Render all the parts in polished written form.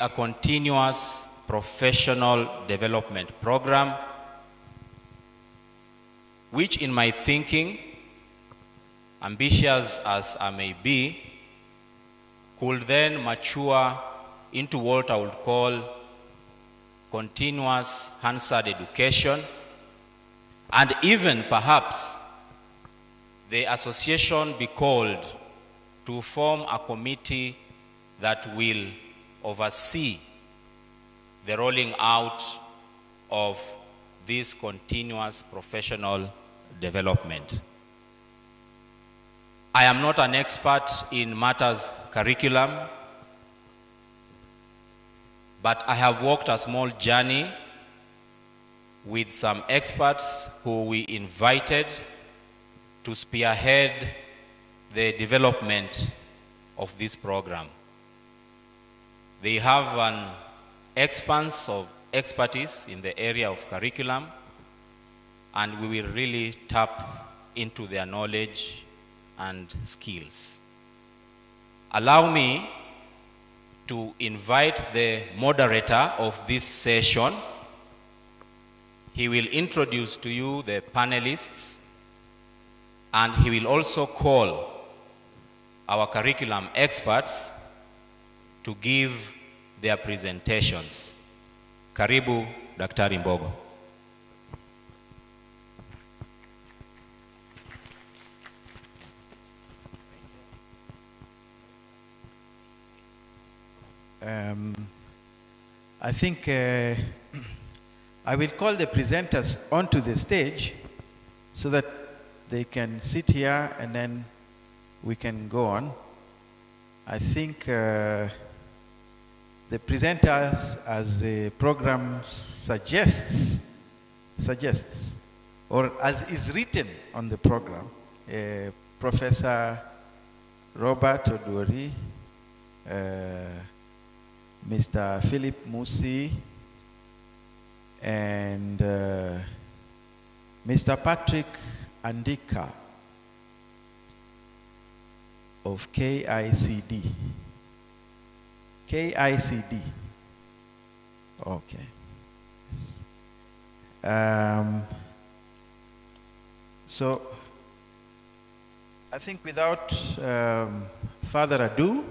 a continuous professional development program, which in my thinking, ambitious as I may be, could then mature into what I would call continuous Hansard education, and even perhaps the association be called to form a committee that will oversee the rolling out of this continuous professional development. I am not an expert in matters curriculum, but I have walked a small journey with some experts who we invited to spearhead the development of this program. They have an expanse of expertise in the area of curriculum, and we will really tap into their knowledge and skills. Allow me to invite the moderator of this session. He will introduce to you the panelists, and he will also call our curriculum experts to give their presentations. Karibu, Daktari Mbogo. I think I will call the presenters onto the stage so that they can sit here and then we can go on. I think the presenters, as the program suggests, or as is written on the program, Professor Robert Oduori, Mr. Philip Musi, and Mr. Patrick Andika of KICD. KICD. Okay. So I think without further ado,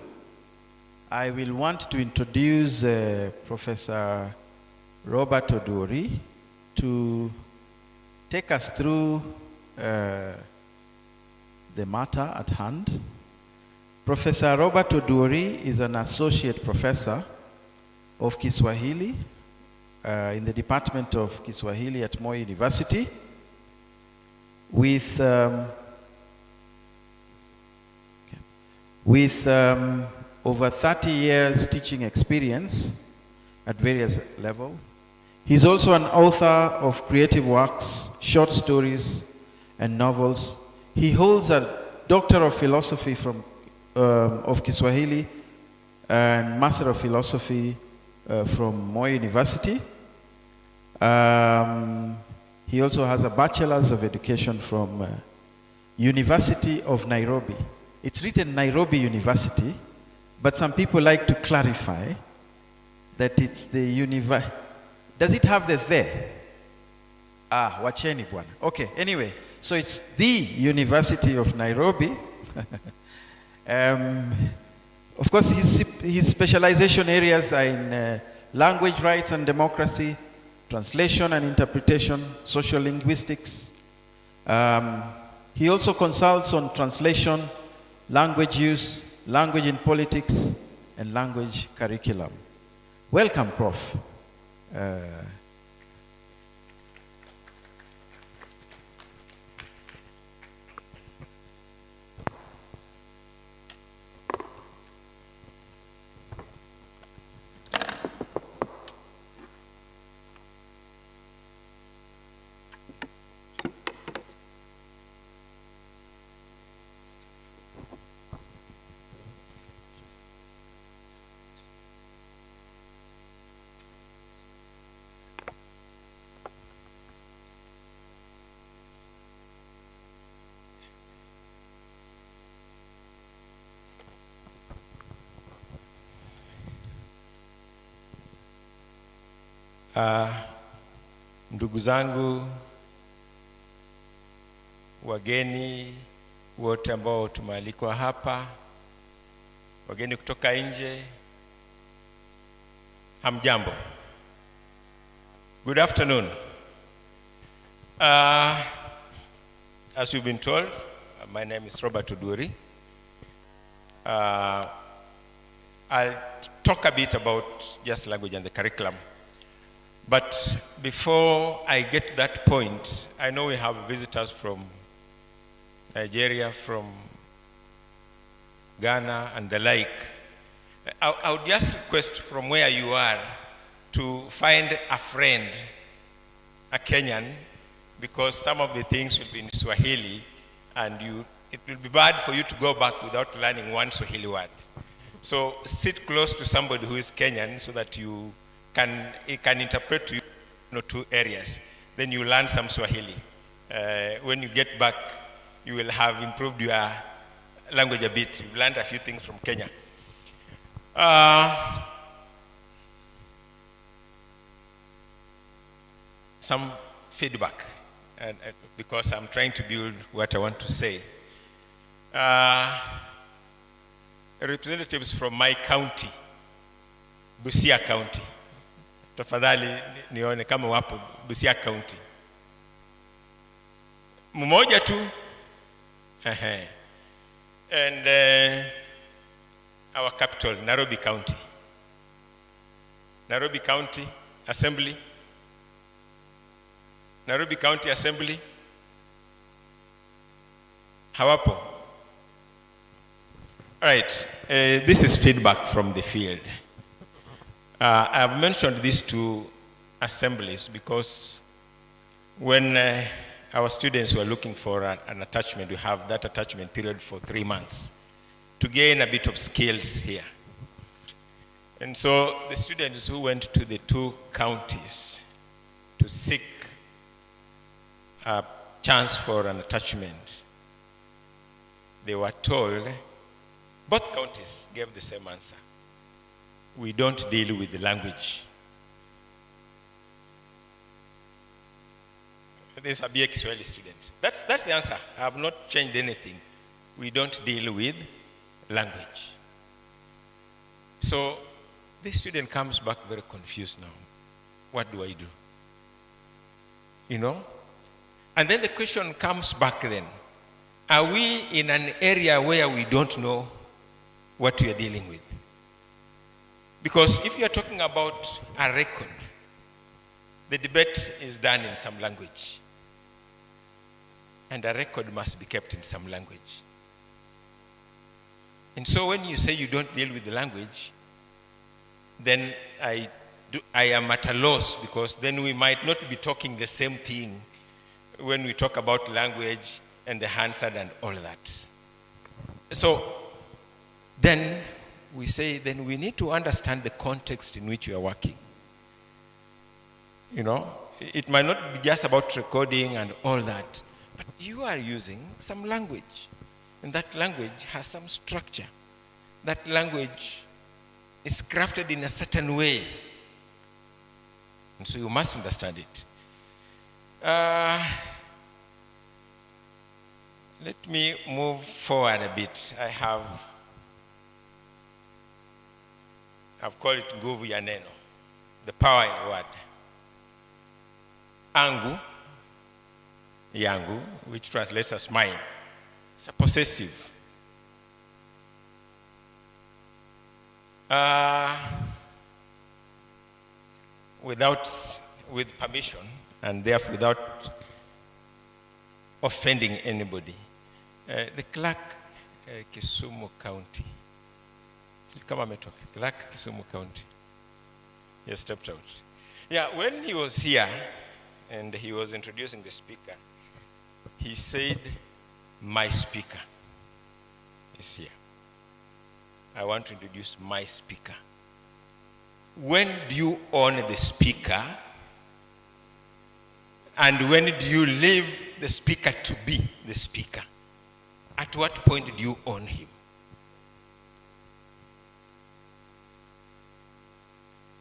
I will want to introduce Professor Robert Oduori to take us through the matter at hand. Professor Robert Oduori is an associate professor of Kiswahili in the Department of Kiswahili at Moi University with over 30 years teaching experience at various levels. He's also an author of creative works, short stories, and novels. He holds a Doctor of Philosophy of Kiswahili and Master of Philosophy from Moi University. He also has a Bachelor's of Education from University of Nairobi. It's written Nairobi University, but some people like to clarify that it's the university. Does it have the there? Ah, wacheni bwana. Okay, anyway, so it's the University of Nairobi. Of course, his specialization areas are in language rights and democracy, translation and interpretation, social linguistics. He also consults on translation, language use, language in politics, and language curriculum. Welcome, Prof. Ndugu zangu, wageni wote ambao tumealikwa hapa, wageni kutoka nje, hamjambo. Good afternoon. As you've been told, my name is Robert Uduri. I'll talk a bit about just language and the curriculum. But before I get to that point, I know we have visitors from Nigeria, from Ghana, and the like. I would just request from where you are to find a friend, a Kenyan, because some of the things will be in Swahili, and it will be bad for you to go back without learning one Swahili word. So sit close to somebody who is Kenyan so that it can interpret to you, two areas. Then you learn some Swahili. When you get back, you will have improved your language a bit. You've learned a few things from Kenya. Some feedback, because I'm trying to build what I want to say. Representatives from my county, Busia County. Tafadhali nione kama wapo Busia County. Mmoja tu. And our capital, Nairobi County. Nairobi County Assembly. Nairobi County Assembly. Hawapo. All right, this is feedback from the field. I've mentioned these two assemblies because when our students were looking for an attachment, we have that attachment period for 3 months to gain a bit of skills here. And so the students who went to the two counties to seek a chance for an attachment, they were told, both counties gave the same answer: we don't deal with the language. These are BA Kiswahili students. That's the answer. I have not changed anything. We don't deal with language. So this student comes back very confused now. What do I do? You know? And then the question comes back then: are we in an area where we don't know what we are dealing with? Because if you are talking about a record, the debate is done in some language. And a record must be kept in some language. And so when you say you don't deal with the language, then I am at a loss, because then we might not be talking the same thing when we talk about language and the Hansard and all that. So then we say, then we need to understand the context in which we are working. You know, it might not be just about recording and all that, but you are using some language, and that language has some structure. That language is crafted in a certain way, and so you must understand it. Let me move forward a bit. I've called it nguvu ya neno, the power in a word. Angu, yangu, which translates as mine. It's a possessive. With permission, and therefore without offending anybody. The clerk, Kisumu County. Clerk, Kisumu County. He has stepped out. Yeah, when he was here and he was introducing the speaker, he said, my speaker is here. I want to introduce my speaker. When do you own the speaker? And when do you leave the speaker to be the speaker? At what point do you own him?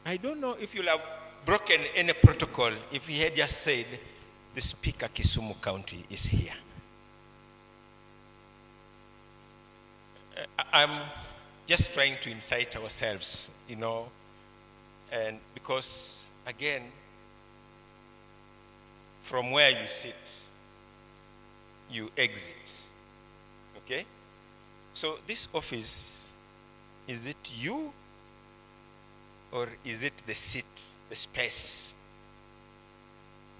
I don't know if you'll have broken any protocol if he had just said, the Speaker Kisumu County is here. I'm just trying to incite ourselves, and because, again, from where you sit, you exit, okay? So this office, is it you, or is it the seat, the space,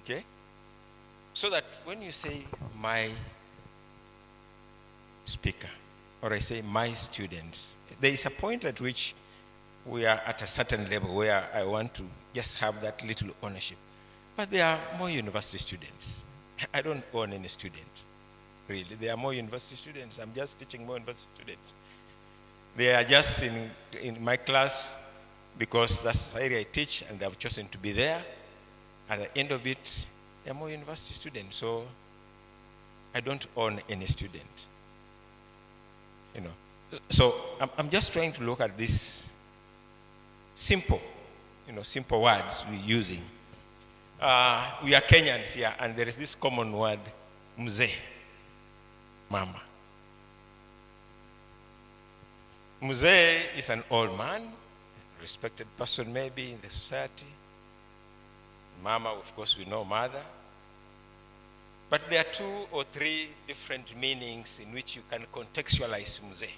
okay? So that when you say, my speaker, or I say, my students, there is a point at which we are at a certain level where I want to just have that little ownership. But there are more university students. I don't own any student, really. There are more university students. I'm just teaching more university students. They are just in my class because that's the area I teach, and they have chosen to be there. At the end of it, there are more university students. So I don't own any student. So I'm just trying to look at this simple, simple words we're using. We are Kenyans here, and there is this common word, mzee, mama. Mzee is an old man, a respected person maybe in the society. Mama, of course, we know mother. But there are 2 or 3 different meanings in which you can contextualize mzee.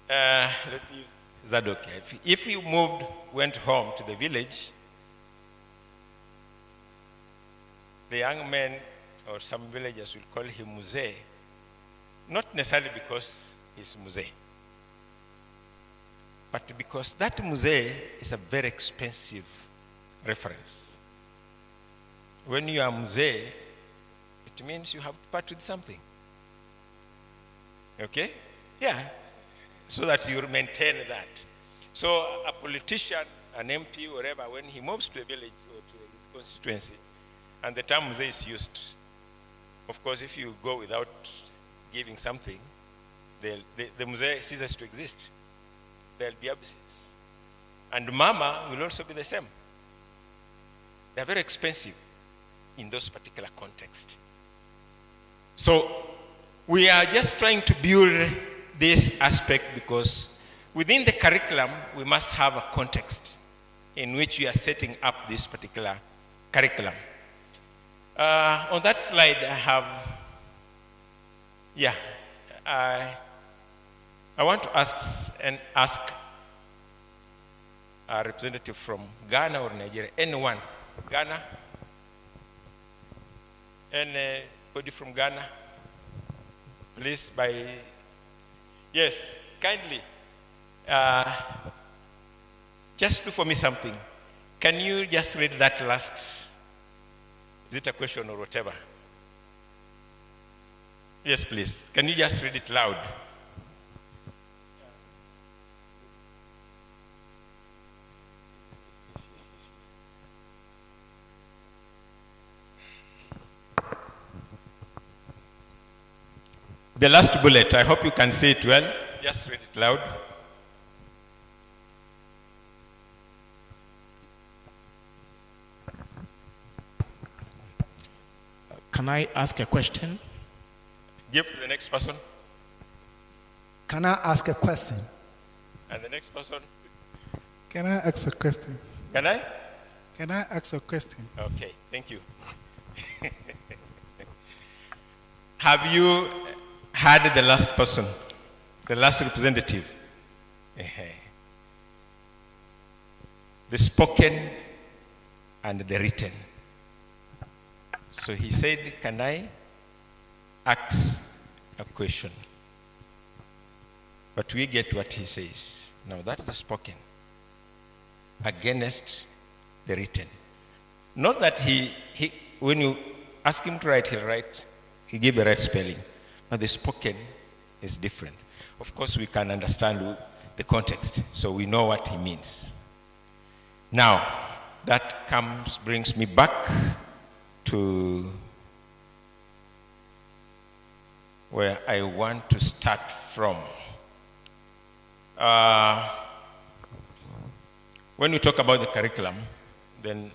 Let me use Zadok. If you went home to the village, the young men or some villagers will call him mzee, not necessarily because he's mzee, but because that mzee is a very expensive reference. When you are mzee, it means you have to part with something. Okay? Yeah. So that you maintain that. So a politician, an MP, whatever, when he moves to a village or to his constituency, and the term mzee is used, of course, if you go without giving something, the mzee ceases to exist. There'll be absence. And mama will also be the same. They're very expensive in those particular contexts. So we are just trying to build this aspect because within the curriculum, we must have a context in which we are setting up this particular curriculum. On that slide, I have, I want to ask a representative from Ghana or Nigeria, anyone, Ghana, anybody from Ghana, please, yes, kindly, just do for me something. Can you just read that last? Is it a question or whatever? Yes, please. Can you just read it loud? The last bullet, I hope you can see it well. Just read it loud. Can I ask a question? Give to the next person. Can I ask a question? And the next person. Can I ask a question? Can I? Can I ask a question? Okay, thank you. Have you heard the last person, the last representative? The spoken and the written. So he said, can I ask a question? But we get what he says. Now that's the spoken against the written. Not that he when you ask him to write, he'll write, he give the right spelling. But the spoken is different. Of course, we can understand the context, so we know what he means. Now, that brings me back to where I want to start from. when we talk about the curriculum, then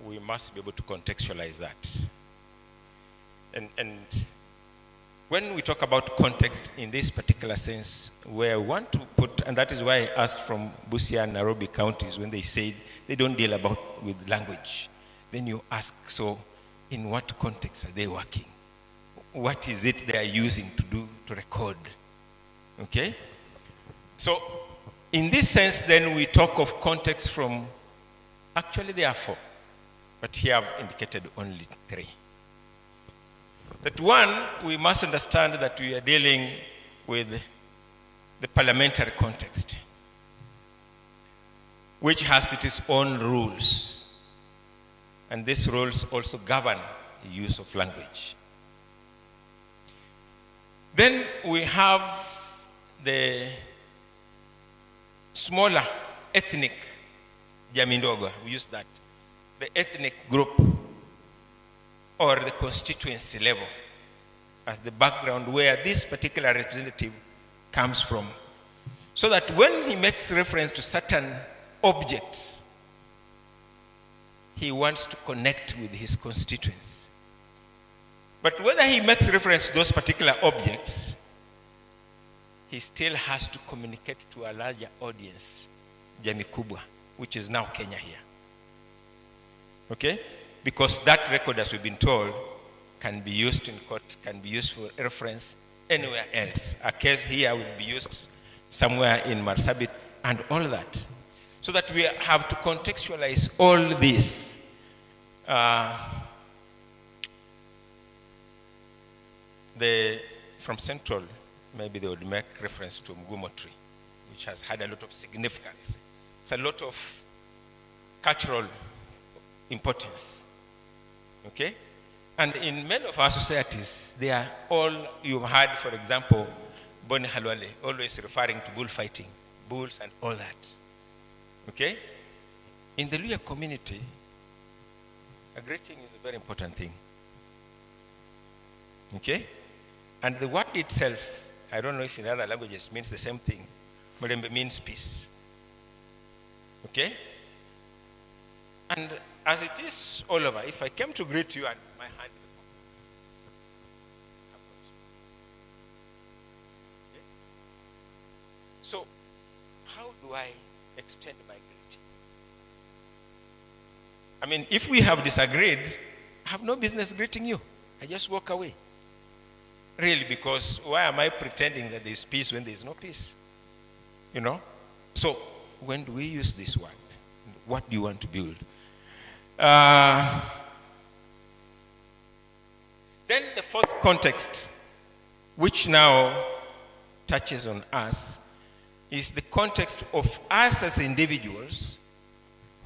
we must be able to contextualize that. And when we talk about context in this particular sense, where we want to put, and that is why I asked from Busia and Nairobi counties when they said they don't deal with language. Then you ask, so in what context are they working? What is it they are using to record? Okay? So in this sense, then we talk of context from, actually there are 4, but here I've indicated only 3. That one, we must understand that we are dealing with the parliamentary context, which has its own rules. And these rules also govern the use of language. Then we have the smaller ethnic Jamindoga, we use that, the ethnic group or the constituency level as the background where this particular representative comes from. So that when he makes reference to certain objects, he wants to connect with his constituents. But whether he makes reference to those particular objects, he still has to communicate to a larger audience, Jamii Kubwa, which is now Kenya here. Okay? Because that record, as we've been told, can be used in court, can be used for reference anywhere else. A case here will be used somewhere in Marsabit and all that. So that we have to contextualize all this. From Central, maybe they would make reference to Mgumo tree, which has had a lot of significance. It's a lot of cultural importance. Okay? And in many of our societies, they are all, you've heard, for example, Boni Halwale, always referring to bullfighting, bulls and all that. Okay? In the Luya community, a greeting is a very important thing. Okay? And the word itself, I don't know if in other languages means the same thing. Murembe means peace. Okay? And as it is all over, if I came to greet you and my hand, okay? So how do I extend my greeting? I mean, if we have disagreed, I have no business greeting you. I just walk away. Really, because why am I pretending that there's peace when there's no peace? You know? So when do we use this word? What do you want to build? Then the fourth context, which now touches on us, is the context of us as individuals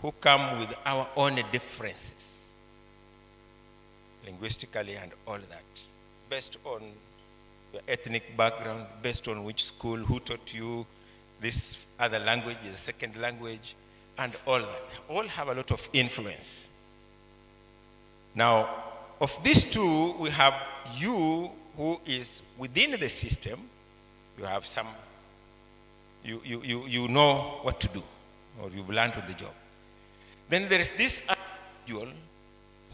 who come with our own differences, linguistically and all that, based on your ethnic background, based on which school, who taught you this other language, the second language, and all that. All have a lot of influence. Now, of these two, we have you who is within the system. You have some, you know what to do, or you've learned on the job. Then there is this individual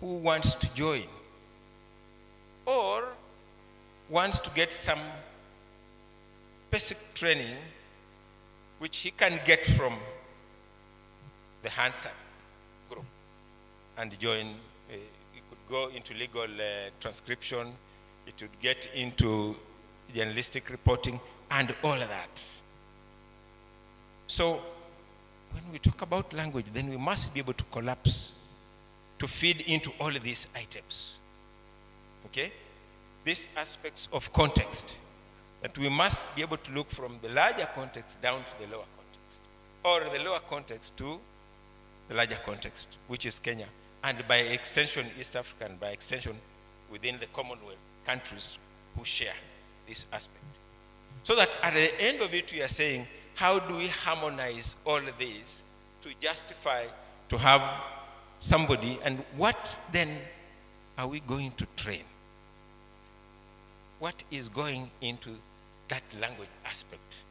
who wants to join, or wants to get some basic training which he can get from the Hansard group and join. He could go into legal transcription, it would get into journalistic reporting and all of that. So when we talk about language, then we must be able to collapse, to feed into all of these items. Okay? These aspects of context, that we must be able to look from the larger context down to the lower context, or the lower context to the larger context, which is Kenya, and by extension East Africa, and by extension within the Commonwealth countries who share this aspect. So that at the end of it, we are saying, how do we harmonize all of this to justify to have somebody, and what then are we going to train? What is going into that language aspect?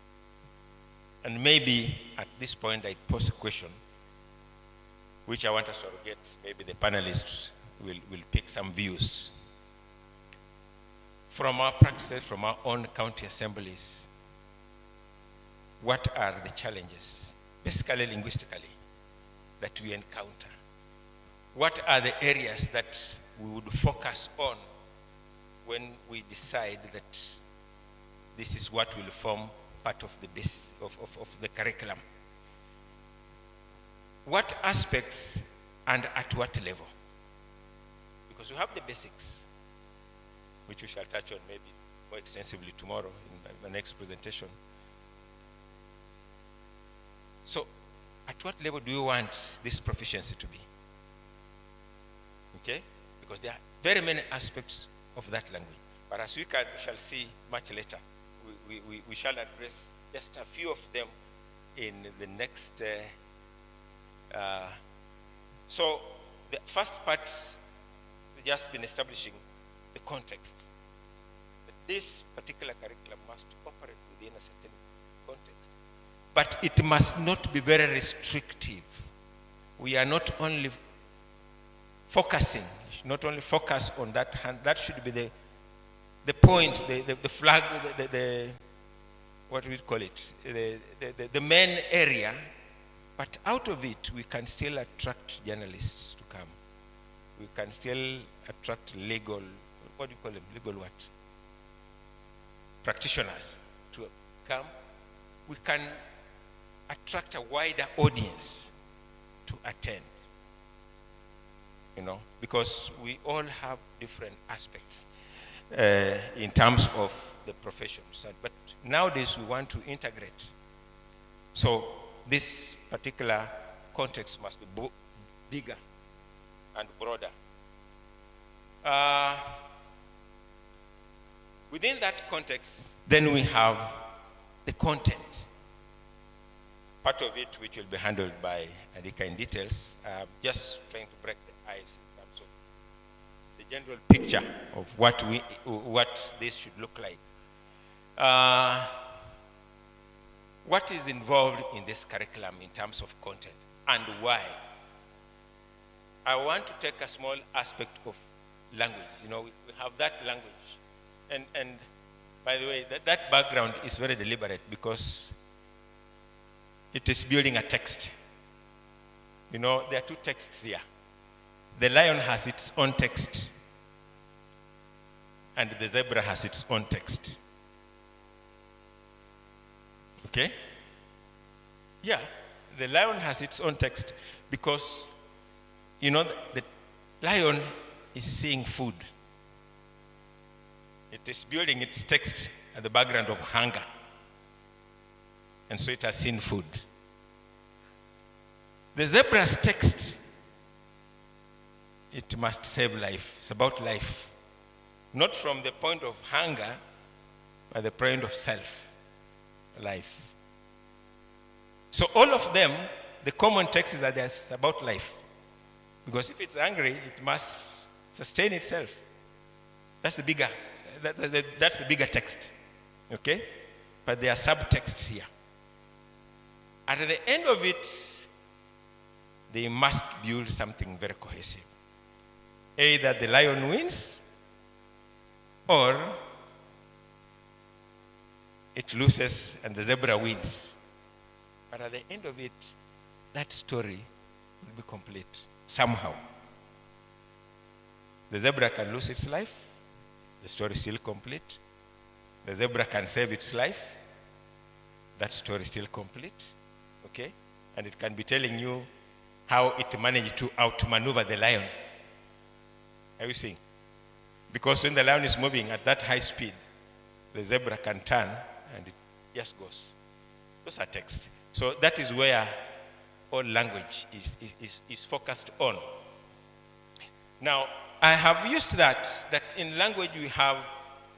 And maybe at this point I pose a question, which I want us to get. Maybe the panelists will pick some views. From our practices, from our own county assemblies, what are the challenges, basically linguistically, that we encounter? What are the areas that we would focus on when we decide that this is what will form part of the base of the curriculum? What aspects and at what level? Because we have the basics, which we shall touch on maybe more extensively tomorrow in the next presentation. So, at what level do you want this proficiency to be? Okay? Because there are very many aspects of that language. But as we shall see much later, we shall address just a few of them in the next. So the first part, we've just been establishing the context. That this particular curriculum must operate within a certain context. But it must not be very restrictive. We are not only focusing, not only focus on that hand, that should be the point, the flag, what do we call it, the main area, but out of it we can still attract journalists to come. We can still attract legal, what do you call them, legal what? Practitioners to come. We can attract a wider audience to attend. You know, because we all have different aspects in terms of the professions. But nowadays we want to integrate. So this particular context must be bigger and broader. Within that context, then we have the content. Part of it which will be handled by Adika in details, just trying to break the ice in terms of the general picture of what this should look like. What is involved in this curriculum in terms of content and why? I want to take a small aspect of language. You know, we have that language. And by the way, that background is very deliberate because it is building a text. You know, there are two texts here. The lion has its own text, and the zebra has its own text. Okay? Yeah, the lion has its own text because, you know, the lion is seeing food. It is building its text at the background of hunger. And so it has seen food. The zebra's text, it must save life. It's about life. Not from the point of hunger, but the point of self, life. So all of them, the common text is that it's about life. Because if it's hungry, it must sustain itself. That's the bigger, that's the bigger text. Okay? But there are subtexts here. At the end of it, they must build something very cohesive. Either the lion wins, or it loses and the zebra wins. But at the end of it, that story will be complete somehow. The zebra can lose its life, the story is still complete. The zebra can save its life, that story is still complete. Okay? And it can be telling you how it managed to outmaneuver the lion. Are you seeing? Because when the lion is moving at that high speed, the zebra can turn and it just goes. Those are text. So that is where all language is focused on. Now, I have used that in language we have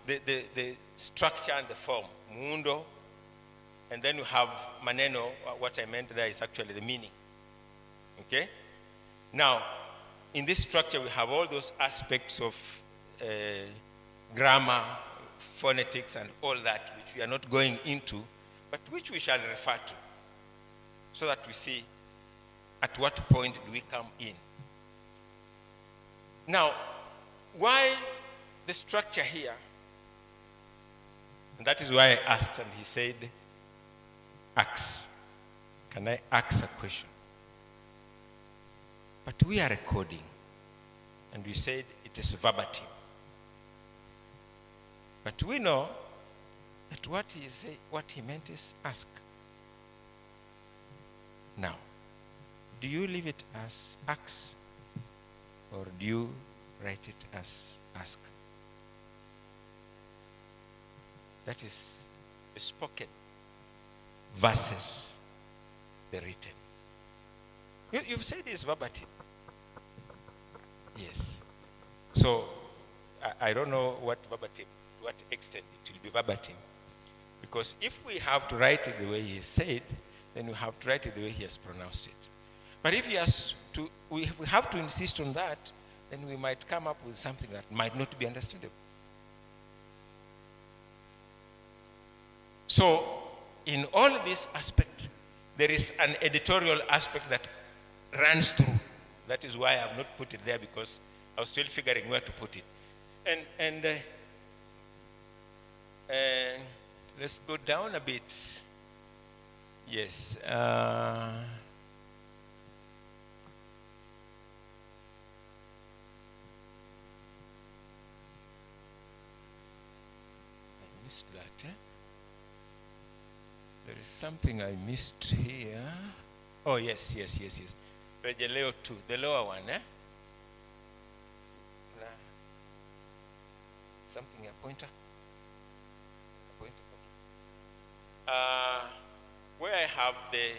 the structure and the form, muundo, and then you have maneno. What I meant there is actually the meaning. Okay? Now, in this structure, we have all those aspects of grammar, phonetics, and all that, which we are not going into, but which we shall refer to, so that we see at what point do we come in? Now, why the structure here? And that is why I asked, and he said, ask. Can I ask a question? But we are recording, and we said it is verbatim. But we know that what he meant is ask. Now, do you leave it as ask, or do you write it as ask? That is the spoken versus the written. You've said it's verbatim. Yes. So I don't know what verbatim, to what extent it will be verbatim. Because if we have to write it the way he said, then we have to write it the way he has pronounced it. But if he has to, we have to insist on that, then we might come up with something that might not be understandable. So, in all this aspect, there is an editorial aspect that runs through. That is why I have not put it there, because I was still figuring where to put it. And let's go down a bit. Yes. I missed that, eh? There is something I missed here. Oh, yes. Regeleo 2, the lower one, eh? Something, a pointer? A pointer, okay. Where I have the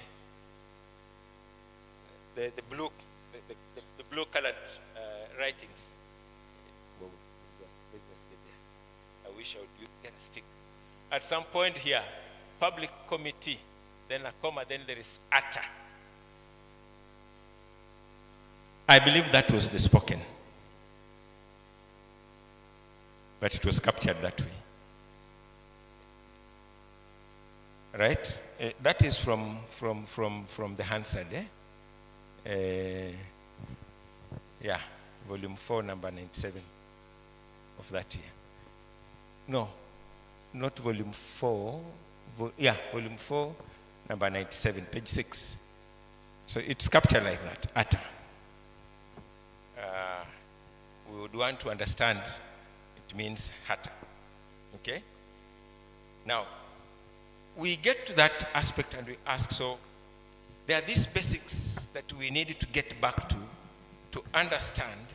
blue, the blue colored writings. Well, let's just get there. I wish I would get a stick. At some point here, public committee, then a comma, then there is utter. I believe that was the spoken. But it was captured that way. Right? That is from the Hansard, eh? Yeah, volume 4, number 97 of that year. No, not volume 4. Volume 4, number 97, page 6. So it's captured like that, utter. We would want to understand it means hatter. Okay? Now, we get to that aspect and we ask, so there are these basics that we need to get back to understand,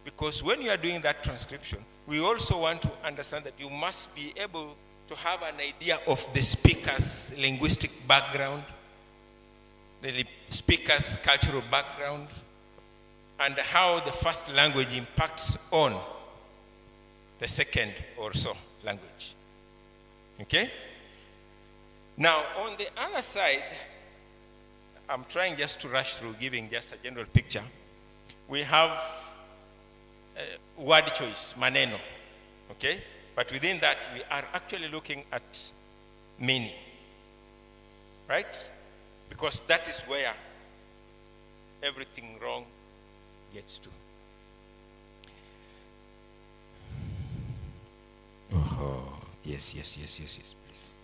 because when you are doing that transcription, we also want to understand that you must be able to have an idea of the speaker's linguistic background, the speaker's cultural background, and how the first language impacts on the second or so language. Okay? Now, on the other side, I'm trying just to rush through giving just a general picture. We have word choice, maneno. Okay? But within that, we are actually looking at meaning. Right? Because that is where everything wrong gets to. Oh, yes, please.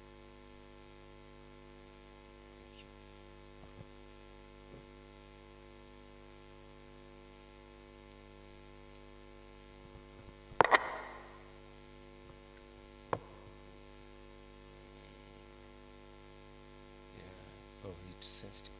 Yeah. Oh, it's sensitive.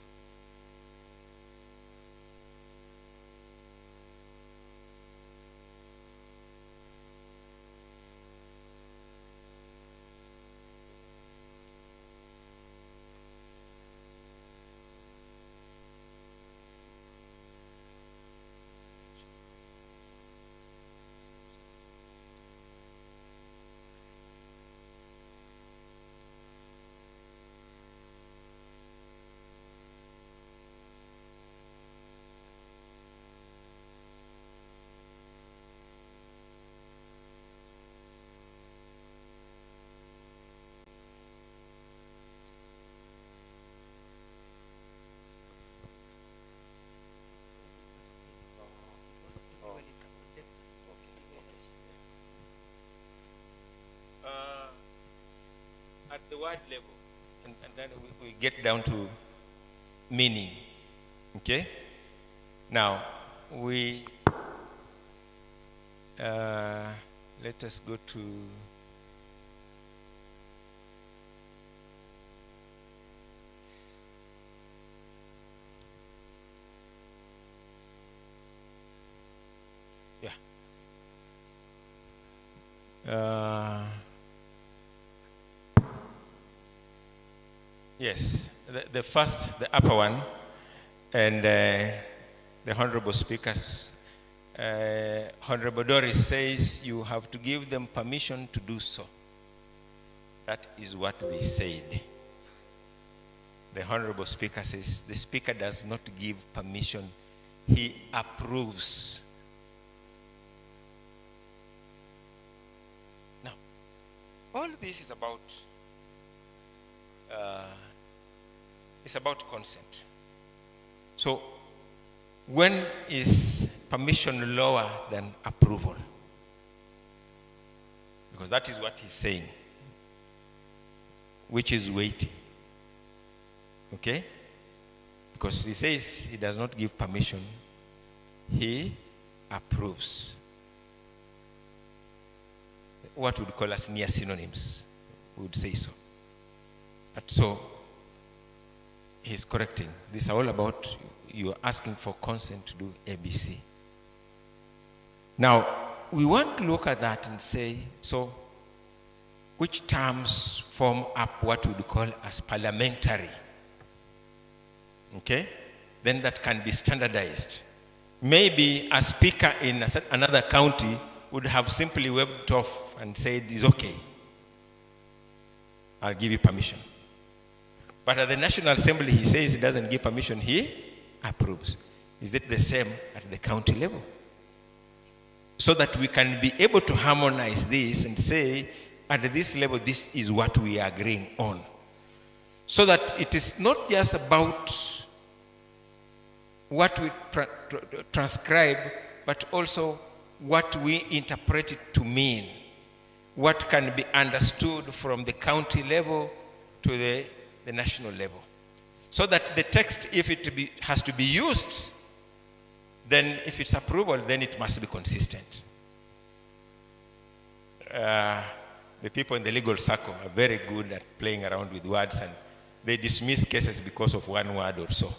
word level, and then we get down to meaning. Okay? Now, let us go to yes, the first, the upper one, and the Honorable Speaker's Honorable Doris says you have to give them permission to do so. That is what they said. The Honorable Speaker says the Speaker does not give permission, he approves. Now, all this is about consent. So, when is permission lower than approval? Because that is what he's saying, which is waiting. Okay? Because he says he does not give permission, he approves. What would call us near synonyms, we would say so. But so, he's correcting. These are all about you are asking for consent to do ABC. Now, we want to look at that and say, so, which terms form up what we would call as parliamentary? Okay? Then that can be standardized. Maybe a speaker in another county would have simply waved off and said, it's okay. I'll give you permission. But at the National Assembly, he says he doesn't give permission, he approves. Is it the same at the county level? So that we can be able to harmonize this and say, at this level, this is what we are agreeing on. So that it is not just about what we transcribe, but also what we interpret it to mean. What can be understood from the county level to the national level. So that the text, if it has to be used, then if it's approval, then it must be consistent. The people in the legal circle are very good at playing around with words, and they dismiss cases because of one word or so,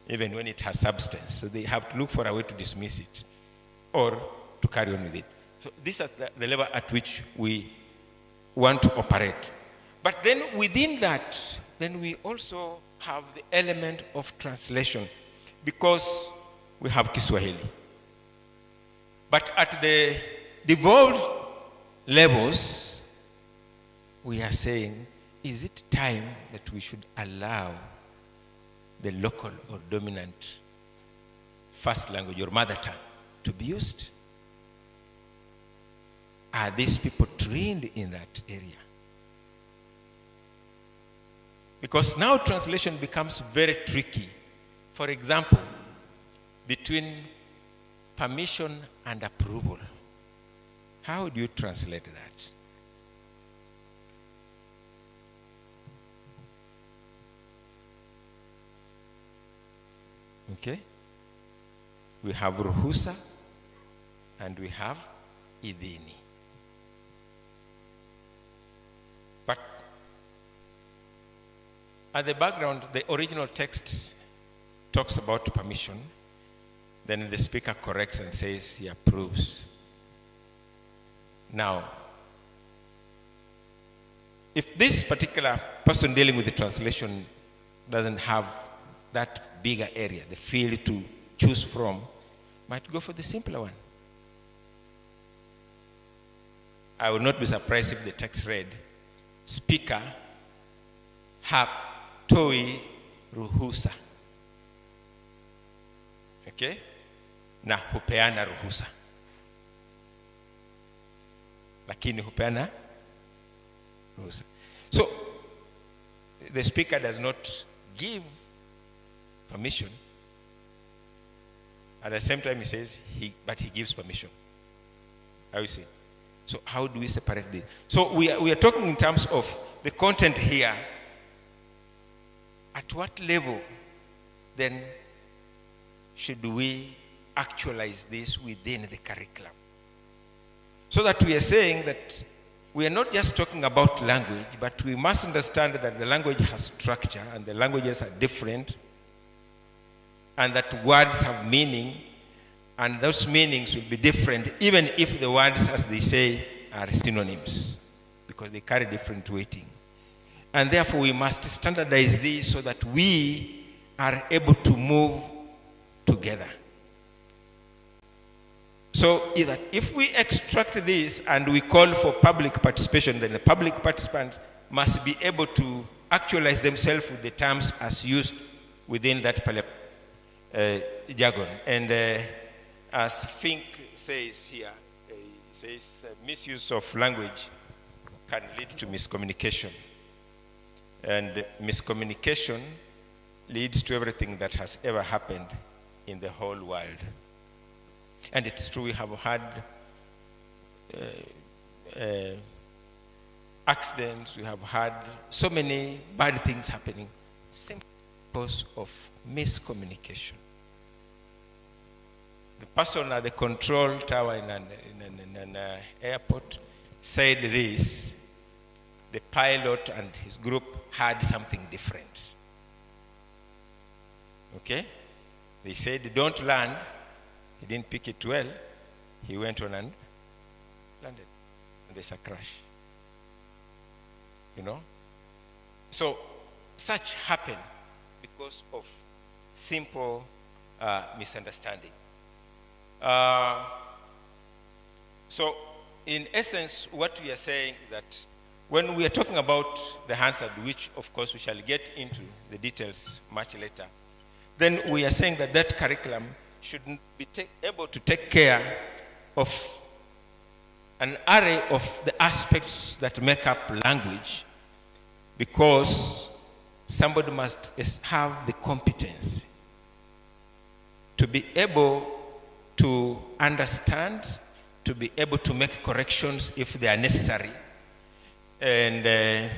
even when it has substance. So they have to look for a way to dismiss it or to carry on with it. So this is the level at which we want to operate. But then within that, then we also have the element of translation, because we have Kiswahili. But at the devolved levels, we are saying, is it time that we should allow the local or dominant first language or mother tongue to be used? Are these people trained in that area? Because now translation becomes very tricky. For example, between permission and approval. How do you translate that? Okay? We have ruhusa and we have idhini. But at the background, the original text talks about permission. Then the speaker corrects and says he approves. Now, if this particular person dealing with the translation doesn't have that bigger area, the field to choose from, might go for the simpler one. I would not be surprised if the text read, speaker hatoi ruhusa. Okay? Na hupeana ruhusa. Lakini hupeana ruhusa. So, the speaker does not give permission. At the same time, he says, but he gives permission. How you see? So how do we separate this? So we are talking in terms of the content here, at what level then should we actualize this within the curriculum? So that we are saying that we are not just talking about language, but we must understand that the language has structure and the languages are different, and that words have meaning, and those meanings will be different even if the words, as they say, are synonyms, because they carry different weighting. And therefore we must standardize these so that we are able to move together. So if we extract this and we call for public participation, then the public participants must be able to actualize themselves with the terms as used within that jargon. And as Fink says here, he says misuse of language can lead to miscommunication. And miscommunication leads to everything that has ever happened in the whole world. And it's true, we have had accidents, we have had so many bad things happening simply because of miscommunication. The person at the control tower in an airport said this: the pilot and his group had something different. Okay? They said, don't land. He didn't pick it well. He went on and landed. And there's a crash. You know? So, such happen because of simple misunderstanding. So, in essence, what we are saying is that when we are talking about the Hansard, which of course we shall get into the details much later, then we are saying that that curriculum should be able to take care of an array of the aspects that make up language, because somebody must have the competence to be able to understand, to be able to make corrections if they are necessary, and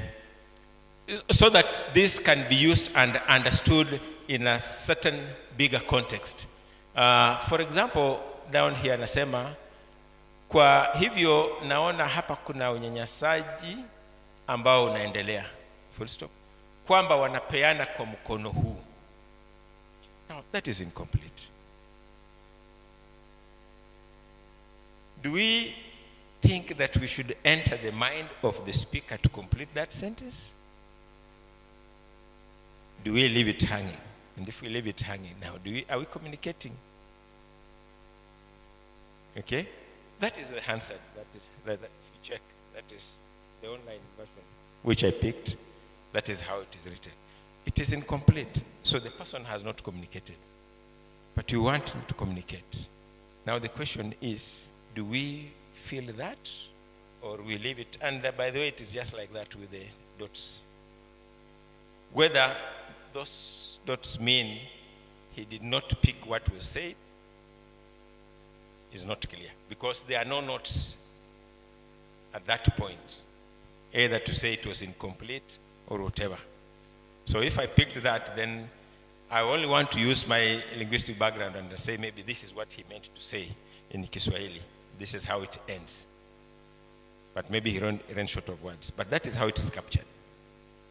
so that this can be used and understood in a certain bigger context. For example, down here nasema, kwa hivyo naona hapa kuna unyanyasaji ambao unaendelea. Full stop. Kwamba wanapeana kwa mkono huu. Now, that is incomplete. Do we think that we should enter the mind of the speaker to complete that sentence? Do we leave it hanging? And if we leave it hanging now, are we communicating? Okay? That is the Hansard. That you check. That is the online version, which I picked. That is how it is written. It is incomplete. So the person has not communicated. But you want him to communicate. Now the question is, do we feel that, or we leave it? And by the way, it is just like that with the dots. Whether those dots mean he did not pick what was said is not clear, because there are no notes at that point, either to say it was incomplete or whatever. So if I picked that, then I only want to use my linguistic background and say maybe this is what he meant to say in Kiswahili. This is how it ends. But maybe he ran short of words. But that is how it is captured.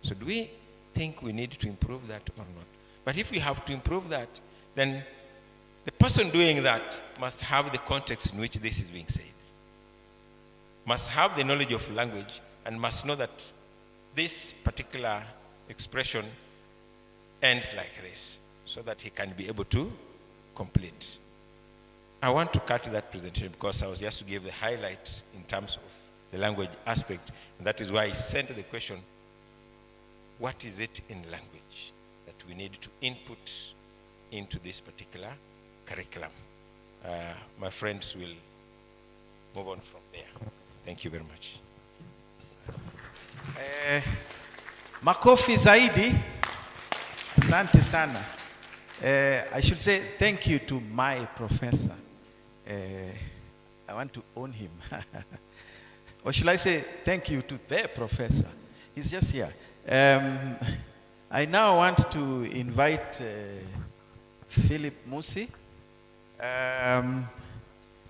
So do we think we need to improve that or not? But if we have to improve that, then the person doing that must have the context in which this is being said. Must have the knowledge of language and must know that this particular expression ends like this, so that he can be able to complete. I want to cut that presentation because I was just to give the highlight in terms of the language aspect, and that is why I sent the question, what is it in language that we need to input into this particular curriculum? My friends will move on from there. Thank you very much. Makofi zaidi. Asante sana. I should say thank you to my professor. I want to own him. Or should I say thank you to their professor? He's just here. I now want to invite Philip Musi.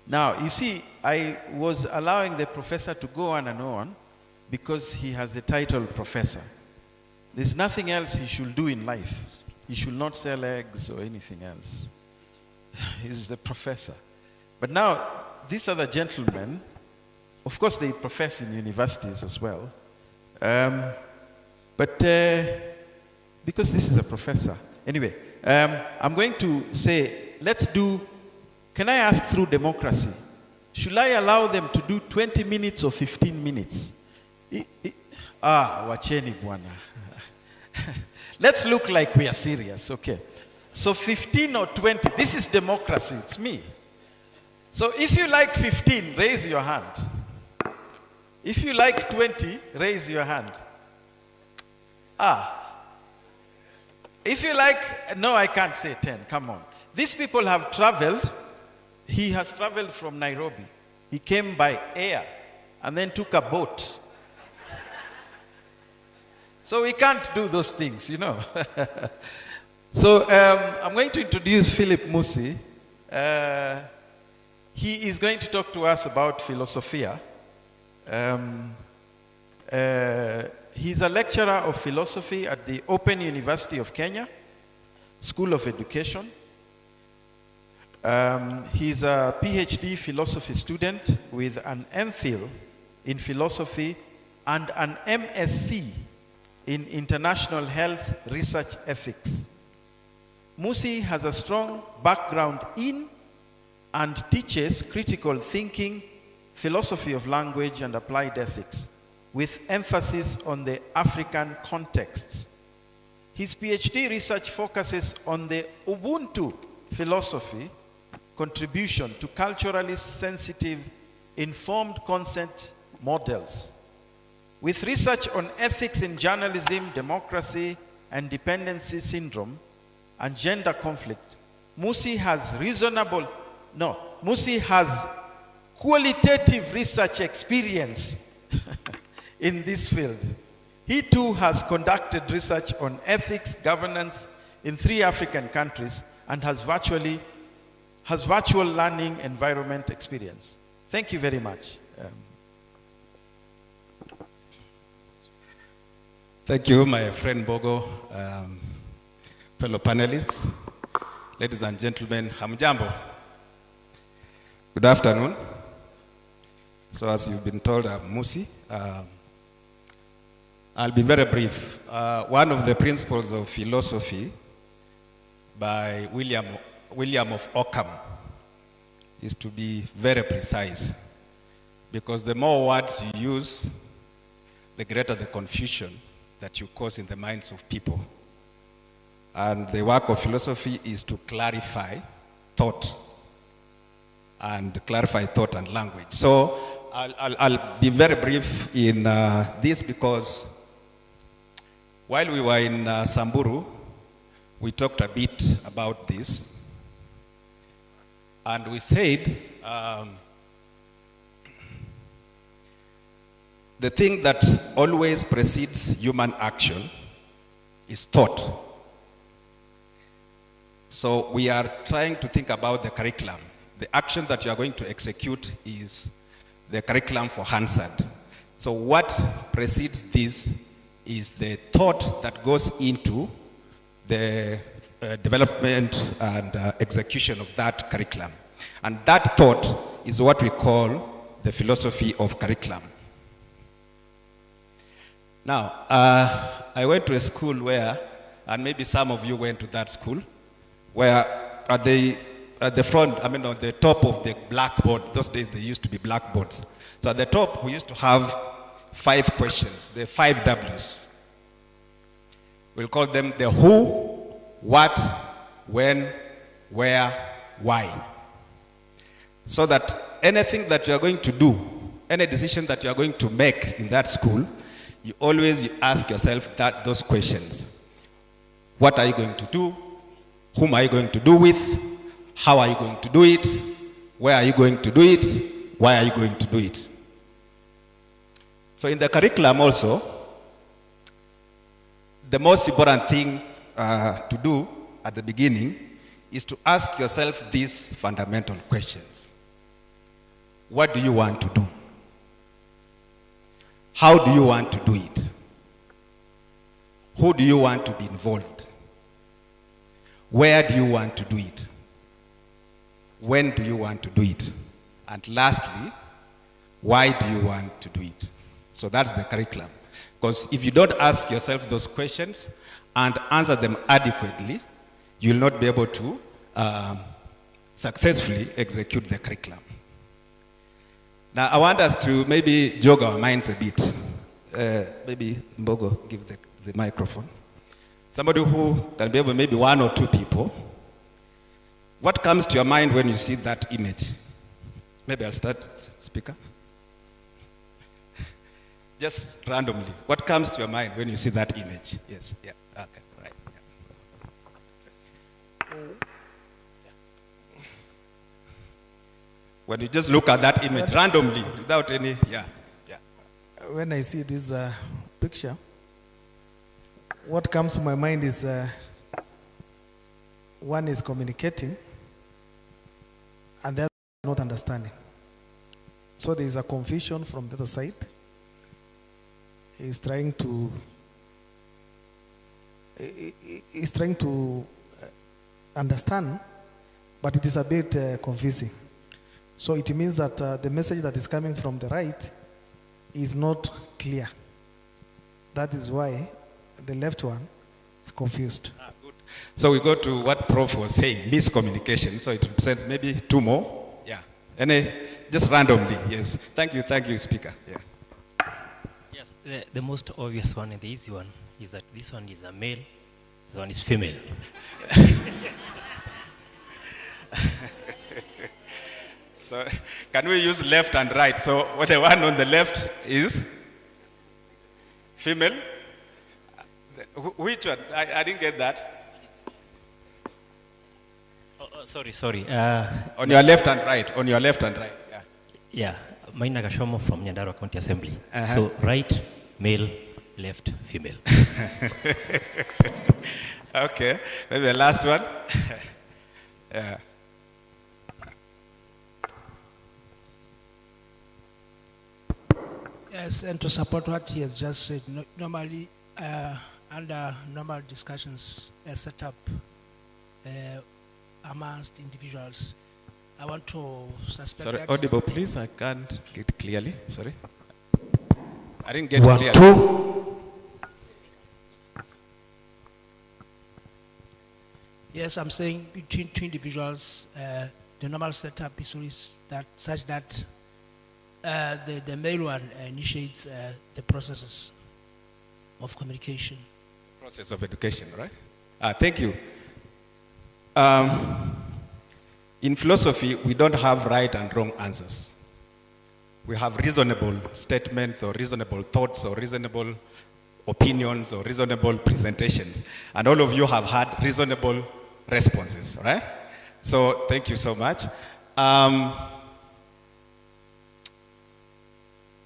Now, you see, I was allowing the professor to go on and on because he has the title professor. There's nothing else he should do in life. He should not sell eggs or anything else. He's the professor. But now, these other gentlemen, of course, they profess in universities as well. But because this is a professor. Anyway, I'm going to say, let's do, can I ask through democracy, should I allow them to do 20 minutes or 15 minutes? Wacheni bwana. Let's look like we are serious, okay. So 15 or 20, this is democracy, it's me. So if you like 15, raise your hand. If you like 20, raise your hand. If you like, no, I can't say 10, come on. These people have traveled. He has traveled from Nairobi. He came by air and then took a boat. So we can't do those things, you know. So I'm going to introduce Philip Musi. He is going to talk to us about philosophia. He's a lecturer of philosophy at the Open University of Kenya, School of Education. He's a PhD philosophy student with an MPhil in philosophy and an MSc in international health research ethics. Musi has a strong background in and teaches critical thinking, philosophy of language, and applied ethics, with emphasis on the African contexts. His PhD research focuses on the Ubuntu philosophy contribution to culturally sensitive, informed consent models. With research on ethics in journalism, democracy, and dependency syndrome, and gender conflict, Musi has qualitative research experience in this field. He too has conducted research on ethics, governance in 3 African countries and has virtual learning environment experience. Thank you very much. Thank you, my friend Bogo, fellow panelists, ladies and gentlemen, hamjambo. Good afternoon. So as you've been told, I'm Musi. I'll be very brief. One of the principles of philosophy by William of Ockham is to be very precise, because the more words you use, the greater the confusion that you cause in the minds of people. And the work of philosophy is to clarify thought and language. So I'll be very brief in this, because while we were in Samburu, we talked a bit about this. And we said the thing that always precedes human action is thought. So we are trying to think about the curriculum. The action that you are going to execute is the curriculum for Hansard. So what precedes this is the thought that goes into the development and execution of that curriculum. And that thought is what we call the philosophy of curriculum. Now, I went to a school where, and maybe some of you went to that school, where at the front, on the top of the blackboard, those days there used to be blackboards. So at the top, we used to have 5 questions, the 5 W's. We'll call them the who, what, when, where, why. So that anything that you are going to do, any decision that you are going to make in that school, you always ask yourself those questions. What are you going to do? Whom are you going to do with? How are you going to do it? Where are you going to do it? Why are you going to do it? So in the curriculum also, the most important thing to do at the beginning is to ask yourself these fundamental questions. What do you want to do? How do you want to do it? Who do you want to be involved? Where do you want to do it? When do you want to do it? And lastly, why do you want to do it? So that's the curriculum. Because if you don't ask yourself those questions and answer them adequately, you'll not be able to successfully execute the curriculum. Now, I want us to maybe jog our minds a bit. Maybe Mbogo, give the microphone. Somebody who can be able, maybe one or two people. What comes to your mind when you see that image? Maybe I'll start, speaker. Just randomly, what comes to your mind when you see that image? Yes, yeah, okay, right. Yeah. When you just look at that image randomly, without any, yeah. When I see this picture, what comes to my mind is one is communicating and the other is not understanding. So there is a confusion from the other side. He's trying to understand, but it is a bit confusing. So it means that the message that is coming from the right is not clear. That is why the left one is confused. Good. So we go to what Prof was saying, miscommunication. So it represents maybe two more. Yeah. Just randomly, yes. Thank you, Speaker. Yeah. Yes, the most obvious one and the easy one is that this one is a male, this one is female. So can we use left and right? So what the one on the left is female. Which one? I didn't get that. Sorry. On your left and right. On your left and right. Yeah. Yeah. Maina Gashomo from Nyandarua County Assembly. So right, male, left, female. Okay. Maybe the last one. Yeah. Yes, and to support what he has just said, normally under normal discussions set up amongst individuals, I want to suspect Sorry, that... audible please, I can't get clearly, sorry. I didn't get One, clearly. two. Yes, I'm saying between two individuals, the normal setup is that such that the male one initiates the processes of communication. Process of education, right? Thank you. In philosophy, we don't have right and wrong answers. We have reasonable statements or reasonable thoughts or reasonable opinions or reasonable presentations. And all of you have had reasonable responses, right? So thank you so much.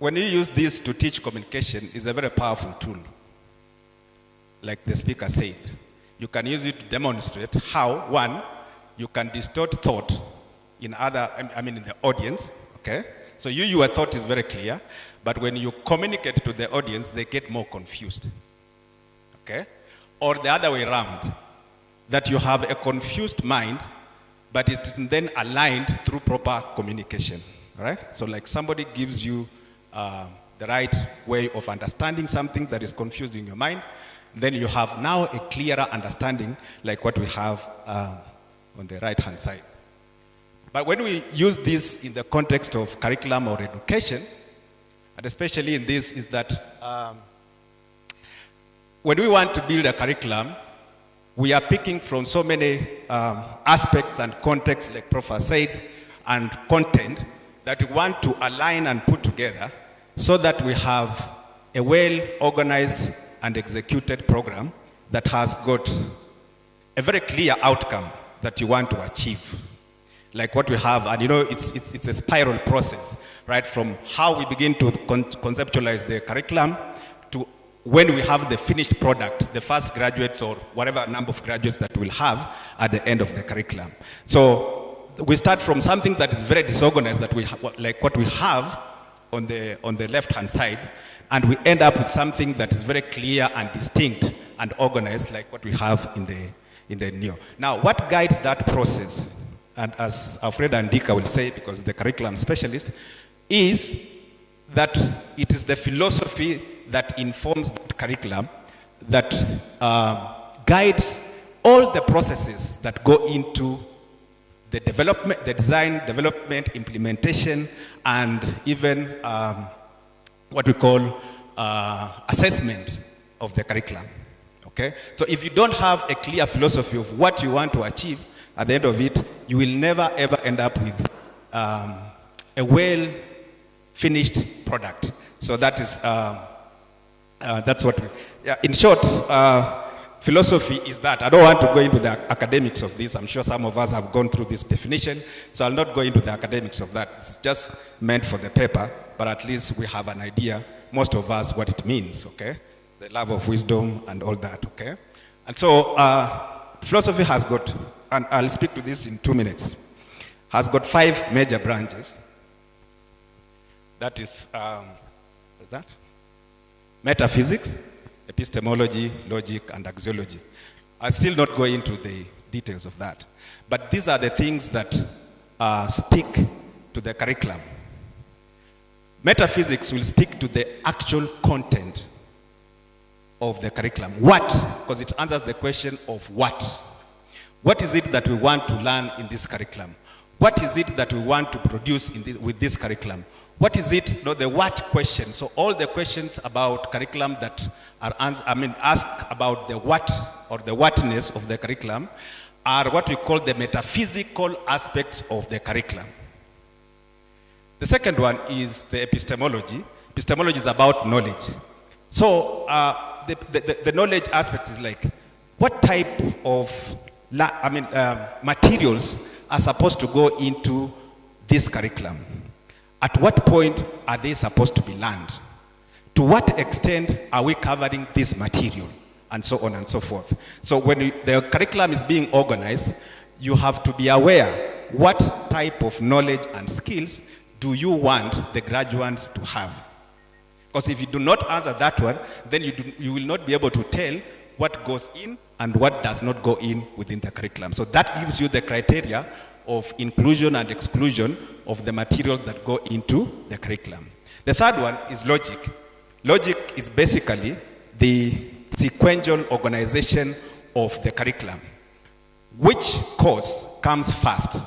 When you use this to teach communication, it's a very powerful tool. Like the speaker said, you can use it to demonstrate how, one, you can distort thought in in the audience, okay? So your thought is very clear, but when you communicate to the audience, they get more confused, okay? Or the other way around, that you have a confused mind, but it is then aligned through proper communication, right? So like somebody gives you the right way of understanding something that is confusing your mind, then you have now a clearer understanding like what we have on the right-hand side. But when we use this in the context of curriculum or education, and especially in this, is that when we want to build a curriculum, we are picking from so many aspects and contexts, like Prof. said, and content that we want to align and put together so that we have a well-organized and executed program that has got a very clear outcome that you want to achieve. Like what we have, and it's a spiral process, right? From how we begin to conceptualize the curriculum to when we have the finished product, the first graduates or whatever number of graduates that we'll have at the end of the curriculum. So we start from something that is very disorganized, that we like what we have on the left-hand side, and we end up with something that is very clear and distinct and organized, like what we have in the NEO. Now, what guides that process, and as Alfred Andika will say, because the curriculum specialist, is that it is the philosophy that informs the curriculum that guides all the processes that go into the development, the design, development, implementation, and even what we call assessment of the curriculum. Okay? So if you don't have a clear philosophy of what you want to achieve, at the end of it, you will never ever end up with a well-finished product. So that is, that's what we, yeah, in short, philosophy is that. I don't want to go into the academics of this. I'm sure some of us have gone through this definition, so I'll not go into the academics of that. It's just meant for the paper, but at least we have an idea, most of us, what it means, okay? The love of wisdom and all that, okay? And so philosophy has got, and I'll speak to this in 2 minutes, has got 5 major branches. That is, what's that? Metaphysics, epistemology, logic, and axiology. I'll still not go into the details of that. But these are the things that speak to the curriculum. Metaphysics will speak to the actual content of the curriculum. What? Because it answers the question of what. What is it that we want to learn in this curriculum? What is it that we want to produce with this curriculum? What is it? No, the what question. So all the questions about curriculum that are asked about the what or the whatness of the curriculum are what we call the metaphysical aspects of the curriculum. The second one is the epistemology. Epistemology is about knowledge. So the knowledge aspect is like, what type of materials are supposed to go into this curriculum? At what point are they supposed to be learned? To what extent are we covering this material? And so on and so forth. So when the curriculum is being organized, you have to be aware what type of knowledge and skills do you want the graduates to have. Because if you do not answer that one, then you will not be able to tell what goes in and what does not go in within the curriculum. So that gives you the criteria of inclusion and exclusion of the materials that go into the curriculum. The third one is logic. Logic is basically the sequential organization of the curriculum. Which course comes first?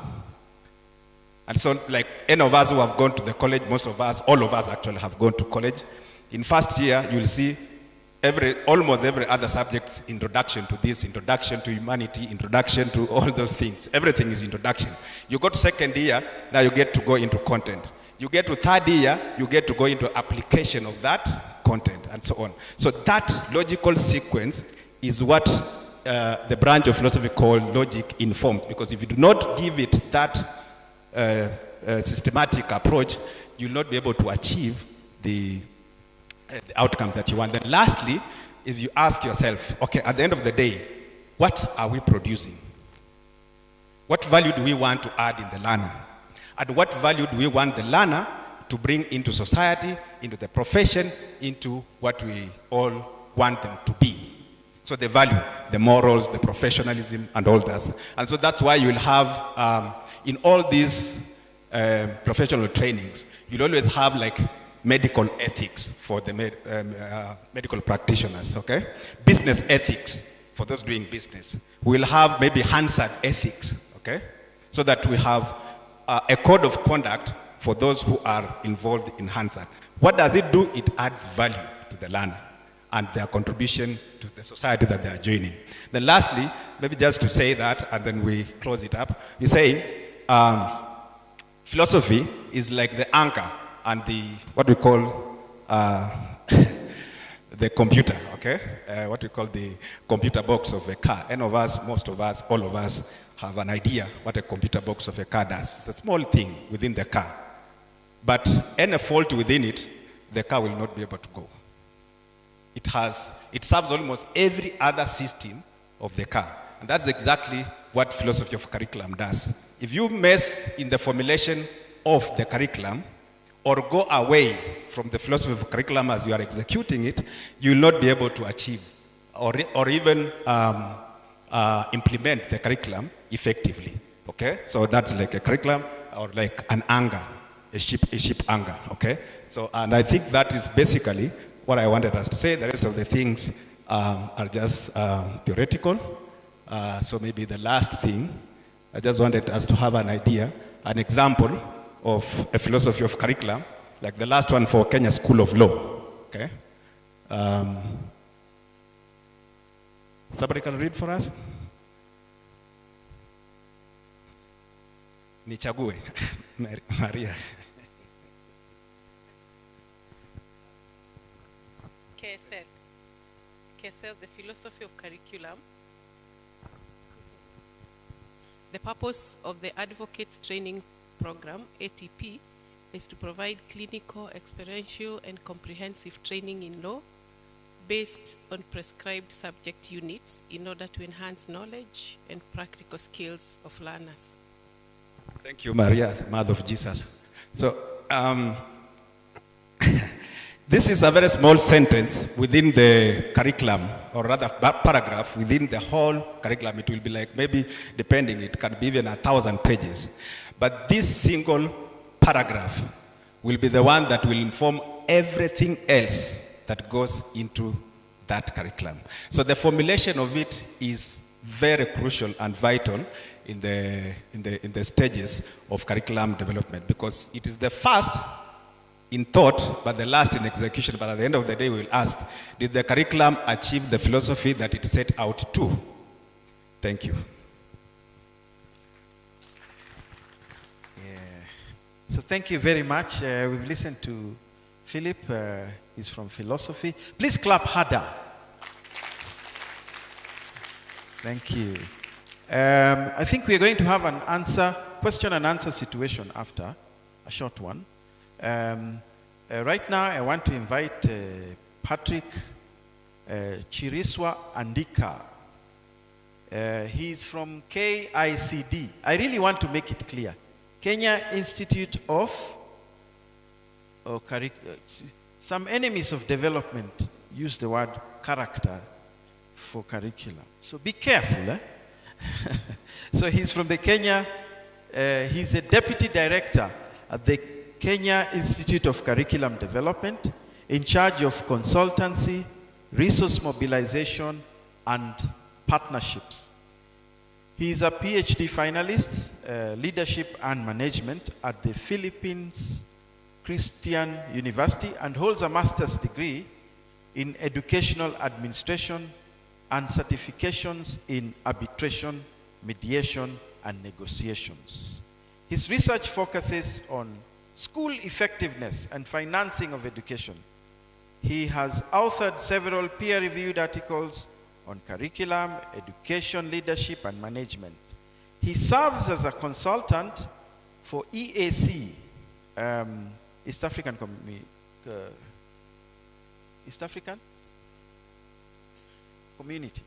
And so, like any of us who have gone to the college, most of us, all of us actually have gone to college. In first year, you'll see almost every other subject's introduction to this, introduction to humanity, introduction to all those things. Everything is introduction. You go to second year, now you get to go into content. You get to third year, you get to go into application of that content, and so on. So that logical sequence is what the branch of philosophy called logic informed, because if you do not give it that systematic approach, you'll not be able to achieve the outcome that you want. Then lastly, if you ask yourself, okay, at the end of the day, what are we producing? What value do we want to add in the learner? And what value do we want the learner to bring into society, into the profession, into what we all want them to be? So the value, the morals, the professionalism, and all that. And so that's why you'll have, in all these professional trainings, you'll always have like medical ethics for the medical practitioners, okay? Business ethics for those doing business. We'll have maybe Hansard ethics, okay? So that we have a code of conduct for those who are involved in Hansard. What does it do? It adds value to the learner and their contribution to the society that they are joining. Then lastly, maybe just to say that, and then we close it up, he's saying philosophy is like the anchor and the, what we call the computer, okay? What we call the computer box of a car. Any of us, most of us, all of us have an idea what a computer box of a car does. It's a small thing within the car. But any fault within it, the car will not be able to go. it serves almost every other system of the car. And that's exactly what philosophy of curriculum does. If you mess in the formulation of the curriculum or go away from the philosophy of curriculum as you are executing it, you will not be able to achieve or even implement the curriculum effectively. Okay? So that's like a curriculum or like an anger, a ship anger. Okay? So, and I think that is basically what I wanted us to say. The rest of the things are just theoretical. So maybe the last thing, I just wanted us to have an idea, an example of a philosophy of curriculum, like the last one for Kenya School of Law. Okay? Somebody can read for us? Nichague, Maria. KSL, the philosophy of curriculum. The purpose of the Advocates Training Program, ATP, is to provide clinical, experiential, and comprehensive training in law based on prescribed subject units in order to enhance knowledge and practical skills of learners. Thank you, Maria, Mother of Jesus. So, this is a very small sentence within the curriculum, or rather paragraph within the whole curriculum. It will be like maybe, depending, it can be even 1,000 pages. But this single paragraph will be the one that will inform everything else that goes into that curriculum. So the formulation of it is very crucial and vital in the stages of curriculum development, because it is the first in thought, but the last in execution. But at the end of the day, we will ask, did the curriculum achieve the philosophy that it set out to? Thank you. Yeah. So thank you very much. We've listened to Philip. He's from philosophy. Please clap harder. Thank you. I think we're going to have an question and answer situation after a short one. Right now, I want to invite Patrick Chiriswa Andika. He's from KICD. I really want to make it clear. Kenya Institute of some enemies of development use the word character for curriculum. So be careful. So he's from the Kenya, he's a deputy director at the Kenya Institute of Curriculum Development, in charge of consultancy, resource mobilization, and partnerships. He is a PhD finalist, leadership and management at the Philippines Christian University, and holds a master's degree in educational administration and certifications in arbitration, mediation, and negotiations. His research focuses on school effectiveness and financing of education. He has authored several peer-reviewed articles on curriculum, education, leadership, and management. He serves as a consultant for EAC, East African Community,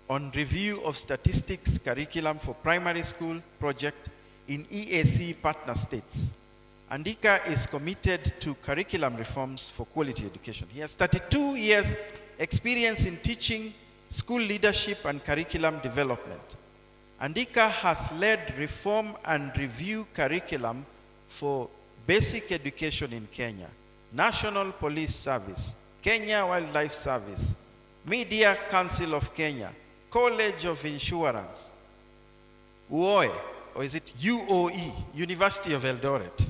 on review of statistics curriculum for primary school project in EAC partner states. Andika is committed to curriculum reforms for quality education. He has 32 years experience in teaching, school leadership, and curriculum development. Andika has led reform and review curriculum for basic education in Kenya, National Police Service, Kenya Wildlife Service, Media Council of Kenya, College of Insurance, UOE, or is it UOE, University of Eldoret?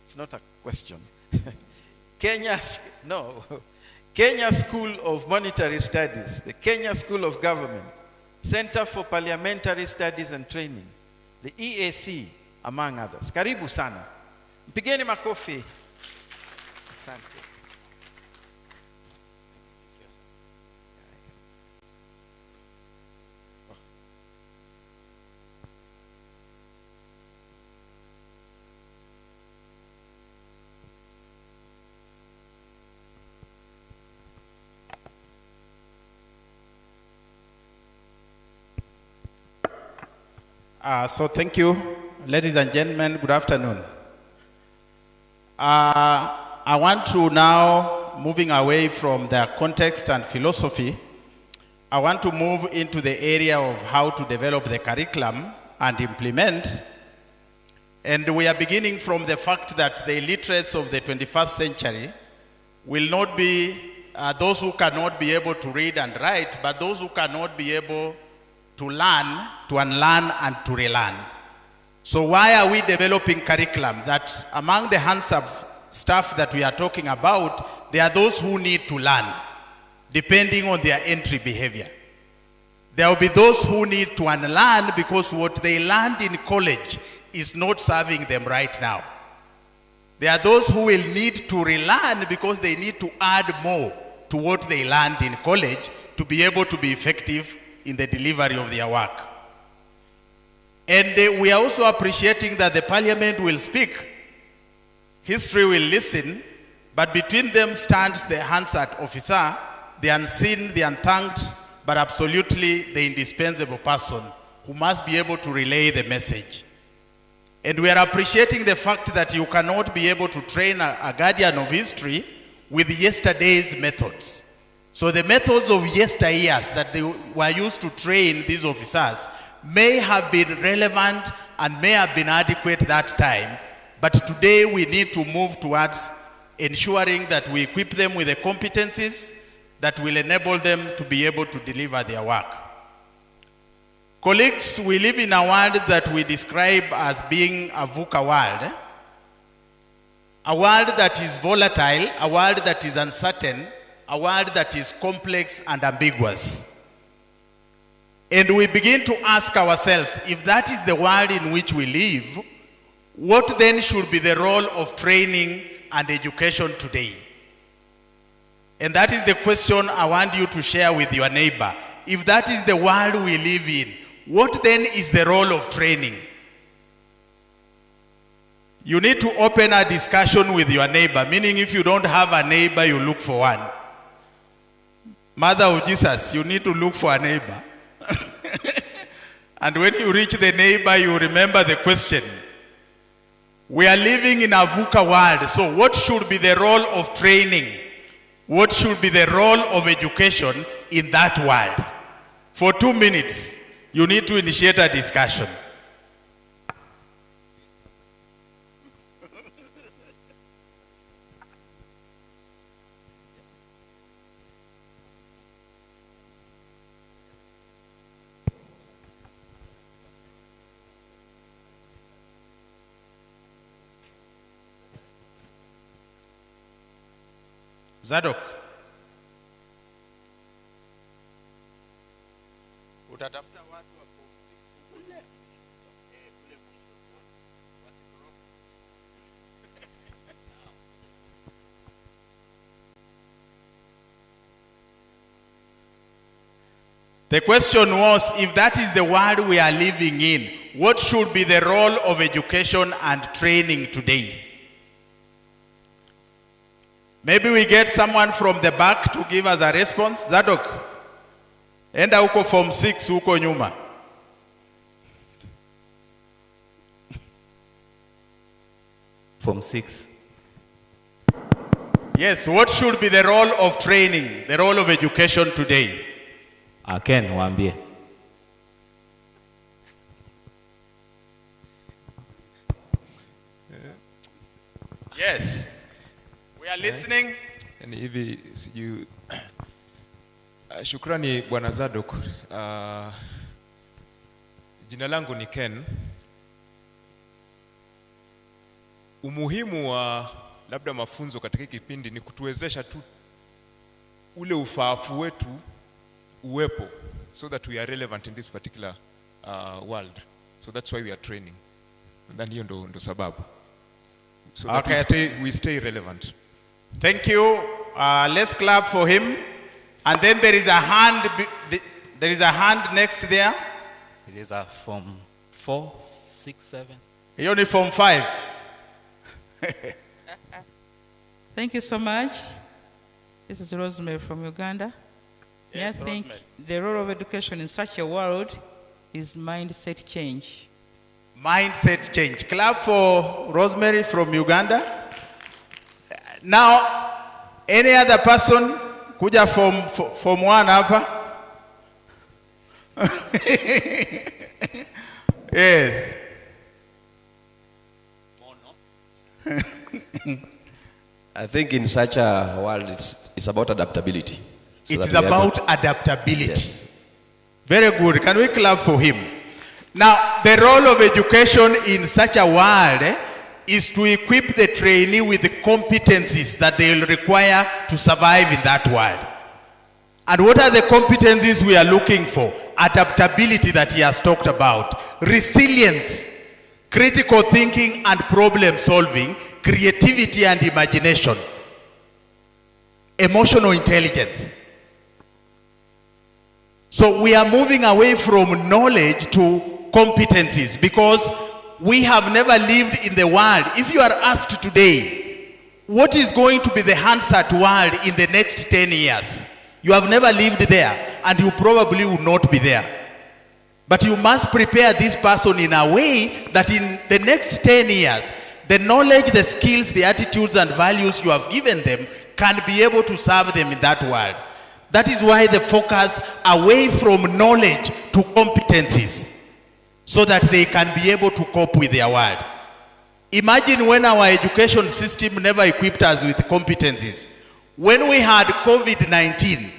It's not a question. Kenya School of Monetary Studies, the Kenya School of Government, Center for Parliamentary Studies and Training, the EAC, among others. Karibu sana. Mpigeni makofi. Asante. So thank you, ladies and gentlemen. Good afternoon. I want to now, moving away from the context and philosophy, I want to move into the area of how to develop the curriculum and implement. And we are beginning from the fact that the illiterates of the 21st century will not be those who cannot be able to read and write, but those who cannot be able to learn, to unlearn, and to relearn. So why are we developing curriculum? That among the Hansard stuff that we are talking about, there are those who need to learn, depending on their entry behavior. There will be those who need to unlearn because what they learned in college is not serving them right now. There are those who will need to relearn because they need to add more to what they learned in college to be able to be effective in the delivery of their work. And we are also appreciating that the parliament will speak, history will listen, but between them stands the Hansard officer, the unseen, the unthanked, but absolutely the indispensable person who must be able to relay the message. And we are appreciating the fact that you cannot be able to train a guardian of history with yesterday's methods. So the methods of yesteryears that they were used to train these officers may have been relevant and may have been adequate that time, but today we need to move towards ensuring that we equip them with the competencies that will enable them to be able to deliver their work. Colleagues, we live in a world that we describe as being a VUCA world. A world that is volatile, a world that is uncertain, a world that is complex and ambiguous. And we begin to ask ourselves, if that is the world in which we live, what then should be the role of training and education today? And that is the question I want you to share with your neighbor. If that is the world we live in, what then is the role of training? You need to open a discussion with your neighbor, meaning if you don't have a neighbor, you look for one. Mother of Jesus, you need to look for a neighbor. And when you reach the neighbor, you remember the question. We are living in a VUCA world, so what should be the role of training? What should be the role of education in that world? For 2 minutes, you need to initiate a discussion. Zadok. Utatafuta watu wako kule. The question was, if that is the world we are living in, what should be the role of education and training today? Maybe we get someone from the back to give us a response. Zadok, enda huko form 6 huko nyuma. Form 6. Yes, what should be the role of training, the role of education today? Ken, waambie. Yes. We are listening. Yani hivi siju shukrani Bwana Zadok. Jina langu ni Ken. Umuhimu wa labda mafunzo katika kipindi ni kutuwezesha tu ule ufaafu wetu uwepo, so that we are relevant in this particular world. So that's why we are training. And hiyo ndo sababu. So that we stay relevant. Thank you. Let's clap for him. And then there is a hand. There is a hand next there. It is a form 4, 6, 7. He only form 5. Thank you so much. This is Rosemary from Uganda. Yes, I think Rosemary. the role of education in such a world is mindset change. Mindset change. Clap for Rosemary from Uganda. Now, any other person, kuja form one hapa. Yes. I think in such a world, it's about adaptability. So it is about adaptability. Yes. Very good. Can we clap for him? Now, the role of education in such a world is to equip the trainee with the competencies that they will require to survive in that world. And what are the competencies we are looking for? Adaptability that he has talked about, resilience, critical thinking and problem solving, creativity and imagination, emotional intelligence. So we are moving away from knowledge to competencies because we have never lived in the world. If you are asked today, what is going to be the Hansard world in the next 10 years? You have never lived there and you probably will not be there. But you must prepare this person in a way that in the next 10 years, the knowledge, the skills, the attitudes and values you have given them can be able to serve them in that world. That is why the focus away from knowledge to competencies, so that they can be able to cope with their world. Imagine when our education system never equipped us with competencies. When we had COVID-19,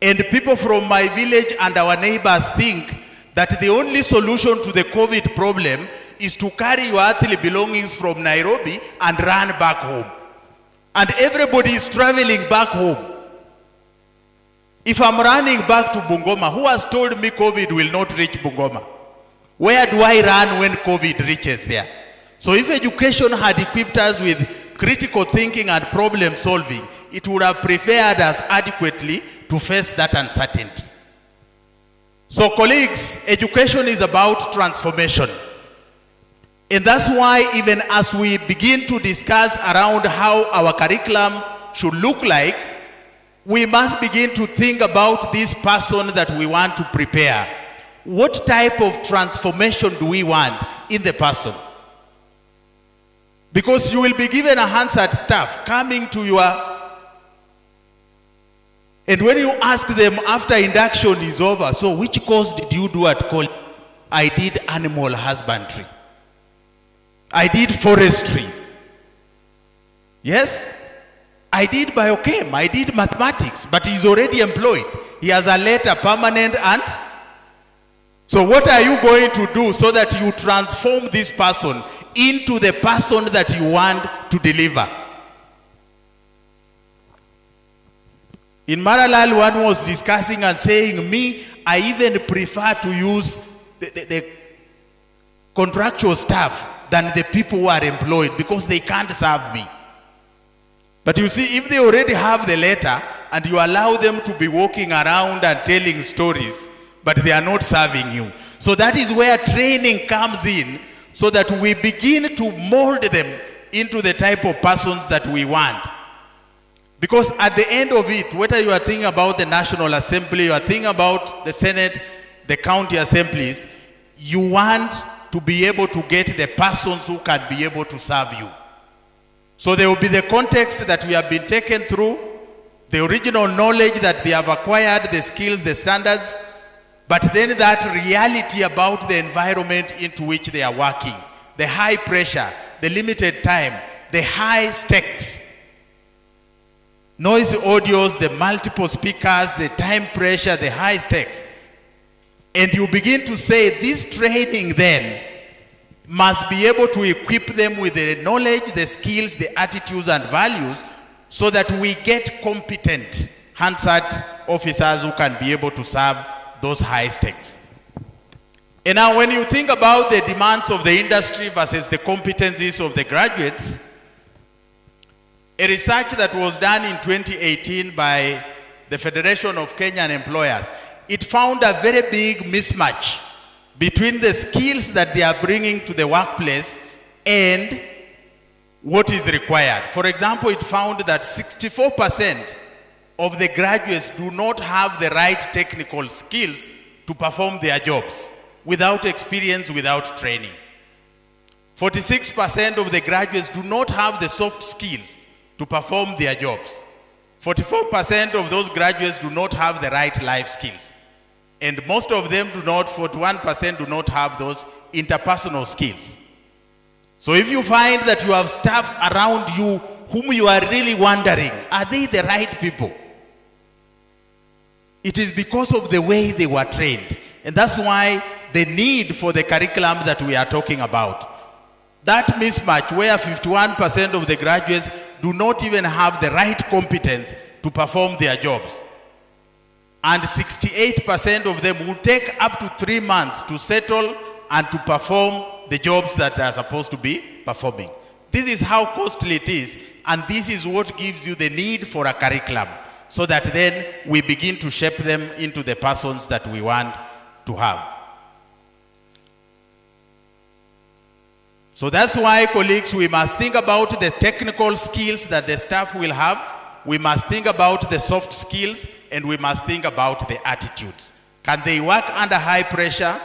and people from my village and our neighbors think that the only solution to the COVID problem is to carry your earthly belongings from Nairobi and run back home. And everybody is traveling back home. If I'm running back to Bungoma, who has told me COVID will not reach Bungoma? Where do I run when COVID reaches there? So if education had equipped us with critical thinking and problem solving, it would have prepared us adequately to face that uncertainty. So colleagues, education is about transformation. And that's why even as we begin to discuss around how our curriculum should look like, we must begin to think about this person that we want to prepare. What type of transformation do we want in the person? Because you will be given a Hansard staff coming to your... And when you ask them after induction is over, so which course did you do at college? I did animal husbandry. I did forestry. Yes? I did biochem. I did mathematics. But he's already employed. He has a letter, permanent and... So what are you going to do so that you transform this person into the person that you want to deliver? In Maralal, one was discussing and saying, me, I even prefer to use the contractual staff than the people who are employed because they can't serve me. But you see, if they already have the letter and you allow them to be walking around and telling stories, but they are not serving you. So that is where training comes in, so that we begin to mold them into the type of persons that we want. Because at the end of it, whether you are thinking about the National Assembly, you are thinking about the Senate, the county assemblies, you want to be able to get the persons who can be able to serve you. So there will be the context that we have been taken through, the original knowledge that they have acquired, the skills, the standards, but then that reality about the environment into which they are working, the high pressure, the limited time, the high stakes, noisy audios, the multiple speakers, the time pressure, the high stakes. And you begin to say this training then must be able to equip them with the knowledge, the skills, the attitudes and values so that we get competent Hansard officers who can be able to serve those high stakes. And now when you think about the demands of the industry versus the competencies of the graduates, a research that was done in 2018 by the Federation of Kenyan Employers, it found a very big mismatch between the skills that they are bringing to the workplace and what is required. For example, it found that 64% of the graduates do not have the right technical skills to perform their jobs, without experience, without training. 46% of the graduates do not have the soft skills to perform their jobs. 44% of those graduates do not have the right life skills. And most of them do not, 41% do not have those interpersonal skills. So if you find that you have staff around you whom you are really wondering, are they the right people? It is because of the way they were trained. And that's why the need for the curriculum that we are talking about. That mismatch where 51% of the graduates do not even have the right competence to perform their jobs. And 68% of them will take up to 3 months to settle and to perform the jobs that they are supposed to be performing. This is how costly it is, and this is what gives you the need for a curriculum, so that then we begin to shape them into the persons that we want to have. So that's why, colleagues, we must think about the technical skills that the staff will have. We must think about the soft skills, and we must think about the attitudes. Can they work under high pressure?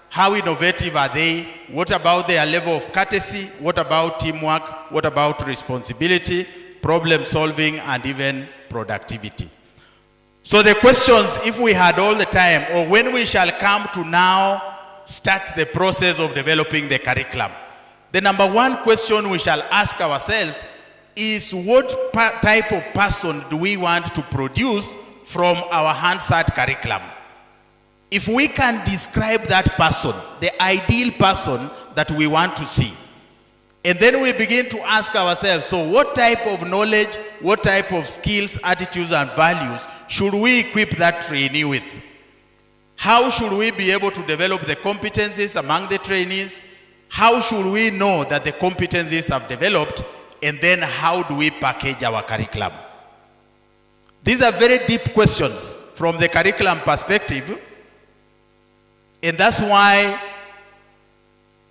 How innovative are they? What about their level of courtesy? What about teamwork? What about responsibility, problem solving, and even productivity? So the questions, if we had all the time, or when we shall come to now start the process of developing the curriculum, the number one question we shall ask ourselves is, what type of person do we want to produce from our Hansard curriculum? If we can describe that person, the ideal person that we want to see, and then we begin to ask ourselves, so what type of knowledge, what type of skills, attitudes, and values should we equip that trainee with? How should we be able to develop the competencies among the trainees? How should we know that the competencies have developed? And then how do we package our curriculum? These are very deep questions from the curriculum perspective. And that's why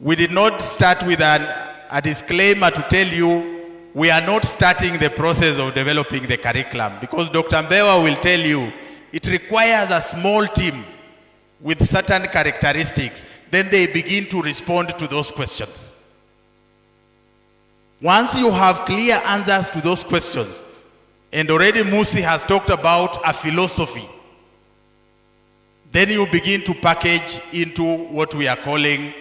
we did not start with a disclaimer to tell you we are not starting the process of developing the curriculum, because Dr. Mbewa will tell you it requires a small team with certain characteristics. Then they begin to respond to those questions. Once you have clear answers to those questions, and already Musi has talked about a philosophy, then you begin to package into what we are calling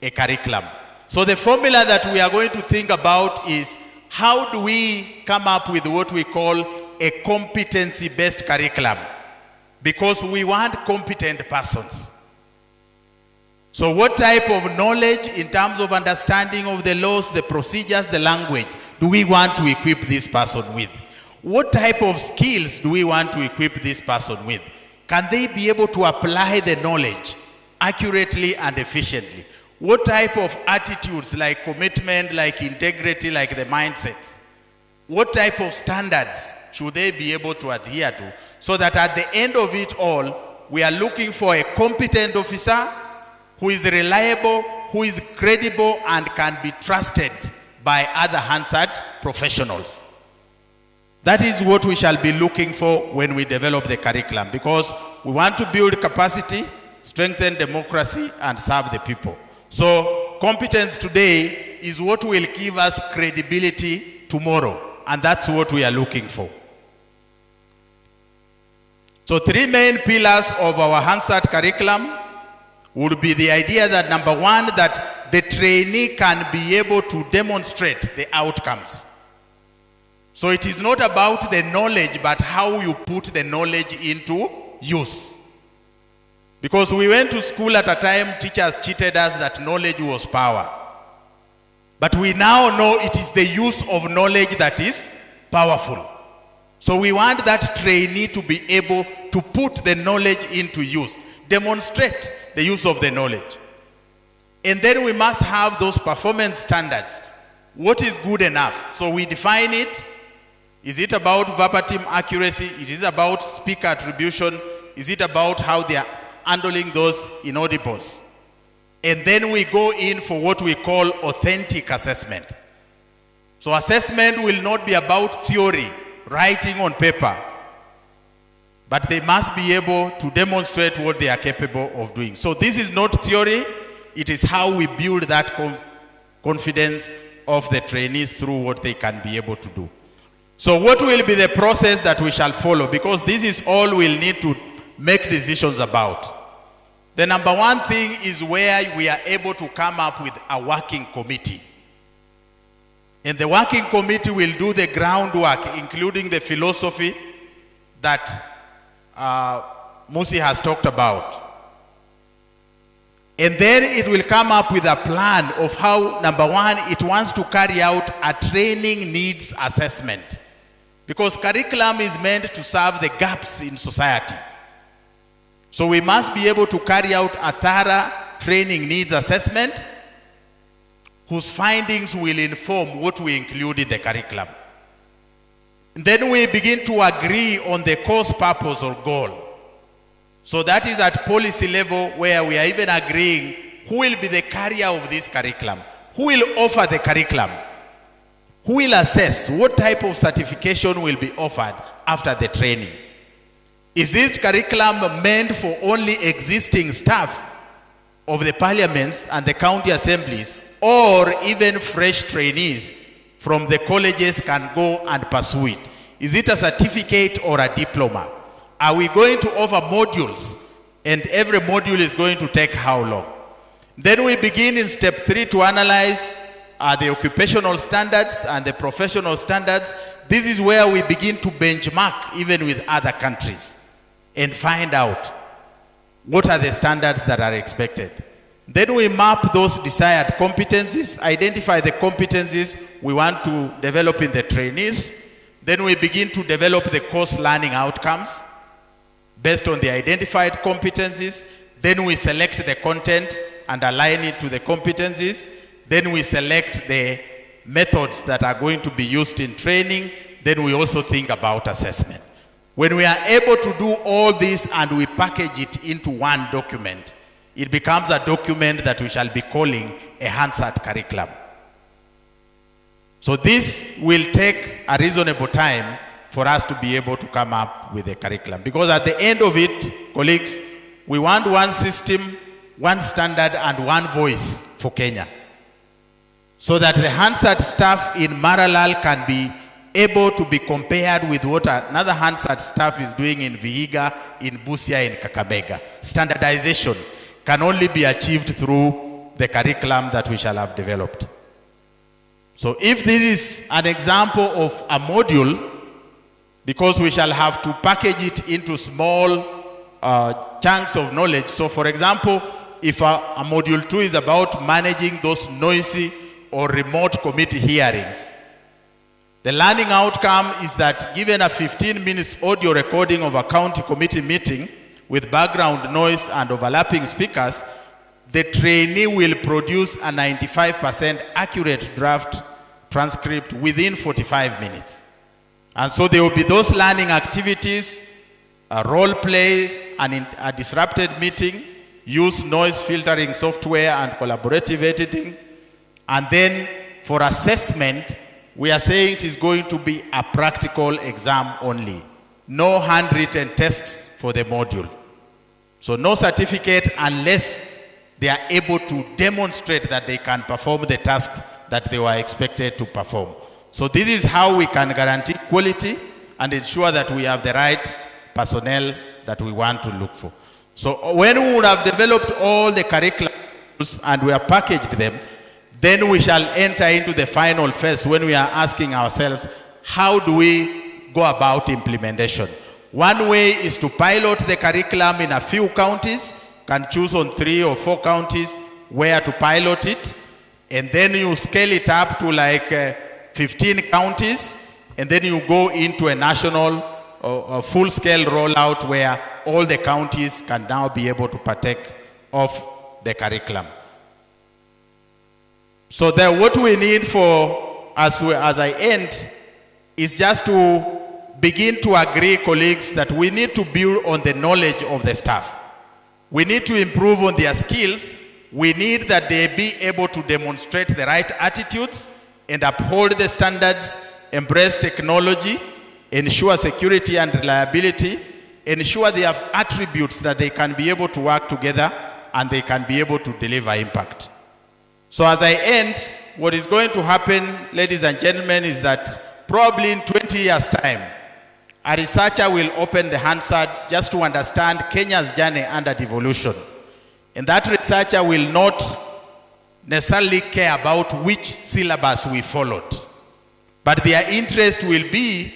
a curriculum. So the formula that we are going to think about is, how do we come up with what we call a competency-based curriculum? Because we want competent persons. So what type of knowledge in terms of understanding of the laws, the procedures, the language do we want to equip this person with? What type of skills do we want to equip this person with? Can they be able to apply the knowledge accurately and efficiently? What type of attitudes, like commitment, like integrity, like the mindsets? What type of standards should they be able to adhere to, so that at the end of it all, we are looking for a competent officer who is reliable, who is credible, and can be trusted by other Hansard professionals. That is what we shall be looking for when we develop the curriculum, because we want to build capacity, strengthen democracy, and serve the people. So competence today is what will give us credibility tomorrow, and that's what we are looking for. So 3 main pillars of our Hansard curriculum would be the idea that, number one, that the trainee can be able to demonstrate the outcomes. So it is not about the knowledge, but how you put the knowledge into use. Because we went to school at a time, teachers cheated us that knowledge was power. But we now know it is the use of knowledge that is powerful. So we want that trainee to be able to put the knowledge into use, demonstrate the use of the knowledge. And then we must have those performance standards. What is good enough? So we define it. Is it about verbatim accuracy? Is it about speaker attribution? Is it about how they are handling those inaudibles? And then we go in for what we call authentic assessment. So assessment will not be about theory, writing on paper, but they must be able to demonstrate what they are capable of doing. So this is not theory, it is how we build that confidence of the trainees through what they can be able to do. So what will be the process that we shall follow? Because this is all we'll need to make decisions about. The number one thing is where we are able to come up with a working committee. And the working committee will do the groundwork, including the philosophy that Musi has talked about. And then it will come up with a plan of how, number one, it wants to carry out a training needs assessment. Because curriculum is meant to serve the gaps in society. So we must be able to carry out a thorough training needs assessment whose findings will inform what we include in the curriculum. And then we begin to agree on the course purpose or goal. So that is at policy level where we are even agreeing who will be the carrier of this curriculum, who will offer the curriculum, who will assess what type of certification will be offered after the training. Is this curriculum meant for only existing staff of the parliaments and the county assemblies, or even fresh trainees from the colleges can go and pursue it? Is it a certificate or a diploma? Are we going to offer modules, and every module is going to take how long? Then we begin in step 3 to analyze the occupational standards and the professional standards. This is where we begin to benchmark even with other countries and find out what are the standards that are expected. Then we map those desired competencies, identify the competencies we want to develop in the trainees. Then we begin to develop the course learning outcomes based on the identified competencies. Then we select the content and align it to the competencies. Then we select the methods that are going to be used in training. Then we also think about assessment. When we are able to do all this and we package it into one document, it becomes a document that we shall be calling a Hansard curriculum. So this will take a reasonable time for us to be able to come up with a curriculum. Because at the end of it, colleagues, we want one system, one standard, and one voice for Kenya. So that the Hansard staff in Maralal can be able to be compared with what another Hansard staff is doing in Vihiga, in Busia, in Kakamega. Standardization can only be achieved through the curriculum that we shall have developed. So if this is an example of a module, because we shall have to package it into small chunks of knowledge. So for example, if a module 2 is about managing those noisy or remote committee hearings, the learning outcome is that given a 15 minutes audio recording of a county committee meeting with background noise and overlapping speakers, the trainee will produce a 95% accurate draft transcript within 45 minutes. And so there will be those learning activities, a role play, a disrupted meeting, use noise filtering software and collaborative editing. And then for assessment, we are saying it is going to be a practical exam only. No handwritten tests for the module. So no certificate unless they are able to demonstrate that they can perform the task that they were expected to perform. So this is how we can guarantee quality and ensure that we have the right personnel that we want to look for. So when we would have developed all the curriculums and we have packaged them, then we shall enter into the final phase when we are asking ourselves, how do we go about implementation? One way is to pilot the curriculum in a few counties, can choose on 3 or 4 counties where to pilot it, and then you scale it up to like 15 counties, and then you go into a national full-scale rollout where all the counties can now be able to partake of the curriculum. So then what we need for, as I end, is just to begin to agree, colleagues, that we need to build on the knowledge of the staff. We need to improve on their skills. We need that they be able to demonstrate the right attitudes and uphold the standards, embrace technology, ensure security and reliability, ensure they have attributes that they can be able to work together and they can be able to deliver impact. So as I end, what is going to happen, ladies and gentlemen, is that probably in 20 years' time, a researcher will open the Hansard just to understand Kenya's journey under devolution. And that researcher will not necessarily care about which syllabus we followed. But their interest will be,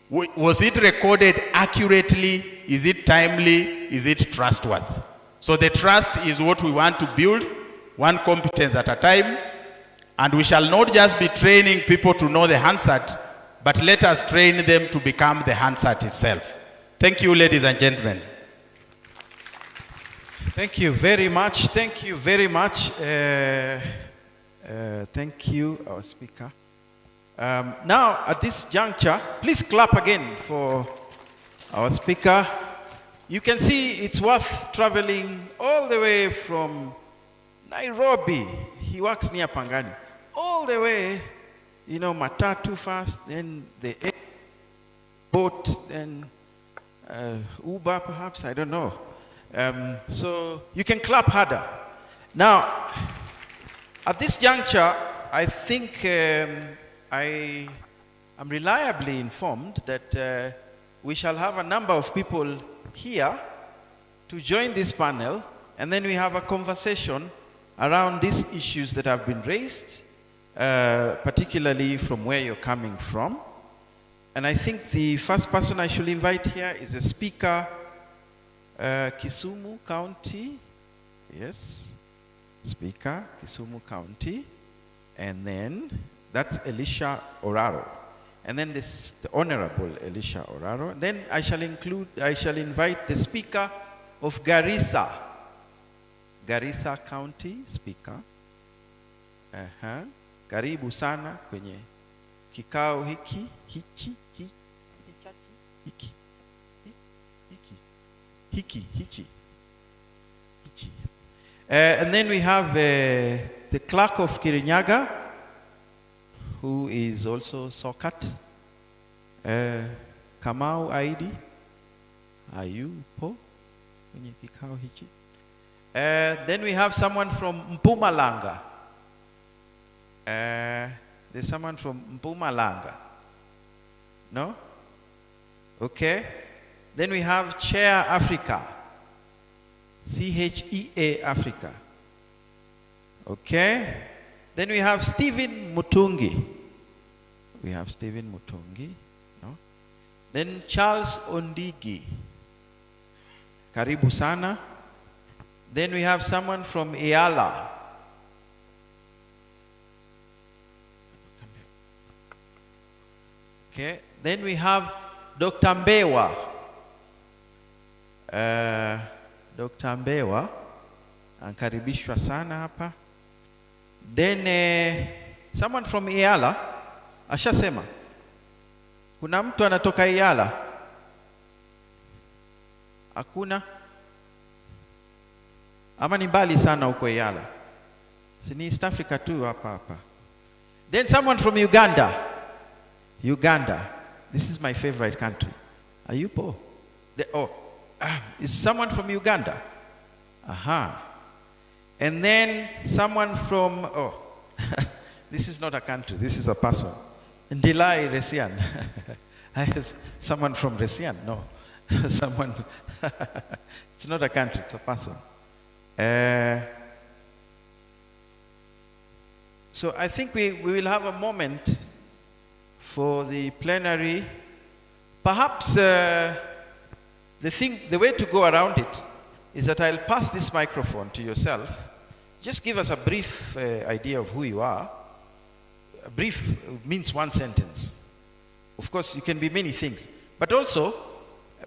was it recorded accurately? Is it timely? Is it trustworthy? So the trust is what we want to build, one competence at a time. And we shall not just be training people to know the Hansard, but let us train them to become the Hansard itself. Thank you, ladies and gentlemen. Thank you very much. Thank you very much. Thank you, our speaker. Now, at this juncture, please clap again for our speaker. You can see it's worth traveling all the way from Nairobi. He works near Pangani. All the way, you know, matatu first, then the boat, then Uber perhaps, I don't know. So you can clap harder. Now, at this juncture, I think I am reliably informed that we shall have a number of people here to join this panel, and then we have a conversation around these issues that have been raised, particularly from where you're coming from. And I think the first person I should invite here is a speaker, Kisumu County. Yes, speaker, Kisumu County. And then that's Elisha Oraro. And then this, the Honorable Elisha Oraro. And then I shall invite the speaker of Garissa. Garissa County, speaker. Karibu sana kwenye kikao hiki. And then we have the clerk of Kirinyaga, who is also Sokat. Kamau Aidi, Ayupo kwenye kikao hichi. Then we have someone from Mpumalanga. There's someone from Mpumalanga. No? Okay. Then we have Chair Africa. CHEA Africa. Okay. Then we have Stephen Mutungi. We have Stephen Mutungi. No? Then Charles Ondigi. Karibu sana. Then we have someone from Eala. Okay. Then we have Dr. Mbewa. Dr. Mbewa ankaribishwa sana hapa. Then someone from Eala ashasema. Kuna mtu anatoka Eala? Hakuna? Ama ni mbali sana huko Eala? Si ni East Africa tu hapa. Then someone from Uganda. Uganda. This is my favorite country. Are you poor? Is someone from Uganda? Aha. And then someone from, this is not a country, this is a person. Ndilai Resian. Someone from Resian? No. Someone, it's not a country, it's a person. So I think we will have a moment for the plenary. Perhaps the way to go around it is that I'll pass this microphone to yourself. Just give us a brief idea of who you are. A brief means one sentence. Of course, you can be many things. But also,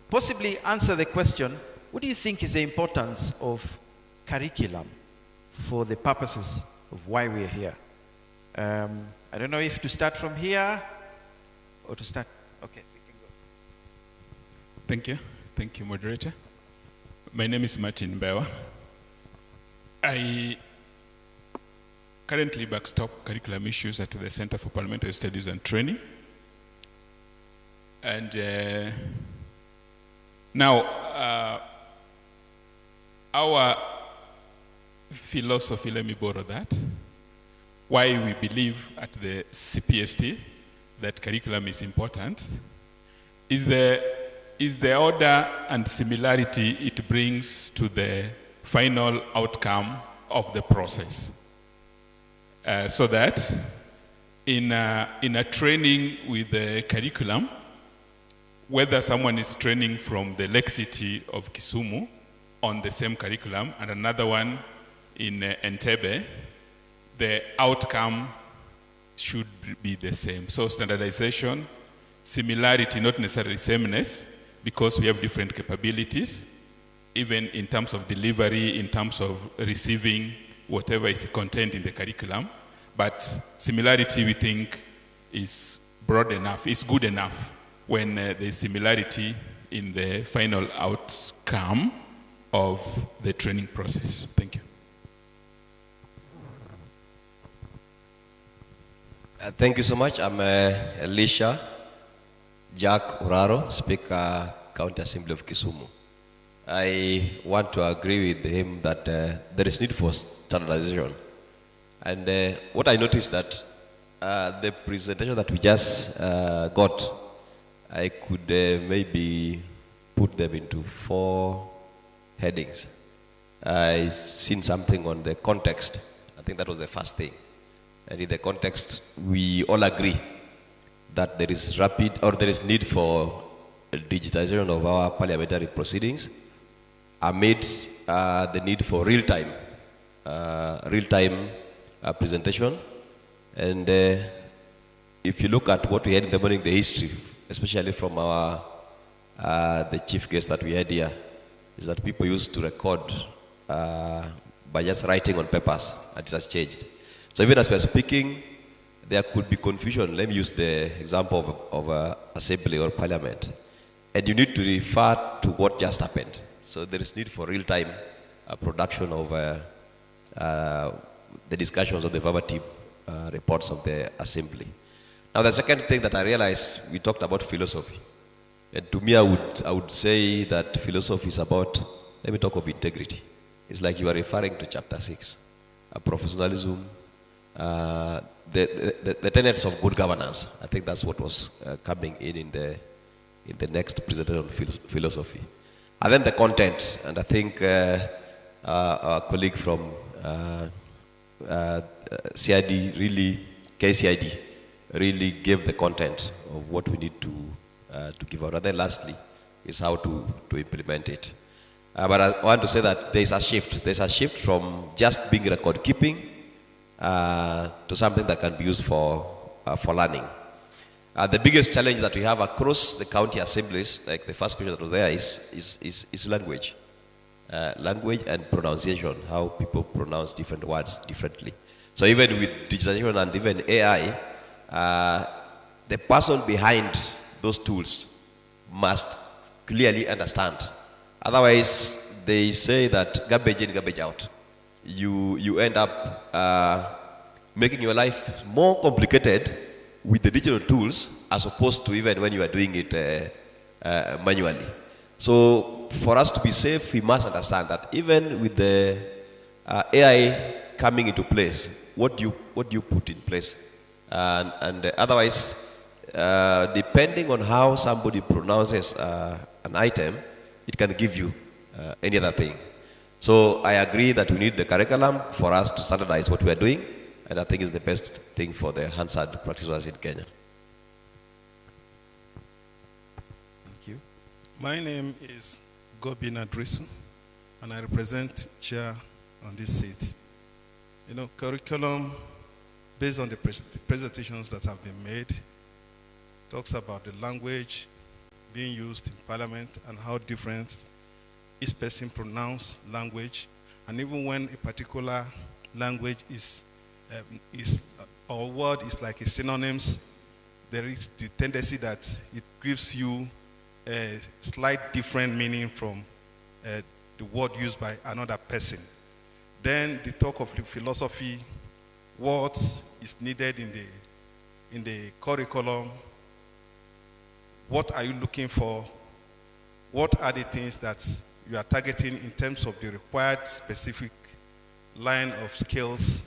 possibly answer the question, what do you think is the importance of curriculum for the purposes of why we're here? I don't know if to start from here or to start. Okay, we can go. Thank you. Thank you, moderator. My name is Martin Mbewa. I currently backstop curriculum issues at the Center for Parliamentary Studies and Training. And Now, our philosophy, let me borrow that, why we believe at the CPST that curriculum is important, is the order and similarity it brings to the final outcome of the process. So that in a training with the curriculum, whether someone is training from the Lake City of Kisumu on the same curriculum and another one in Entebbe, the outcome should be the same. So standardization, similarity, not necessarily sameness, because we have different capabilities, even in terms of delivery, in terms of receiving whatever is contained in the curriculum. But similarity, we think, is broad enough, is good enough when there's similarity in the final outcome of the training process. Thank you. Thank you so much. I'm Elisha Jack Uraro, Speaker, County Assembly of Kisumu. I want to agree with him that there is need for standardization. And what I noticed that the presentation that we just got, I could maybe put them into 4 headings. I've seen something on the context. I think that was the first thing. And in the context, we all agree that there is need for digitization of our parliamentary proceedings amidst the need for real-time presentation. And if you look at what we had in the morning, the history, especially from the chief guest that we had here, is that people used to record by just writing on papers, and it has changed. So even as we are speaking, there could be confusion. Let me use the example of assembly or parliament. And you need to refer to what just happened. So there is need for real-time production of the discussions of the verbatim reports of the assembly. Now the second thing that I realized, we talked about philosophy. And to me, I would say that philosophy is about, let me talk of integrity. It's like you are referring to chapter 6, professionalism, the tenets of good governance. I think that's what was coming in the next presentation on philosophy. And then the content, and I think our colleague from CID KCID really gave the content of what we need to give out. And then lastly is how to implement it. But I want to say that there's a shift. There's a shift from just being record keeping to something that can be used for learning. The biggest challenge that we have across the county assemblies, like the first question that was there, is language. Language and pronunciation, how people pronounce different words differently. So even with digitalization and even AI, the person behind those tools must clearly understand. Otherwise, they say that garbage in, garbage out. You end up making your life more complicated with the digital tools as opposed to even when you are doing it manually. So for us to be safe, we must understand that even with the AI coming into place, what do you put in place? And otherwise, depending on how somebody pronounces an item, it can give you any other thing. So I agree that we need the curriculum for us to standardize what we are doing, and I think it's the best thing for the Hansard practitioners in Kenya. Thank you. My name is Gobi Nadrisu, and I represent Chair on this seat. You know, curriculum, based on the presentations that have been made, talks about the language being used in Parliament and how different each person pronounce language, and even when a particular language or word is like a synonyms, there is the tendency that it gives you a slight different meaning from the word used by another person. Then the talk of philosophy, what is needed in the curriculum, what are you looking for what are the things that you are targeting in terms of the required specific line of skills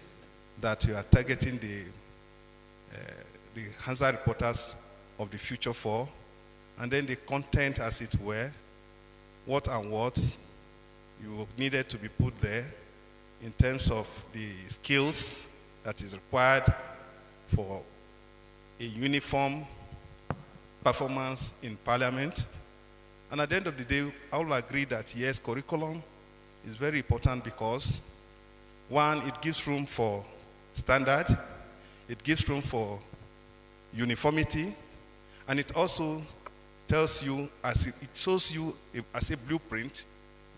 that you are targeting the Hansard reporters of the future for, and then the content, as it were, what and what you needed to be put there in terms of the skills that is required for a uniform performance in Parliament. And at the end of the day, I will agree that yes, curriculum is very important because, one, it gives room for standard, it gives room for uniformity, and it also tells you, it shows you as a blueprint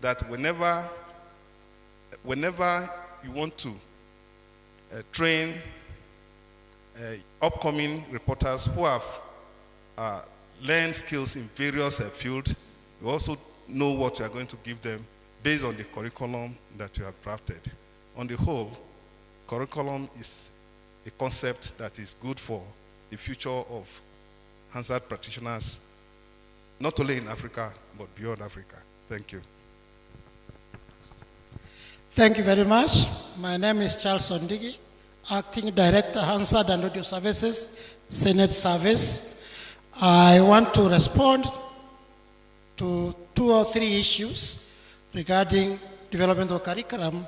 that whenever you want to train upcoming reporters who have learned skills in various fields, you also know what you are going to give them based on the curriculum that you have drafted. On the whole, curriculum is a concept that is good for the future of Hansard practitioners, not only in Africa, but beyond Africa. Thank you. Thank you very much. My name is Charles Ondigi, Acting Director, Hansard and Audio Services, Senate Service. I want to respond to 2 or 3 issues regarding development of curriculum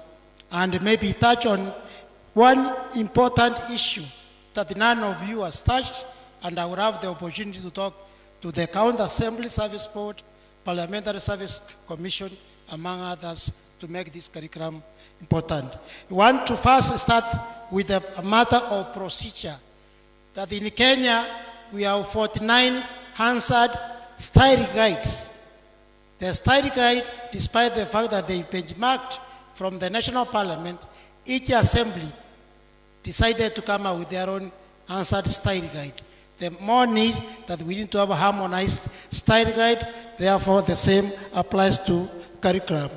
and maybe touch on one important issue that none of you has touched, and I will have the opportunity to talk to the County Assembly Service Board, Parliamentary Service Commission, among others, to make this curriculum important. We want to first start with a matter of procedure. That in Kenya, we have 49 Hansard style guides. The style guide, despite the fact that they benchmarked from the National Parliament, each assembly decided to come out with their own Hansard style guide. The more need that we need to have a harmonized style guide, therefore the same applies to curriculum.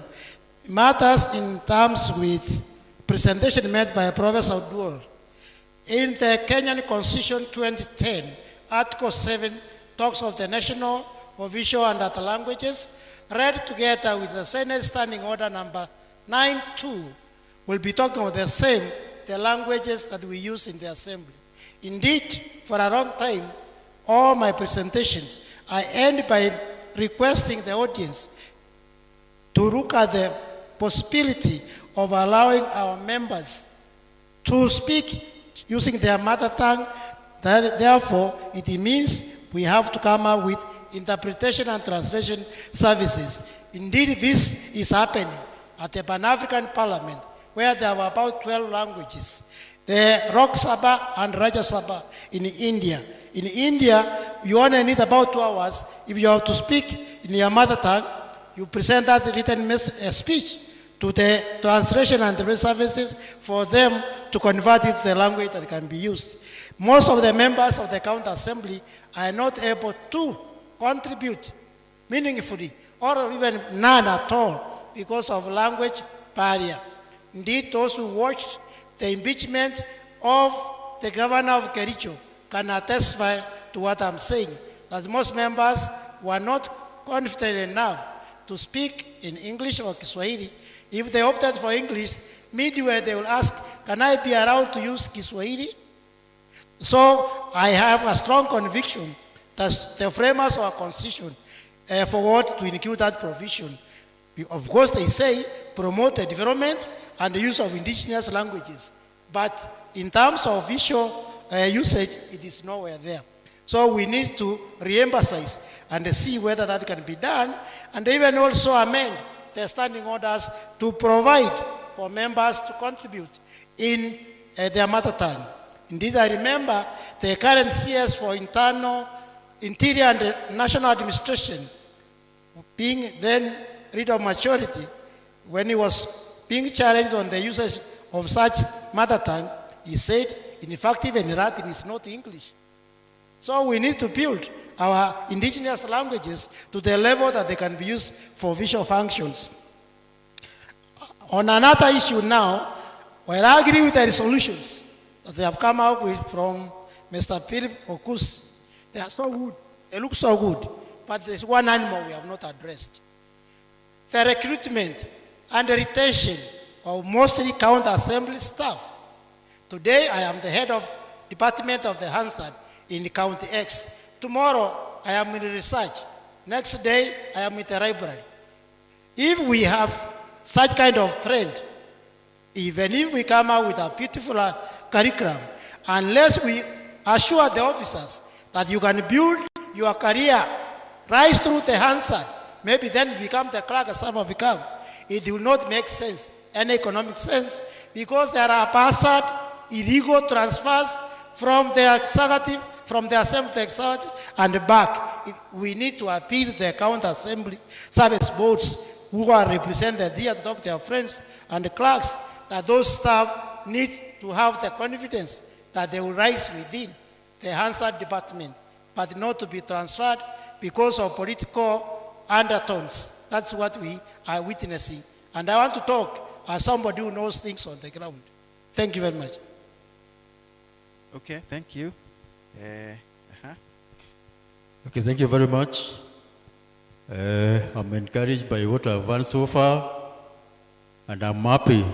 Matters in terms with presentation made by Professor Duol. In the Kenyan Constitution 2010, Article 7 talks of the national, official, and other languages, read together with the Senate Standing Order number 92, will be talking of the same, the languages that we use in the Assembly. Indeed, for a long time, all my presentations, I end by requesting the audience to look at the possibility of allowing our members to speak using their mother tongue. Therefore, it means we have to come up with interpretation and translation services. Indeed, this is happening at the Pan-African Parliament, where there are about 12 languages. The Lok Sabha and Rajya Sabha in India. In India, you only need about 2 hours. If you have to speak in your mother tongue, you present that written speech to the translation and the services for them to convert it to the language that can be used. Most of the members of the County Assembly are not able to contribute meaningfully or even none at all because of language barrier. Indeed, those who watched the impeachment of the governor of Kericho can attest to what I'm saying, that most members were not confident enough to speak in English or Kiswahili. If they opted for English, midway they will ask, can I be allowed to use Kiswahili? So I have a strong conviction that the framers of our constitution forgot to include that provision. Of course, they say promote the development and the use of indigenous languages. But in terms of visual usage, it is nowhere there. So we need to re-emphasize and see whether that can be done, and even also amend the standing orders to provide for members to contribute in their mother tongue. Indeed, I remember the current CS for Interior and National Administration, being then leader of majority, when he was being challenged on the usage of such mother tongue, he said, in fact, even Latin is not English. So we need to build our indigenous languages to the level that they can be used for visual functions. On another issue now, while I agree with the resolutions that they have come out with from Mr. Philip Okus, they are so good, they look so good, but there's one animal we have not addressed. The recruitment and the retention of mostly county assembly staff. Today, I am the head of department of the Hansard in County X. Tomorrow, I am in research. Next day, I am in the library. If we have such kind of trend, even if we come out with a beautiful curriculum, unless we assure the officers that you can build your career, rise through the Hansard, maybe then become the clerk as some have become, it will not make sense, any economic sense, because there are bastard, illegal transfers from the executive, from the assembly to the executive, and back. We need to appeal to the county assembly service boards who are represented here to talk to their friends and the clerks, that those staff need to have the confidence that they will rise within the Hansard department, but not to be transferred because of political undertones. That's what we are witnessing. And I want to talk as somebody who knows things on the ground. Thank you very much. Okay, thank you. Okay, thank you very much. I'm encouraged by what I've done so far, and I'm happy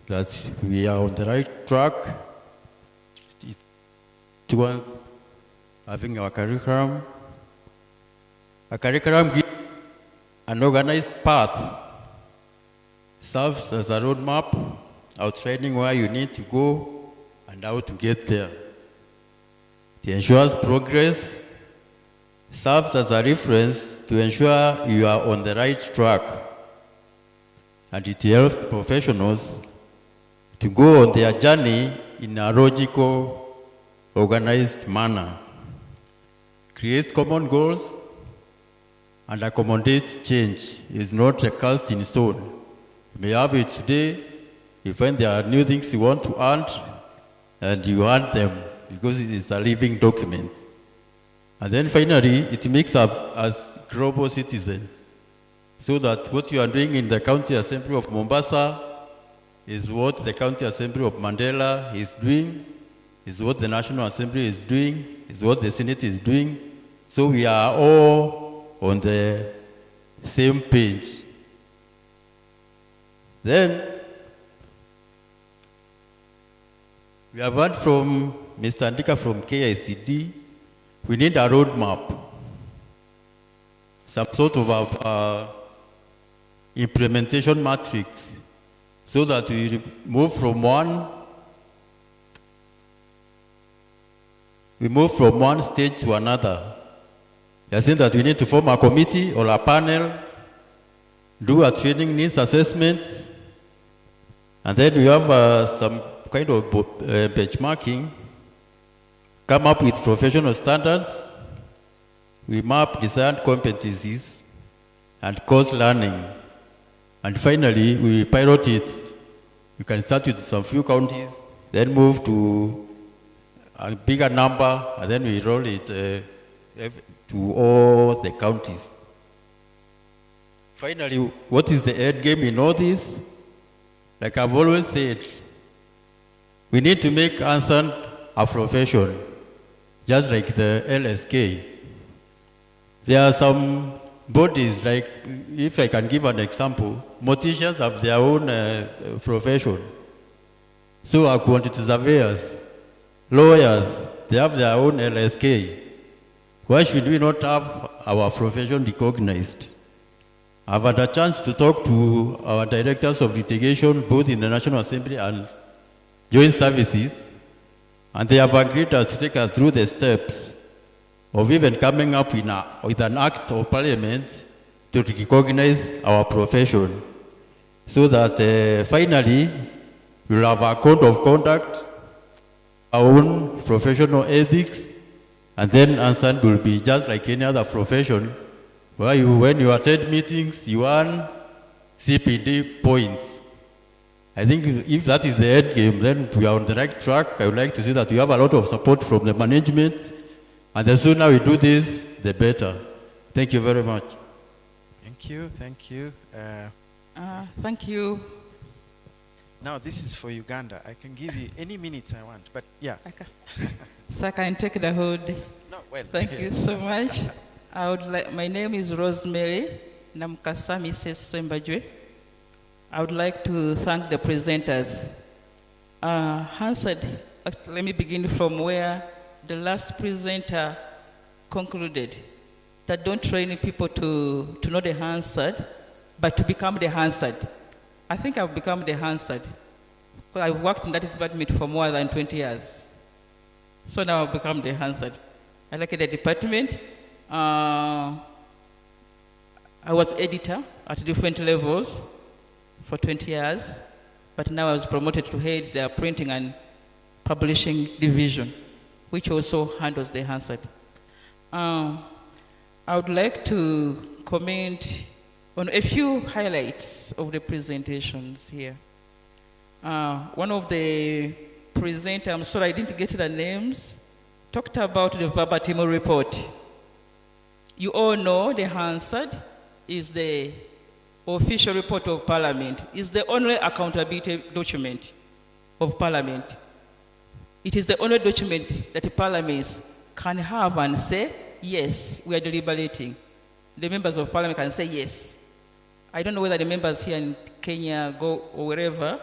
that we are on the right track towards having our curriculum. A curriculum gives an organized path, serves as a roadmap, outlining where you need to go and how to get there. It ensures progress, serves as a reference to ensure you are on the right track, and it helps professionals to go on their journey in a logical, organized manner, creates common goals, and accommodates change. Is not a cast in stone. You may have it today, you find there are new things you want to add, and you add them because it is a living document. And then finally, it makes up as global citizens, so that what you are doing in the County Assembly of Mombasa is what the County Assembly of Mandela is doing, is what the National Assembly is doing, is what the Senate is doing. So we are all on the same page. Then, we have heard from Mr. Andika from KICD, we need a roadmap, some sort of implementation matrix, so that we move from one stage to another. You are saying that we need to form a committee or a panel, do a training needs assessment, and then we have some kind of benchmarking, come up with professional standards, we map desired competencies and course learning, and finally we pilot it. You can start with some few counties, then move to a bigger number, and then we roll it to all the counties. Finally, what is the end game in all this? Like I've always said, we need to make Hansard a profession, just like the LSK. There are some bodies, like if I can give an example, morticians have their own profession. So are quantity surveyors, lawyers, they have their own LSK. Why should we not have our profession recognized? I've had a chance to talk to our directors of litigation, both in the National Assembly and Joint Services, and they have agreed to take us through the steps of even coming up with an act of parliament to recognize our profession, so that finally we'll have a code of conduct, our own professional ethics, and then Hansard will be just like any other profession, where when you attend meetings, you earn CPD points. I think if that is the end game, then we are on the right track. I would like to see that we have a lot of support from the management, and the sooner we do this, the better. Thank you very much. Thank you, thank you. Thank you. Now this is for Uganda. I can give you any minutes I want, but yeah. So I can take the hood. No, well. Thank you so much. My name is Rosemary Namkasa Mrs. Sembajwe. I would like to thank the presenters. Hansard, let me begin from where the last presenter concluded, that don't train people to know the Hansard, but to become the Hansard. I think I've become the Hansard. I've worked in that department for more than 20 years. So now I've become the Hansard. I like the department. I was editor at different levels for 20 years, but now I was promoted to head the printing and publishing division, which also handles the Hansard. I would like to comment on a few highlights of the presentations here. One of the presenters, I'm sorry I didn't get the names, talked about the verbatim report. You all know the Hansard is the official report of Parliament. It's the only accountability document of Parliament. It is the only document that the Parliament can have and say, yes, we are deliberating. The members of Parliament can say yes. I don't know whether the members here in Kenya go or wherever,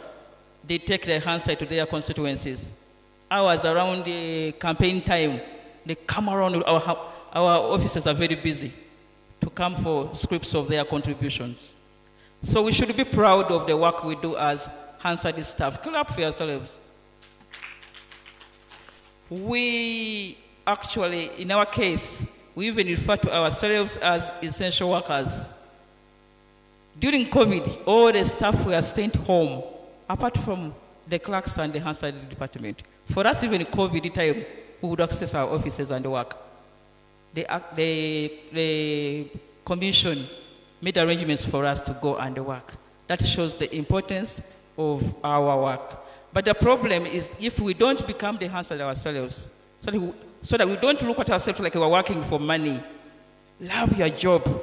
they take their Hansard to their constituencies. Hours around the campaign time, they come around, our officers are very busy to come for scripts of their contributions. So we should be proud of the work we do as Hansard staff. Clap for yourselves. We actually, in our case, we even refer to ourselves as essential workers. During COVID, all the staff were sent home, apart from the clerks and the Hansard department. For us, even in COVID time, we would access our offices and work. The commission made arrangements for us to go and work. That shows the importance of our work. But the problem is if we don't become the Hansard ourselves, so that we don't look at ourselves like we're working for money. Love your job.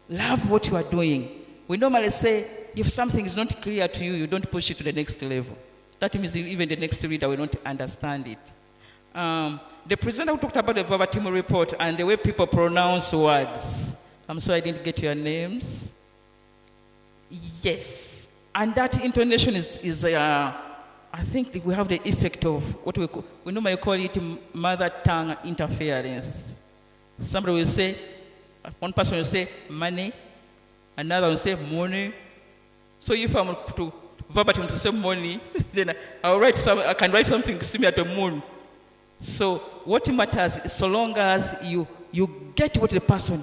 Love what you are doing. We normally say, if something is not clear to you, you don't push it to the next level. That means even the next reader will not understand it. The presenter talked about the verbatim report and the way people pronounce words. I'm sorry I didn't get your names. Yes. And that intonation is I think we have the effect of what we normally call it mother tongue interference. Somebody will say, one person will say money, another will say money. So if I'm to verbatim to say money, then I can write something similar to moon. So what matters is so long as you get what the person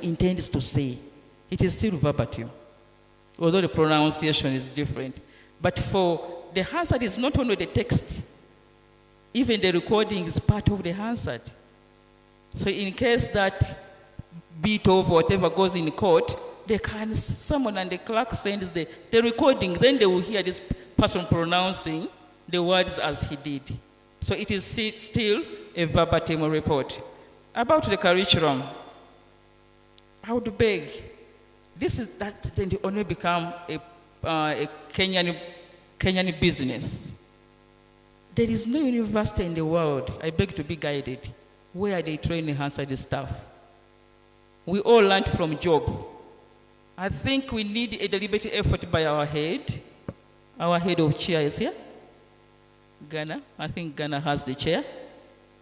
intends to say, it is still verbatim, although the pronunciation is different. But for the Hansard is not only the text, even the recording is part of the Hansard. So in case that bit of whatever goes in court, they can, someone and the clerk sends the recording, then they will hear this person pronouncing the words as he did. So it is still a verbatim report. About the curriculum, I would beg, that then only become a Kenyan business. There is no university in the world, I beg to be guided, where they train Hansard staff. We all learned from job. I think we need a deliberate effort by our head of chair is here. Ghana, I think Ghana has the chair.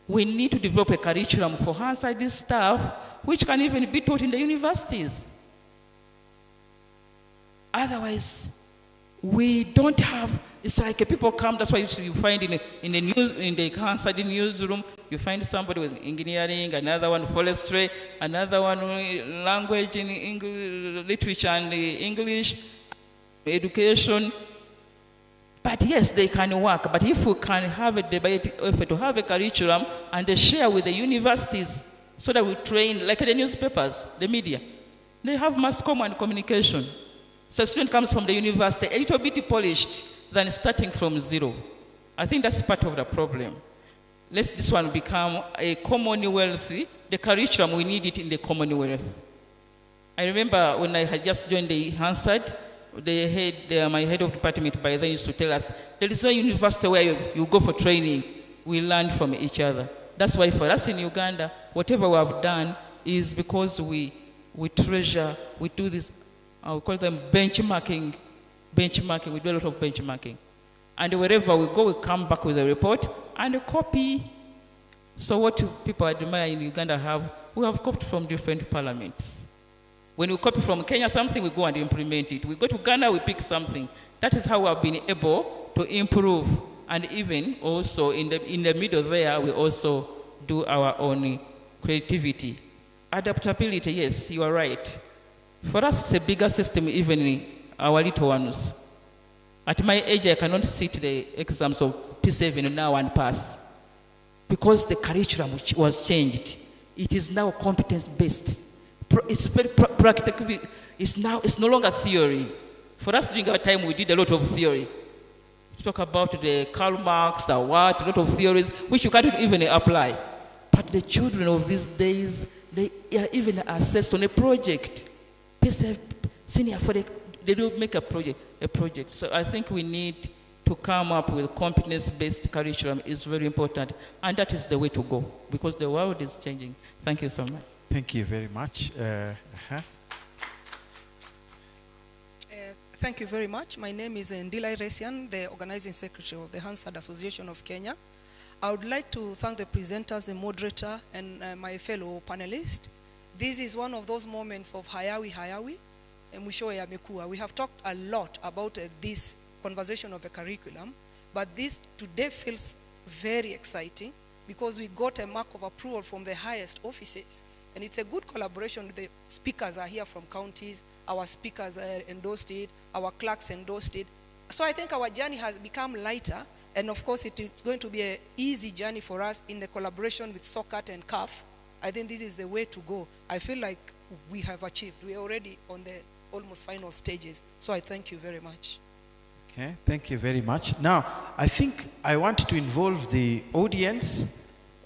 We need to develop a curriculum for Hansard staff, which can even be taught in the universities. Otherwise, we don't have, it's like people come, that's why you find in the Hansard newsroom, you find somebody with engineering, another one forestry, another one language in English, literature and English, education. But yes, they can work. But if we can have a debate effort to have a curriculum and share with the universities so that we train, like the newspapers, the media, they have mass comm and communication. So a student comes from the university a little bit polished than starting from zero. I think that's part of the problem. Let this one become a commonwealth. The curriculum, we need it in the commonwealth. I remember when I had just joined the Hansard, my head of department by then used to tell us, there is no university where you go for training. We learn from each other. That's why for us in Uganda, whatever we have done, is because we treasure, we do this, we call them benchmarking, we do a lot of benchmarking. And wherever we go, we come back with a report and a copy. So what people admire in Uganda we have copied from different parliaments. When we copy from Kenya something, we go and implement it. We go to Ghana, we pick something. That is how we have been able to improve. And even also in the middle there, we also do our own creativity. Adaptability, yes, you are right. For us, it's a bigger system, even in our little ones. At my age, I cannot sit the exams of P7 now and pass. Because the curriculum was changed. It is now competence-based. It's very practical. It's no longer theory. For us during our time, we did a lot of theory. We talk about the Karl Marx, a lot of theories, which you can't even apply. But the children of these days, they are even assessed on a project. Senior, they do make a project. So I think we need to come up with competence-based curriculum is very important, and that is the way to go, because the world is changing. Thank you so much. Thank you very much. Thank you very much. My name is Ndila Resian, the organizing secretary of the Hansard Association of Kenya. I would like to thank the presenters, the moderator, and my fellow panelists. This is one of those moments of hayawi, and we have talked a lot about this conversation of a curriculum, but this today feels very exciting because we got a mark of approval from the highest offices, and it's a good collaboration. The speakers are here from counties, our speakers endorsed it, our clerks endorsed it. So I think our journey has become lighter, and of course it's going to be an easy journey for us in the collaboration with SOCAT and CAF. I think this is the way to go. I feel like we have achieved. We are already on the almost final stages. So I thank you very much. Okay, thank you very much. Now, I think I want to involve the audience.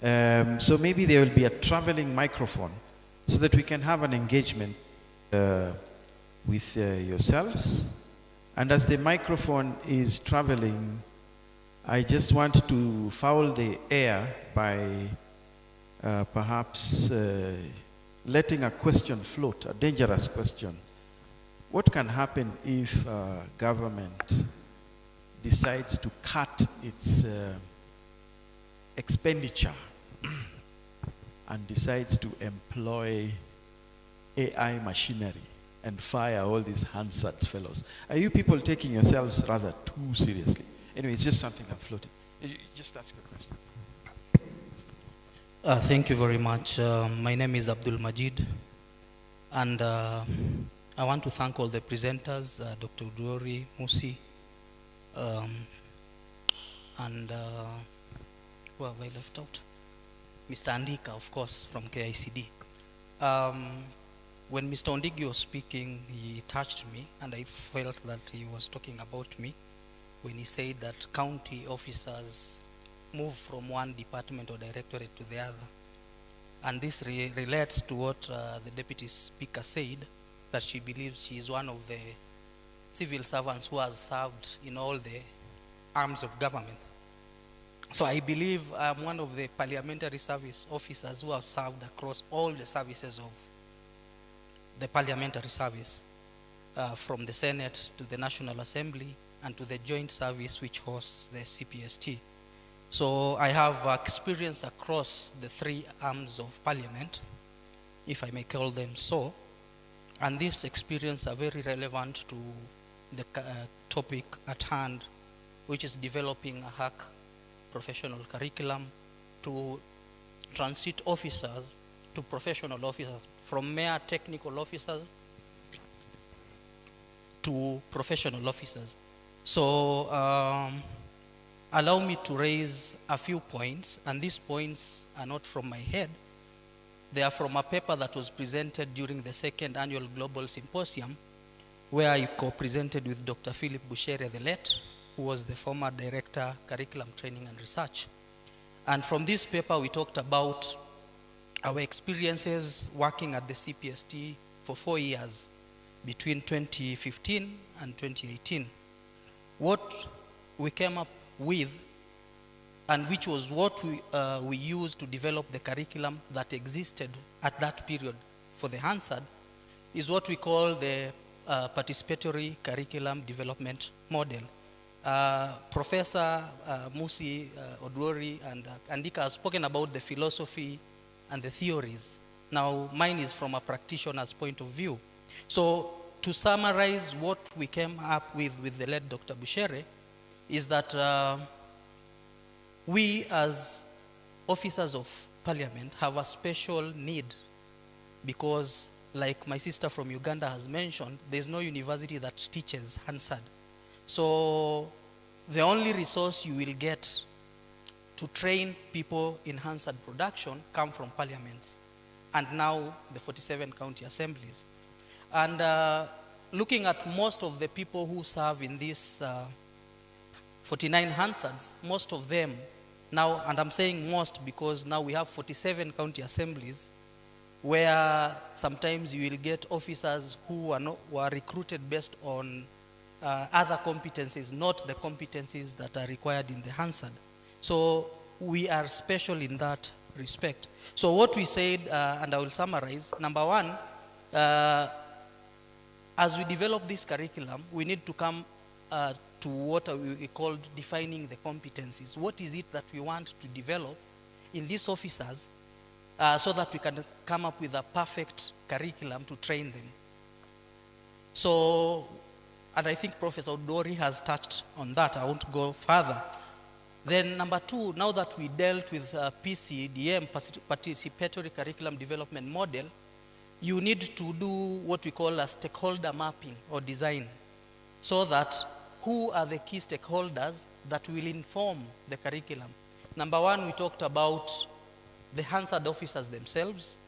So maybe there will be a traveling microphone so that we can have an engagement with yourselves. And as the microphone is traveling, I just want to foul the air by perhaps letting a question float, a dangerous question. What can happen if government decides to cut its expenditure and decides to employ AI machinery and fire all these Hansard fellows? Are you people taking yourselves rather too seriously? Anyway, it's just something I'm floating. Just ask your question. Thank you very much. My name is Abdul Majid, and I want to thank all the presenters, Dr. Udori, Musi, and who have I left out? Mr. Andika, of course, from KICD. When Mr. Ondigi was speaking, he touched me, and I felt that he was talking about me when he said that county officers move from one department or directorate to the other. And this relates to what the Deputy Speaker said, that she believes she is one of the civil servants who has served in all the arms of government. So I believe I'm one of the parliamentary service officers who have served across all the services of the parliamentary service, from the Senate to the National Assembly and to the joint service which hosts the CPST. So I have experience across the three arms of parliament, if I may call them so, and this experience are very relevant to the topic at hand, which is developing a HAK professional curriculum to transit officers to professional officers, from mere technical officers to professional officers. So allow me to raise a few points, and these points are not from my head. They are from a paper that was presented during the second annual Global Symposium, where I co-presented with Dr. Philip Bushere the late, who was the former Director, Curriculum Training and Research. And from this paper, we talked about our experiences working at the CPST for 4 years, between 2015 and 2018. What we came up with and which was what we used to develop the curriculum that existed at that period for the Hansard, is what we call the participatory curriculum development model. Professor Musi Odwori and Andika has spoken about the philosophy and the theories. Now, mine is from a practitioner's point of view. So, to summarize what we came up with the late Dr. Bushere, is that we as officers of parliament have a special need, because like my sister from Uganda has mentioned, there's no university that teaches Hansard. So the only resource you will get to train people in Hansard production come from parliaments, and now the 47 county assemblies. And looking at most of the people who serve in these 49 Hansards, most of them now, and I'm saying most because now we have 47 county assemblies, where sometimes you will get officers who are recruited based on other competencies, not the competencies that are required in the Hansard. So we are special in that respect. So what we said, and I will summarize, number one, as we develop this curriculum, we need to come to what we call defining the competencies. What is it that we want to develop in these officers so that we can come up with a perfect curriculum to train them? So, and I think Professor Odori has touched on that. I won't go further. Then number two, now that we dealt with PCDM, Participatory Curriculum Development Model, you need to do what we call a stakeholder mapping or design, so that who are the key stakeholders that will inform the curriculum. Number one, we talked about the Hansard officers themselves.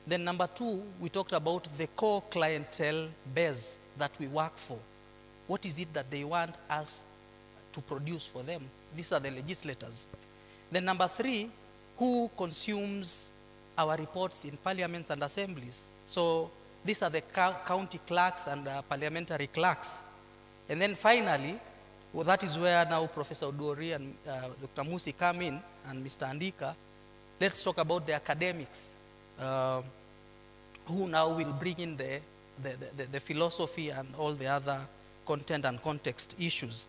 Then number two, we talked about the core clientele base that we work for. What is it that they want us to produce for them? These are the legislators. Then number three, who consumes our reports in parliaments and assemblies? So these are the county clerks and parliamentary clerks. And then finally, well, that is where now Professor Odori and Dr. Musi come in, and Mr. Andika. Let's talk about the academics, who now will bring in the philosophy and all the other content and context issues.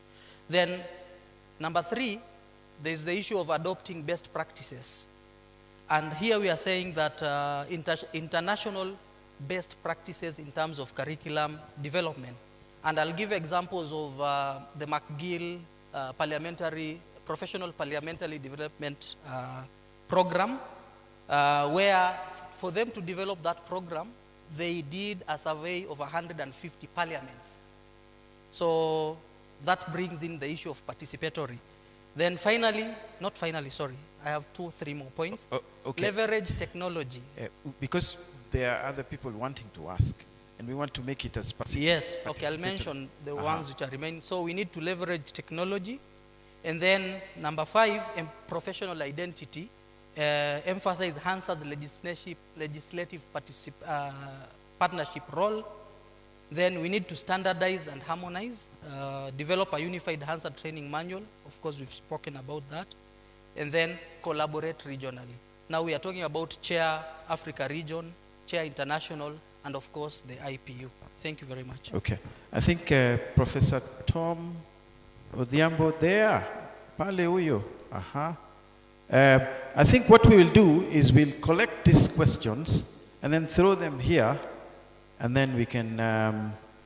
Then number three, there's the issue of adopting best practices. And here we are saying that international best practices in terms of curriculum development. And I'll give examples of the McGill Professional Parliamentary Development Program, where for them to develop that program, they did a survey of 150 parliaments. So that brings in the issue of participatory. Then finally, not finally, sorry, I have 2-3 more points. Okay. Leverage technology. Because there are other people wanting to ask, and we want to make it as specific. Yes, okay, I'll mention the ones which are remaining. So we need to leverage technology. And then number 5, professional identity. Emphasize Hansard's legislative partnership role. Then we need to standardize and harmonize, develop a unified Hansard training manual. Of course, we've spoken about that. And then collaborate regionally. Now we are talking about Chair Africa Region, Chair International, and of course the IPU. Thank you very much. Okay. I think Professor Tom Odhiambo there, pale huyo. I think what we will do is we'll collect these questions and then throw them here, and then we can,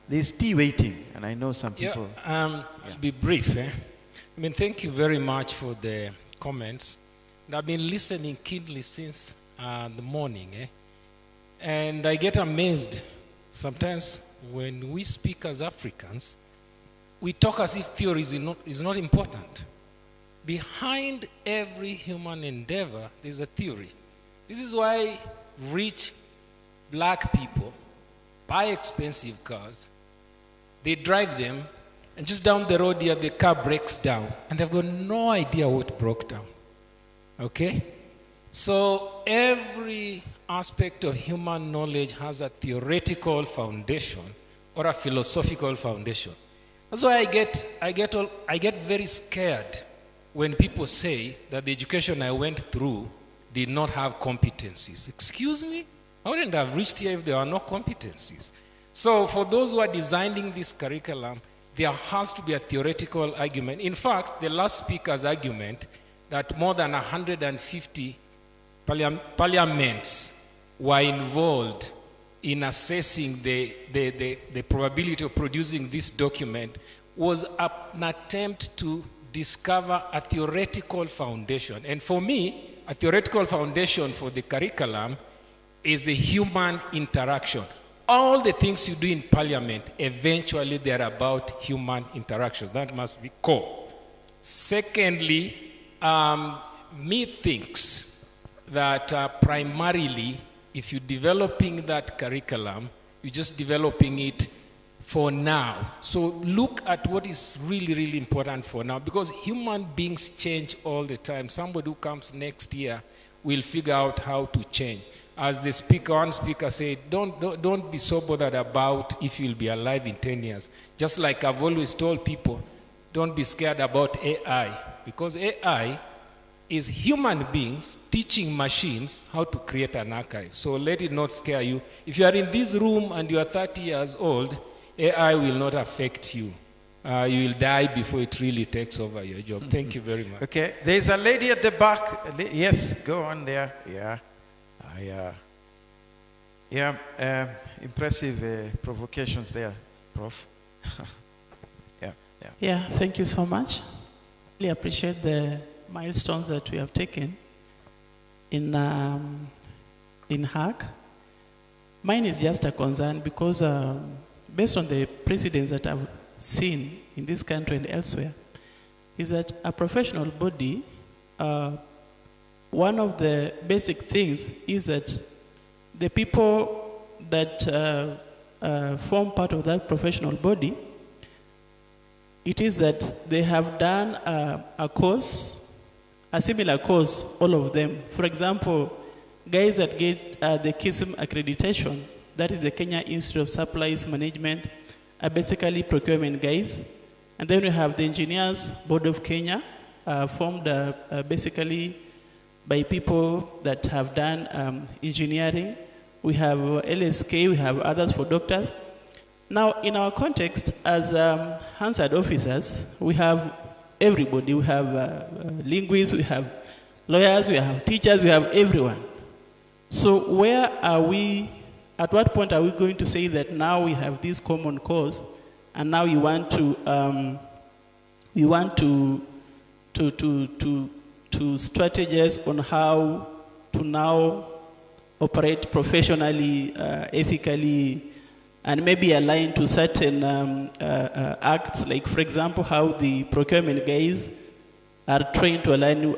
there's tea waiting, and I know some people. Be brief. I mean, thank you very much for the comments. And I've been listening keenly since the morning, and I get amazed sometimes when we speak as Africans, we talk as if theory is not important. Behind every human endeavor, there's a theory. This is why rich black people buy expensive cars, they drive them, and just down the road here, the car breaks down, and they've got no idea what broke down. Okay? So every aspect of human knowledge has a theoretical foundation or a philosophical foundation. That's why I get very scared when people say that the education I went through did not have competencies. Excuse me? I wouldn't have reached here if there were no competencies. So for those who are designing this curriculum, there has to be a theoretical argument. In fact, the last speaker's argument that more than 150 parliaments were involved in assessing the probability of producing this document was an attempt to discover a theoretical foundation. And for me, a theoretical foundation for the curriculum is the human interaction. All the things you do in parliament, eventually they're about human interaction. That must be core. Secondly, me thinks that primarily, if you're developing that curriculum, you're just developing it for now. So look at what is really, really important for now, because human beings change all the time. Somebody who comes next year will figure out how to change. As the speaker, one speaker said, don't be so bothered about if you'll be alive in 10 years. Just like I've always told people, don't be scared about AI, because AI is human beings teaching machines how to create an archive. So let it not scare you. If you are in this room and you are 30 years old, AI will not affect you. You will die before it really takes over your job. Thank you very much. Okay, there's a lady at the back. Yes, go on there. Yeah. Impressive provocations there, Prof. Yeah, thank you so much. Really appreciate the milestones that we have taken in HAK. Mine is just a concern because based on the precedents that I've seen in this country and elsewhere, is that a professional body, one of the basic things is that the people that form part of that professional body, it is that they have done a course, a similar course, all of them. For example, guys that get the KISM accreditation, that is the Kenya Institute of Supplies Management, are basically procurement guys. And then we have the Engineers Board of Kenya, formed basically by people that have done engineering. We have LSK, we have others for doctors. Now, in our context, as Hansard officers, we have everybody. We have linguists, we have lawyers, we have teachers, we have everyone. So where are we, at what point are we going to say that now we have this common cause and now we want to strategize on how to now operate professionally, ethically, and maybe aligned to certain acts, like for example, how the procurement guys are trained to align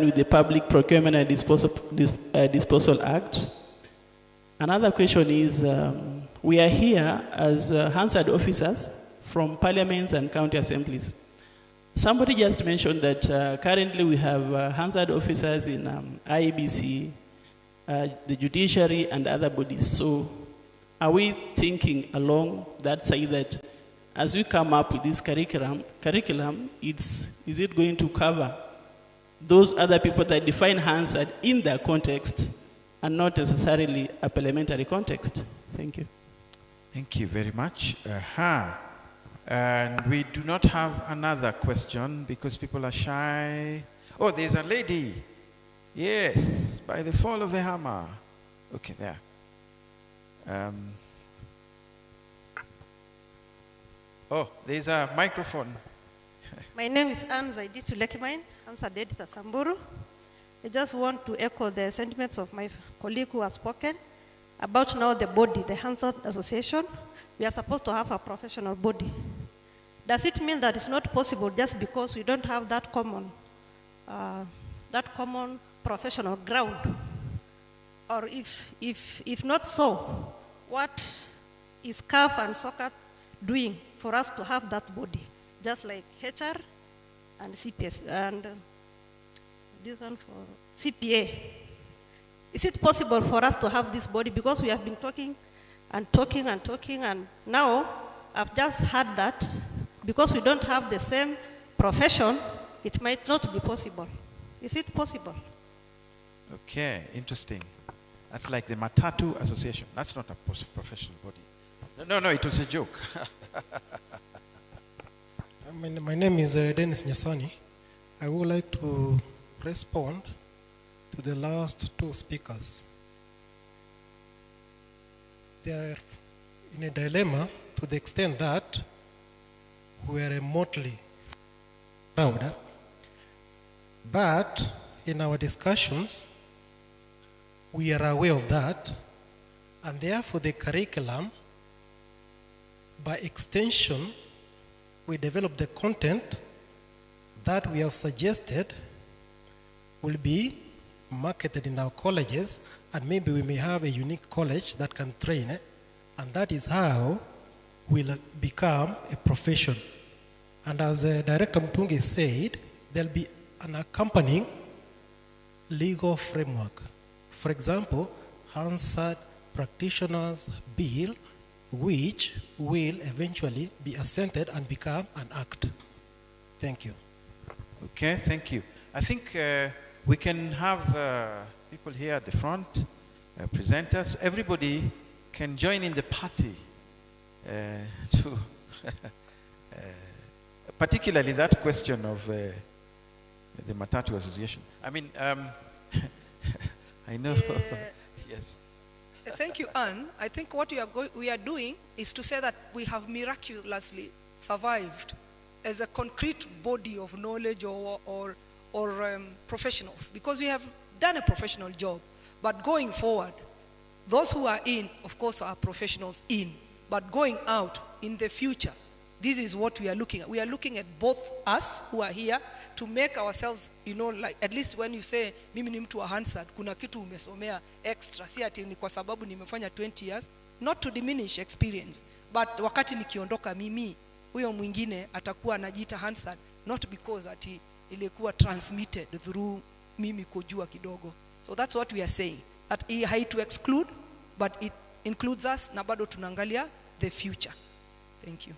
with the Public Procurement and Disposal Act. Another question is, we are here as Hansard officers from parliaments and county assemblies. Somebody just mentioned that currently we have Hansard officers in IEBC, the judiciary, and other bodies. So are we thinking along that side that as we come up with this curriculum, is it going to cover those other people that define Hansard in their context and not necessarily a parliamentary context? Thank you. Thank you very much. And we do not have another question because people are shy. Oh, there's a lady. Yes, by the fall of the hammer. Okay, there. Oh, there's a microphone. My name is Anne Zaiditu Lekimine, Hansard editor Samburu. I just want to echo the sentiments of my colleague who has spoken about now the body, the Hansard Association. We are supposed to have a professional body. Does it mean that it's not possible just because we don't have that common professional ground? Or if not so, what is CAF and SOCAT doing for us to have that body, just like HR and CPS and this one for CPA? Is it possible for us to have this body? Because we have been talking and talking and talking, and now I've just heard that because we don't have the same profession, it might not be possible. Is it possible? Okay, interesting. That's like the Matatu Association. That's not a professional body. No, it was a joke. My name is Dennis Nyasani. I would like to respond to the last two speakers. They are in a dilemma to the extent that we are a motley crowd. But in our discussions, we are aware of that, and therefore the curriculum, by extension, we develop the content that we have suggested will be marketed in our colleges, and maybe we may have a unique college that can train it, and that is how we'll become a profession. And as Director Mtungi said, there'll be an accompanying legal framework. For example, Hansard Practitioners Bill, which will eventually be assented and become an act. Thank you. Okay, thank you. I think we can have people here at the front, presenters. Everybody can join in the party to particularly that question of the Matatu Association. I mean, I know. Yes. Thank you, Anne. I think what we are doing is to say that we have miraculously survived as a concrete body of knowledge or professionals, because we have done a professional job. But going forward, those who are in, of course, are professionals in. But going out in the future, this is what we are looking at. We are looking at both us who are here to make ourselves, you know, like at least when you say, mimi ni mtu wa Hansard, kuna kitu umesomea extra, si ati ni kwa sababu nimefanya 20 years, not to diminish experience, but wakati nikiondoka mimi, huyo mwingine atakuwa anajiita Hansard, not because ati ilikuwa transmitted through mimi kujua kidogo. So that's what we are saying, that haitu exclude, but it includes us, na bado tunaangalia the future. Thank you.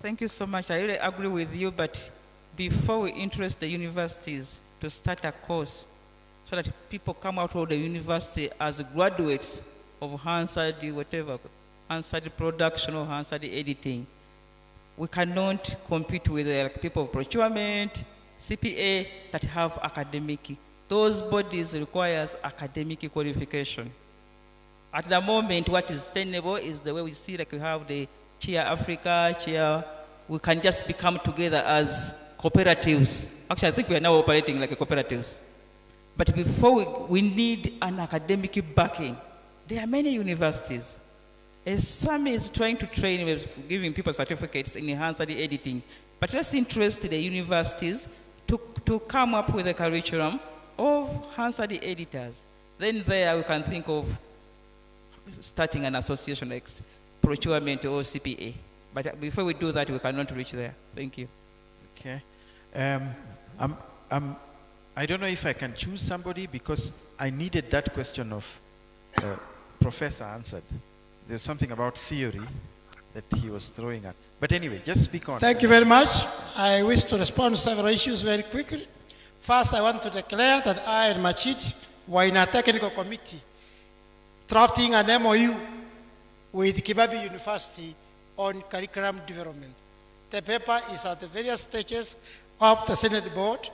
Thank you so much. I really agree with you, but before we interest the universities to start a course so that people come out of the university as graduates of Hansard, whatever, Hansard production or Hansard editing, we cannot compete with people of procurement, CPA that have academic. Those bodies requires academic qualification. At the moment, what is sustainable is the way we see, like we have the Cheer Africa, Cheer, we can just become together as cooperatives. Actually, I think we are now operating like cooperatives. But before we need an academic backing. There are many universities. Some is trying to train, giving people certificates in Hansard editing. But let's interest the universities to come up with a curriculum of Hansard editors. Then there we can think of starting an association like procurement or CPA. But before we do that, we cannot reach there. Thank you. Okay. I don't know if I can choose somebody because I needed that question of Professor answered. There's something about theory that he was throwing at. But anyway, just speak on. Thank you very much. I wish to respond to several issues very quickly. First, I want to declare that I and Machid were in a technical committee drafting an MOU with Kibabi University on curriculum development. The paper is at the various stages of the Senate board,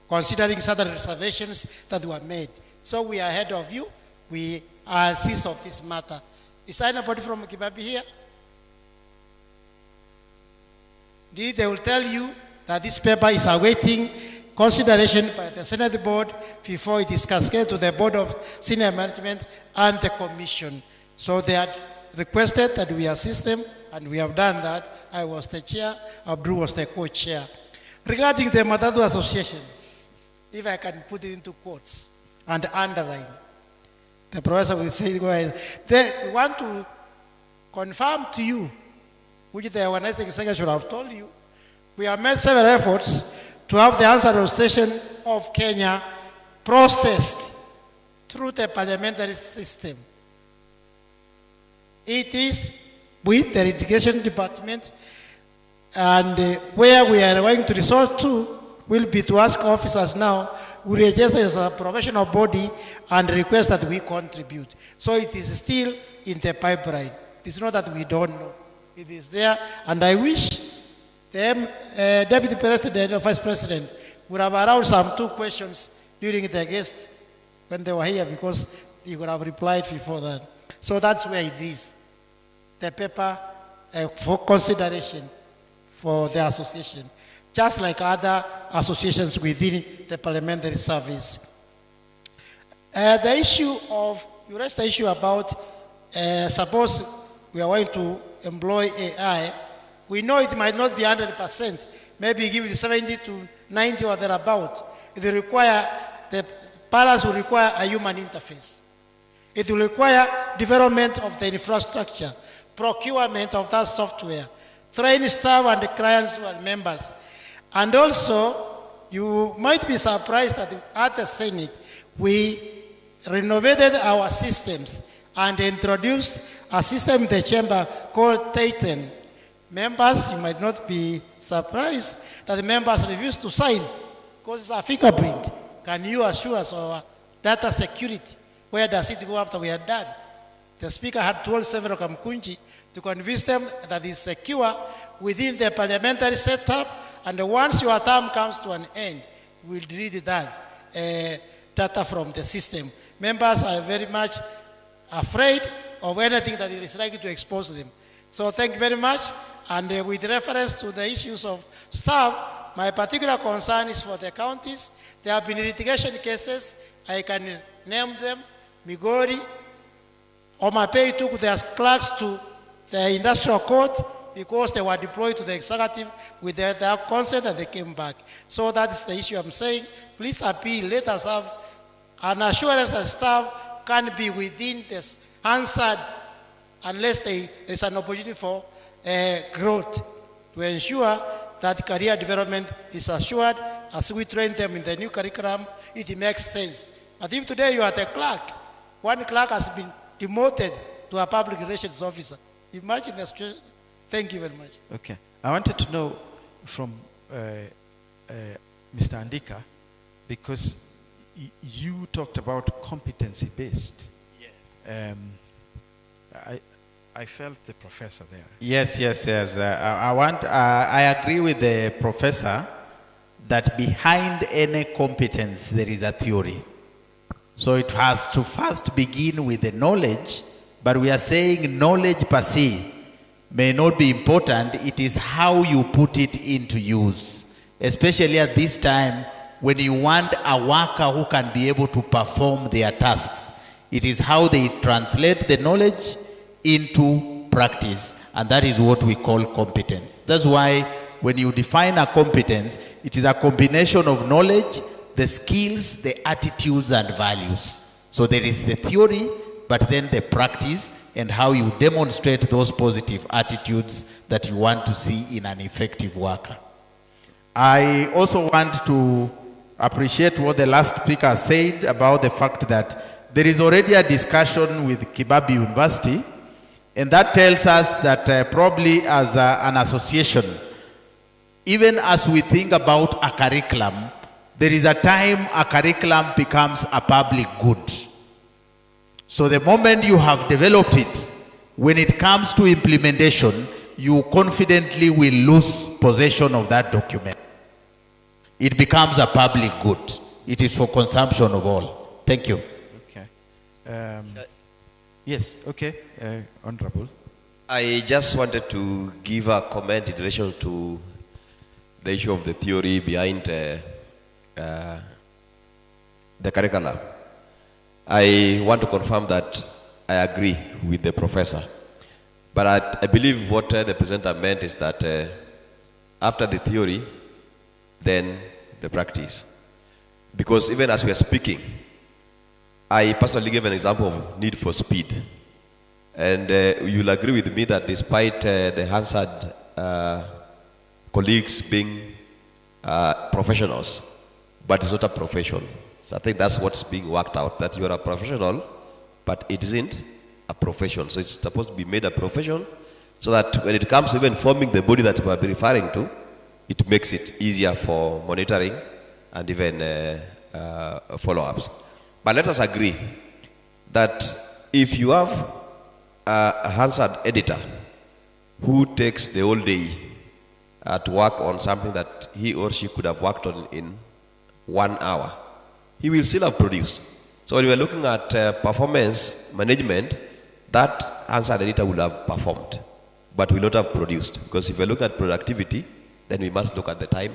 considering certain reservations that were made. So we are ahead of you. We are assist of this matter. Is anybody from Kibabi here? They will tell you that this paper is awaiting consideration by the Senate board before it is cascaded to the board of senior management and the commission. So they had requested that we assist them, and we have done that. I was the chair, Abdul was the co-chair. Regarding the Matatu Association, if I can put it into quotes and underline, the professor will say, go ahead. They want to confirm to you, which the organizing secretary should have told you, we have made several efforts to have the Hansard Association of Kenya processed through the parliamentary system. It is with the litigation department And where we are going to resort to will be to ask officers now, we register as a professional body and request that we contribute. So it is still in the pipeline. It's not that we don't know. It is there, and I wish the Deputy President or Vice President would have allowed some 2 questions during the guests when they were here, because he would have replied before that. So that's where it is. The paper for consideration for the association, just like other associations within the parliamentary service. The issue of, you raised the issue about, suppose we are going to employ AI, we know it might not be 100%, maybe give it 70 to 90 or thereabout. It will require, the balance will require a human interface. It will require development of the infrastructure, procurement of that software, train staff and the clients who are members. And also, you might be surprised that at the Senate, we renovated our systems and introduced a system in the chamber called Titan. Members, you might not be surprised that the members refused to sign because it's a fingerprint. Can you assure us our data security? Where does it go after we are done? The Speaker had told several Kamkunji to convince them that it's secure within the parliamentary setup, and once your term comes to an end, we'll delete that data from the system. Members are very much afraid of anything that is likely to expose them. So thank you very much. And with reference to the issues of staff, my particular concern is for the counties. There have been litigation cases. I can name them. Migori, Omapei took their clerks to the industrial court because they were deployed to the executive with their consent, and they came back. So that is the issue I'm saying. Please appeal. Let us have an assurance that staff can be within this Hansard unless there is an opportunity for growth, to ensure that career development is assured as we train them in the new curriculum. It makes sense. But if today you are the clerk, one clerk has been demoted to a public relations officer. Imagine the situation. Thank you very much. Okay. I wanted to know from Mr. Andika, because you talked about competency-based. Yes. I felt the professor there. Yes. I agree with the professor that behind any competence there is a theory. So it has to first begin with the knowledge, but we are saying knowledge per se may not be important. It is how you put it into use, especially at this time when you want a worker who can be able to perform their tasks. It is how they translate the knowledge into practice, and that is what we call competence. That's why when you define a competence, it is a combination of knowledge, the skills, the attitudes, and values. So there is the theory, but then the practice and how you demonstrate those positive attitudes that you want to see in an effective worker. I also want to appreciate what the last speaker said about the fact that there is already a discussion with Kibabi University, and that tells us that probably as an association, even as we think about a curriculum, there is a time a curriculum becomes a public good. So the moment you have developed it, when it comes to implementation, you confidently will lose possession of that document. It becomes a public good. It is for consumption of all. Thank you. Okay. Yes, okay. Honorable. I just wanted to give a comment in relation to the issue of the theory behind the curriculum. I want to confirm that I agree with the professor. But I believe what the presenter meant is that after the theory, then the practice. Because even as we are speaking, I personally gave an example of need for speed. And you'll agree with me that despite the Hansard colleagues being professionals, but it's not a profession. So I think that's what's being worked out, that you are a professional, but it isn't a profession. So it's supposed to be made a profession so that when it comes to even forming the body that we are referring to, it makes it easier for monitoring and even follow-ups. But let us agree that if you have a Hansard editor who takes the whole day to work on something that he or she could have worked on in 1 hour, he will still have produced. So when we are looking at performance management, that Hansard editor will have performed, but will not have produced. Because if we look at productivity, then we must look at the time,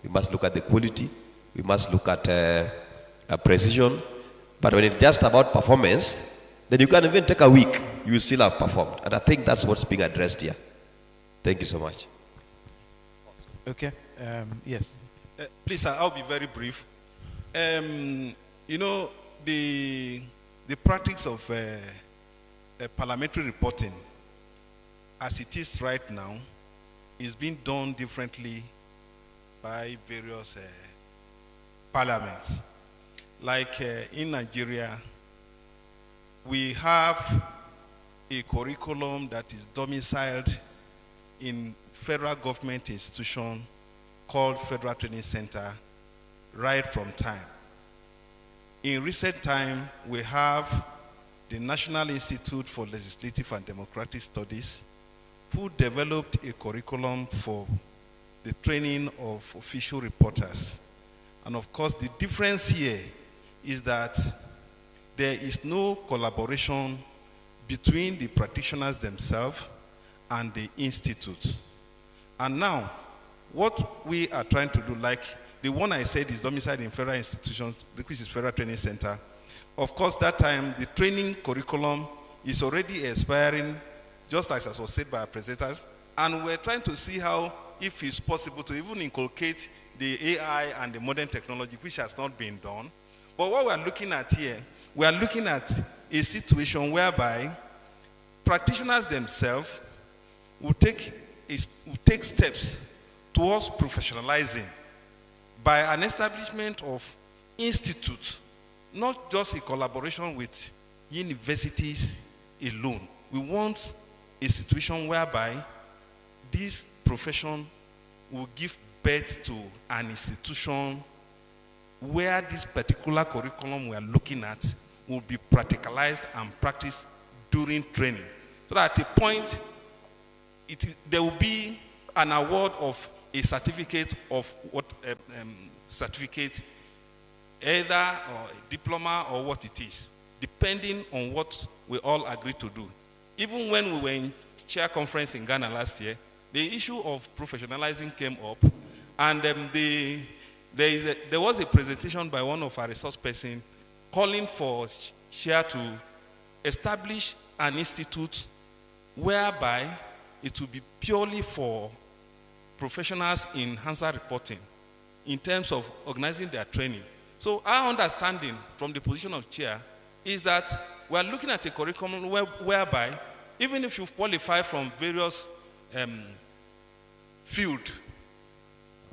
we must look at the quality, we must look at precision. But when it's just about performance, then you can even take a week, you will still have performed. And I think that's what's being addressed here. Thank you so much. Okay, yes. Please, I'll be very brief. You know, the practice of parliamentary reporting, as it is right now, is being done differently by various parliaments. Like in Nigeria, we have a curriculum that is domiciled in federal government institution called Federal Training Center right from time. In recent time, we have the National Institute for Legislative and Democratic Studies, who developed a curriculum for the training of official reporters. And of course, the difference here is that there is no collaboration between the practitioners themselves and the institute. And now, what we are trying to do, like the one I said is domiciled in federal institutions, which is Federal Training Center. Of course, that time, the training curriculum is already expiring, just like as was said by our presenters, and we're trying to see how, if it's possible, to even inculcate the AI and the modern technology, which has not been done. But what we're looking at here, we are looking at a situation whereby practitioners themselves will take steps towards professionalizing by an establishment of institutes, not just a collaboration with universities alone. We want a situation whereby this profession will give birth to an institution where this particular curriculum we are looking at will be practicalized and practiced during training. So that at a point, there will be an award of a certificate of what certificate, either or a diploma or what it is, depending on what we all agree to do. Even when we were in chair conference in Ghana last year, the issue of professionalizing came up, and there was a presentation by one of our resource persons calling for chair to establish an institute whereby it will be purely for professionals in Hansard reporting in terms of organizing their training. So our understanding from the position of chair is that we are looking at a curriculum whereby even if you've qualified from various fields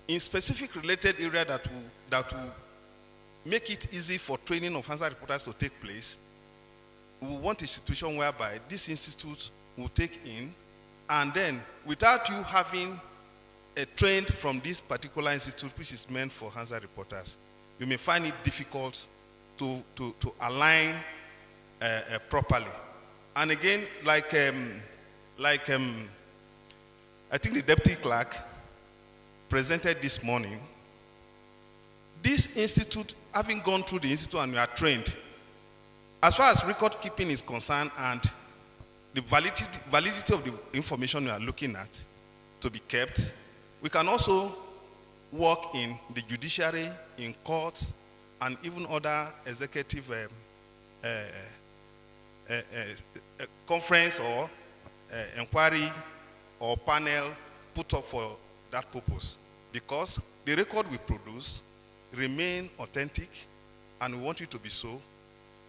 in specific related area that will make it easy for training of Hansard reporters to take place, we want a situation whereby this institute will take in, and then without you having trained from this particular institute, which is meant for Hansard reporters, you may find it difficult to align properly. And again, I think the deputy clerk presented this morning, this institute, having gone through the institute and we are trained, as far as record keeping is concerned and the validity of the information we are looking at to be kept, we can also work in the judiciary, in courts, and even other executive conference or inquiry or panel put up for that purpose. Because the record we produce remain authentic, and we want it to be so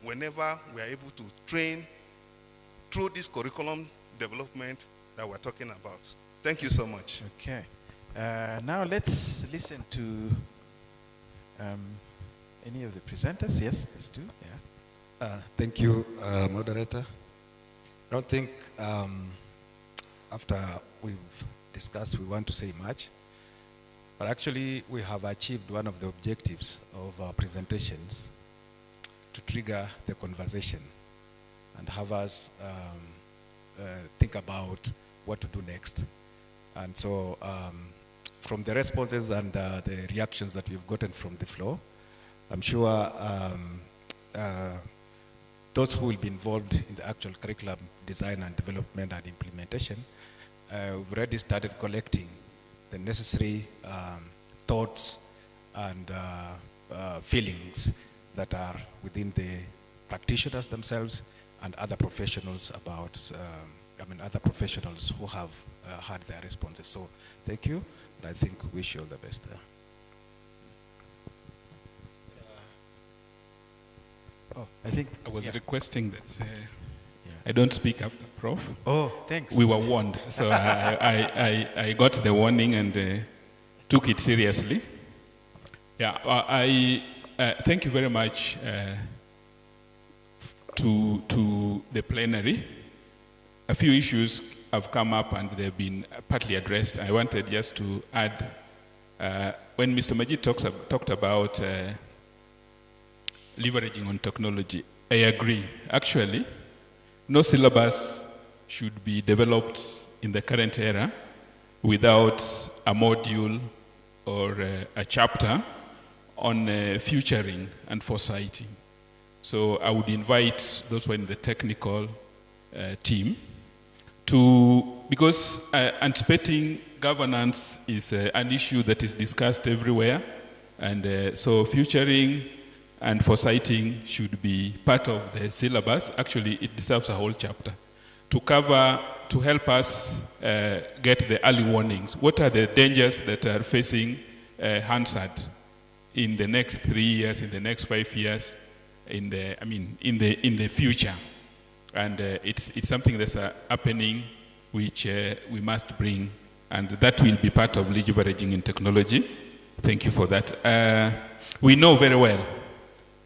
whenever we are able to train through this curriculum development that we're talking about. Thank you so much. Okay. Now let's listen to any of the presenters. Yes, let's do. Yeah. Thank you, moderator. I don't think after we've discussed, we want to say much. But actually, we have achieved one of the objectives of our presentations to trigger the conversation and have us think about what to do next. And so from the responses and the reactions that we've gotten from the floor, I'm sure those who will be involved in the actual curriculum design and development and implementation, we've already started collecting the necessary thoughts and feelings that are within the practitioners themselves and other professionals about, other professionals who have had their responses. So thank you, and I think we wish you all the best. I think I was requesting that I don't speak after Prof. Oh, thanks. We were warned, so I got the warning and took it seriously. Yeah, I thank you very much to the plenary. A few issues have come up and they've been partly addressed. I wanted just to add, when Mr. Majid talked about leveraging on technology, I agree. Actually, no syllabus should be developed in the current era without a module or a chapter on futuring and foresighting. So I would invite those who are in the technical team to, because anticipating governance is an issue that is discussed everywhere, and so futuring and foresighting should be part of the syllabus. Actually, it deserves a whole chapter to cover, to help us get the early warnings. What are the dangers that are facing Hansard in the next 3 years, in the next 5 years, in the future? And it's something that's happening which we must bring, and that will be part of leveraging in technology. Thank you for that. We know very well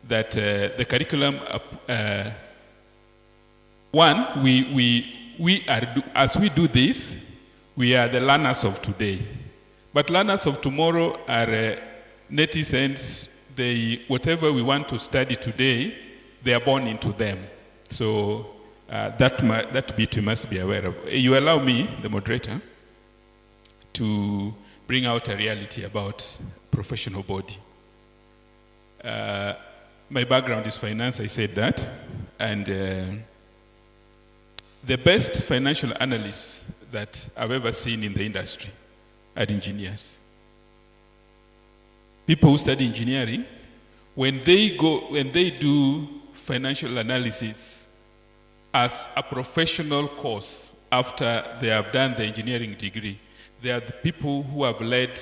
that the curriculum, as we do this, we are the learners of today. But learners of tomorrow are netizens. Whatever we want to study today, they are born into them. So that bit we must be aware of. You allow me, the moderator, to bring out a reality about professional body. My background is finance, I said that, and the best financial analysts that I've ever seen in the industry are engineers. People who study engineering, when they do financial analysis as a professional course after they have done the engineering degree, they are the people who have led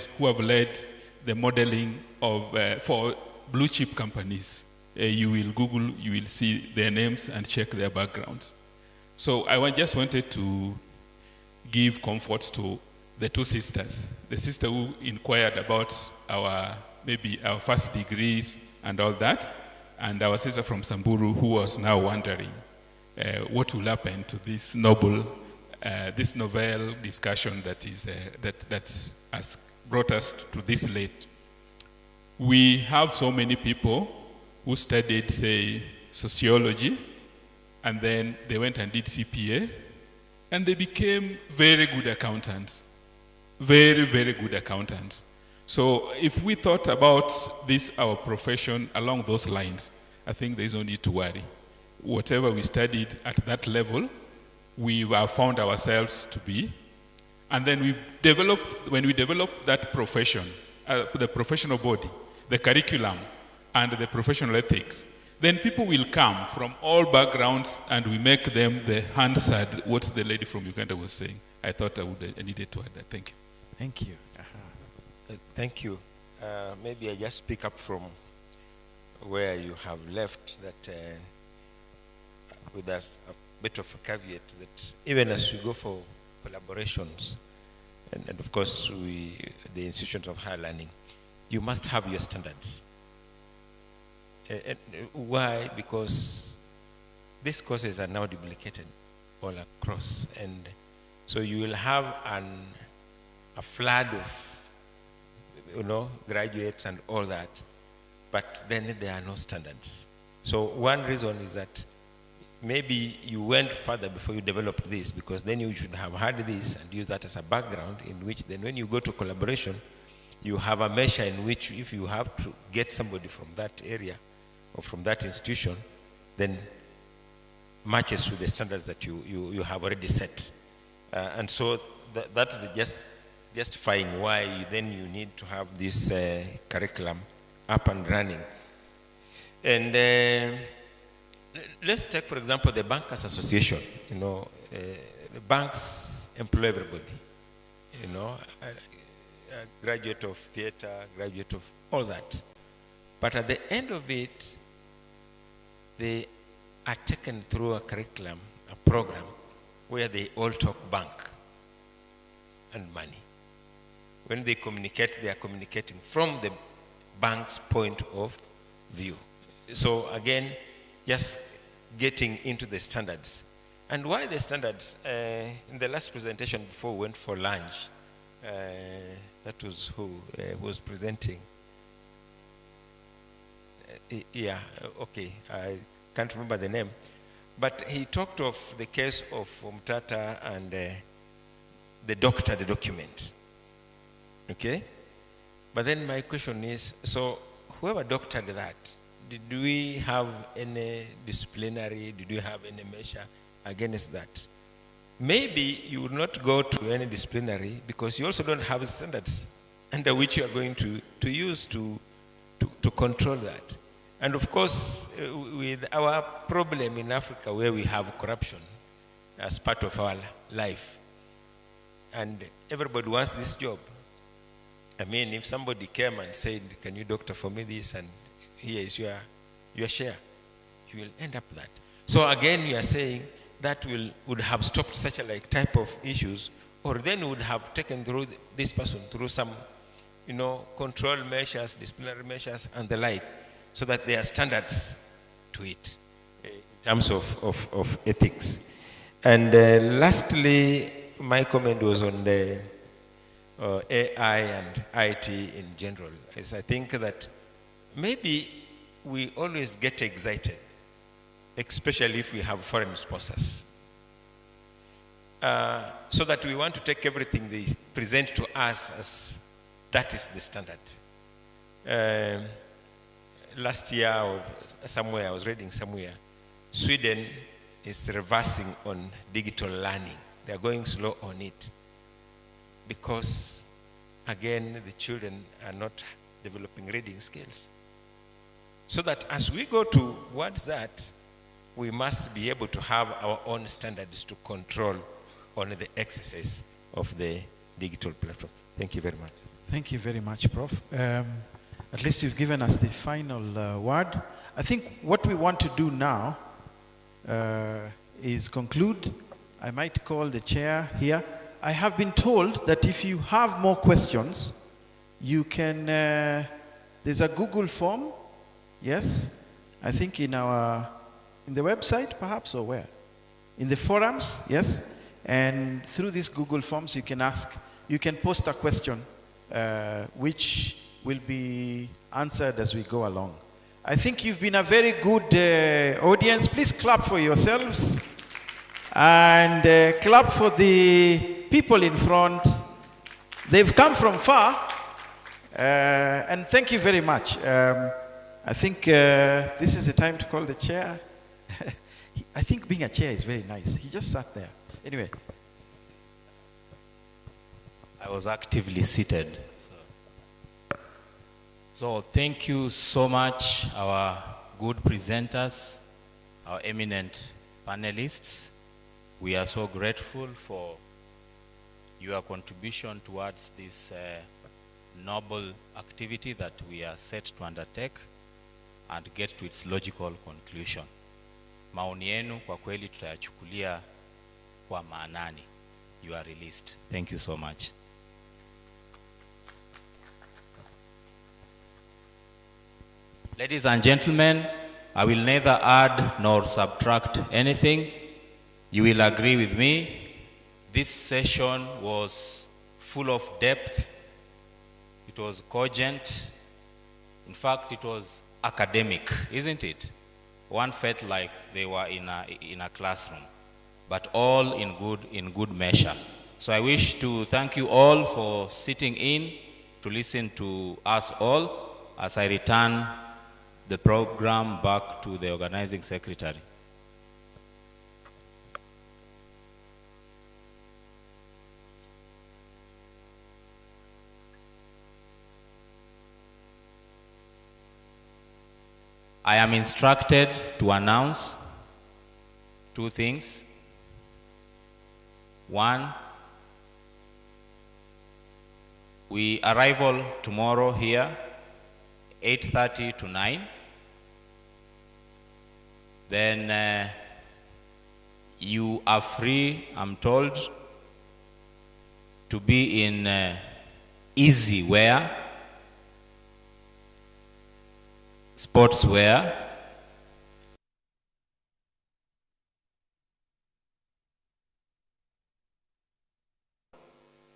the modeling of for blue chip companies. You will Google, you will see their names and check their backgrounds. So I just wanted to give comfort to the two sisters. The sister who inquired about maybe our first degrees and all that, and our sister from Samburu who was now wondering what will happen to this novel discussion that has brought us to this late. We have so many people who studied, say, sociology, and then they went and did CPA, and they became very good accountants. Very, very good accountants. So if we thought about this, our profession, along those lines, I think there is no need to worry. Whatever we studied at that level, we have found ourselves to be. And then when we develop that profession, the professional body, the curriculum, and the professional ethics, then people will come from all backgrounds and we make them the Hansard, what the lady from Uganda was saying. I thought I needed to add that. Thank you. Thank you. Thank you. Maybe I just pick up from where you have left that with a bit of a caveat that even as we go for collaborations, and of course the institutions of higher learning, you must have your standards. Why? Because these courses are now duplicated all across, and So you will have a flood of, graduates and all that, but then there are no standards. So one reason is that maybe you went further before you developed this, because then you should have had this and use that as a background in which then when you go to collaboration, you have a measure in which if you have to get somebody from that area or from that institution, then matches with the standards that you have already set. And so that is just justifying why you need to have this curriculum up and running. And let's take, for example, the Bankers Association. The banks employ everybody. A graduate of theater, graduate of all that. But at the end of it, they are taken through a curriculum, a program, where they all talk bank and money. When they communicate, they are communicating from the bank's point of view. So again, just getting into the standards. And why the standards? In the last presentation before we went for lunch, that was who was presenting. Yeah, okay, I can't remember the name. But he talked of the case of Mtata and the doctor, the document. Okay? But then my question is, so whoever doctored that, did we have any disciplinary, did we have any measure against that? Maybe you would not go to any disciplinary because you also don't have standards under which you are going to use to control that. And of course, with our problem in Africa where we have corruption as part of our life, and everybody wants this job. I mean, if somebody came and said, can you doctor for me this, and here is your share, you will end up that. So again, you are saying that would have stopped such a type of issues, or then would have taken through this person through some, control measures, disciplinary measures, and the like, so that there are standards to it in terms of ethics. And lastly, my comment was on the AI and IT in general. Is I think that maybe we always get excited, especially if we have foreign sponsors, so that we want to take everything they present to us as that is the standard. Last year or somewhere, I was reading somewhere, Sweden is reversing on digital learning. They are going slow on it because, again, the children are not developing reading skills. So that as we go towards that, we must be able to have our own standards to control on the exercise of the digital platform. Thank you very much. Thank you very much, Prof. At least you've given us the final word. I think what we want to do now is conclude. I might call the chair here. I have been told that if you have more questions, you can, there's a Google form, yes, I think in the website perhaps, or where? In the forums, yes, and through these Google forms you can post a question which will be answered as we go along. I think you've been a very good audience. Please clap for yourselves and clap for the people in front. They've come from far, and thank you very much. I think this is the time to call the chair. I think being a chair is very nice. He just sat there. Anyway. I was actively seated. So thank you so much, our good presenters, our eminent panelists. We are so grateful for your contribution towards this noble activity that we are set to undertake and get to its logical conclusion. Maoni yenu kwa kweli tutayachukulia kwa maanani. You are released. Thank you so much. Ladies and gentlemen, I will neither add nor subtract anything. You will agree with me. this session was full of depth. It was cogent. In fact, it was academic, isn't it? One felt like they were in a classroom, but all in good measure. So I wish to thank you all for sitting in to listen to us all as I return the program back to the organizing secretary. I am instructed to announce two things. One, we arrival tomorrow here, 8:30 to 9. Then you are free, I'm told, to be in easy wear, sportswear.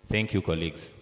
Thank you, colleagues.